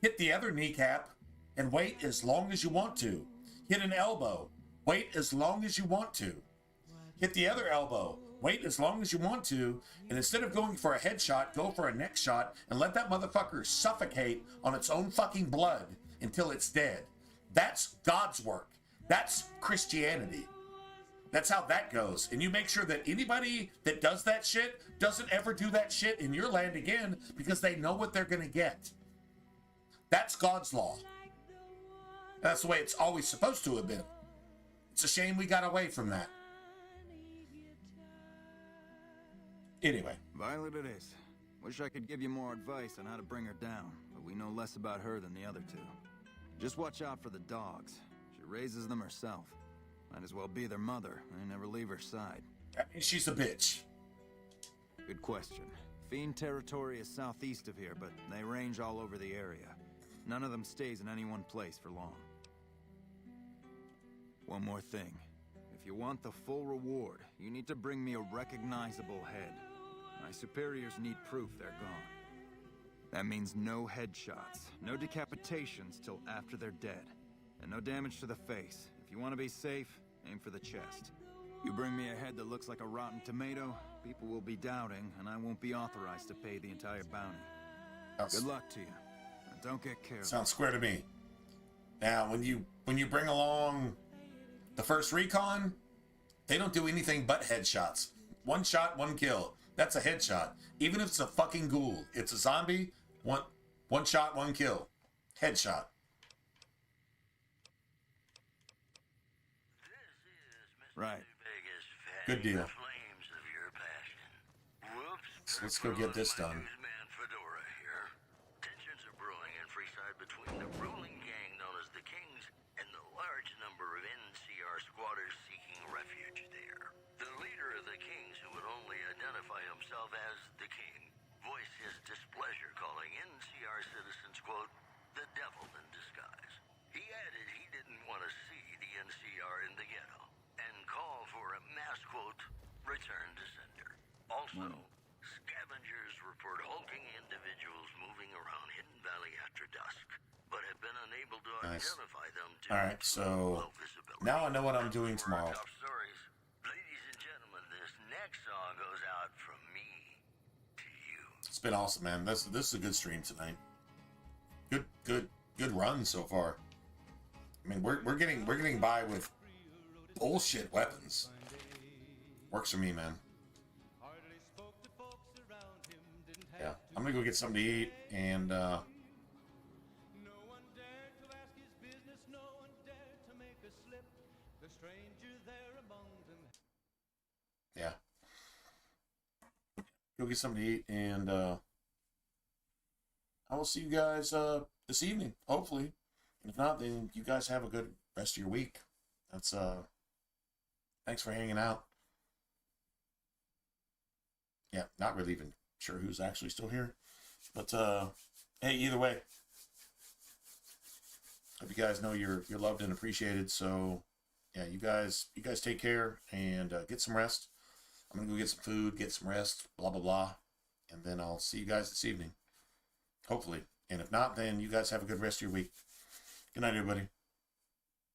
Hit the other kneecap and wait as long as you want to. Hit an elbow, wait as long as you want to. Hit the other elbow, wait as long as you want to, and instead of going for a headshot, go for a neck shot and let that motherfucker suffocate on its own fucking blood until it's dead. That's God's work. That's Christianity. That's how that goes. And you make sure that anybody that does that shit doesn't ever do that shit in your land again because they know what they're going to get. That's God's law. That's the way it's always supposed to have been. It's a shame we got away from that. Anyway. Violet it is. Wish I could give you more advice on how to bring her down, but we know less about her than the other two. Just watch out for the dogs. She raises them herself. Might as well be their mother and never leave her side. She's a bitch. Good question. Fiend territory is southeast of here, but they range all over the area. None of them stays in any one place for long. One more thing. If you want the full reward, you need to bring me a recognizable head. My superiors need proof they're gone. That means no headshots, no decapitations till after they're dead, and no damage to the face. If you want to be safe, aim for the chest. You bring me a head that looks like a rotten tomato, people will be doubting, and I won't be authorized to pay the entire bounty. Good luck to you, and don't get careless. Sounds square to me. Now, when you bring along the first recon, they don't do anything but headshots. One shot, one kill. That's a headshot. Even if it's a fucking ghoul, it's a zombie. One shot, one kill. Headshot. Right. Good deal. So let's go get this done. Tensions are brewing in Freeside between the ruling gang known as the Kings and the large number of NCR squatters seeking refuge there. The leader of the Kings, who would only identify himself as the king, voiced his displeasure, calling NCR citizens, quote, the devil in disguise. He added he didn't want to see the NCR in the ghetto, and called for a mass, quote, return to sender. Also, scavengers report hulking individuals moving around Hidden Valley after dusk, but have been unable to identify them due All right, so now I know what I'm doing tomorrow. top stories. Ladies and gentlemen, this next song goes out from me to you. It's been awesome, man. This is a good stream tonight. Good run so far. I mean, we're getting by with bullshit weapons. Works for me, man. Yeah, I'm gonna go get something to eat, and yeah, go get something to eat, and I will see you guys this evening, hopefully. If not, then you guys have a good rest of your week. That's thanks for hanging out. Yeah, not really even sure who's actually still here, but hey, either way, hope you guys know you're loved and appreciated. So yeah, you guys take care and get some rest. I'm gonna go get some food, get some rest, blah blah blah, and then I'll see you guys this evening, hopefully. And if not, then you guys have a good rest of your week. Good night, everybody.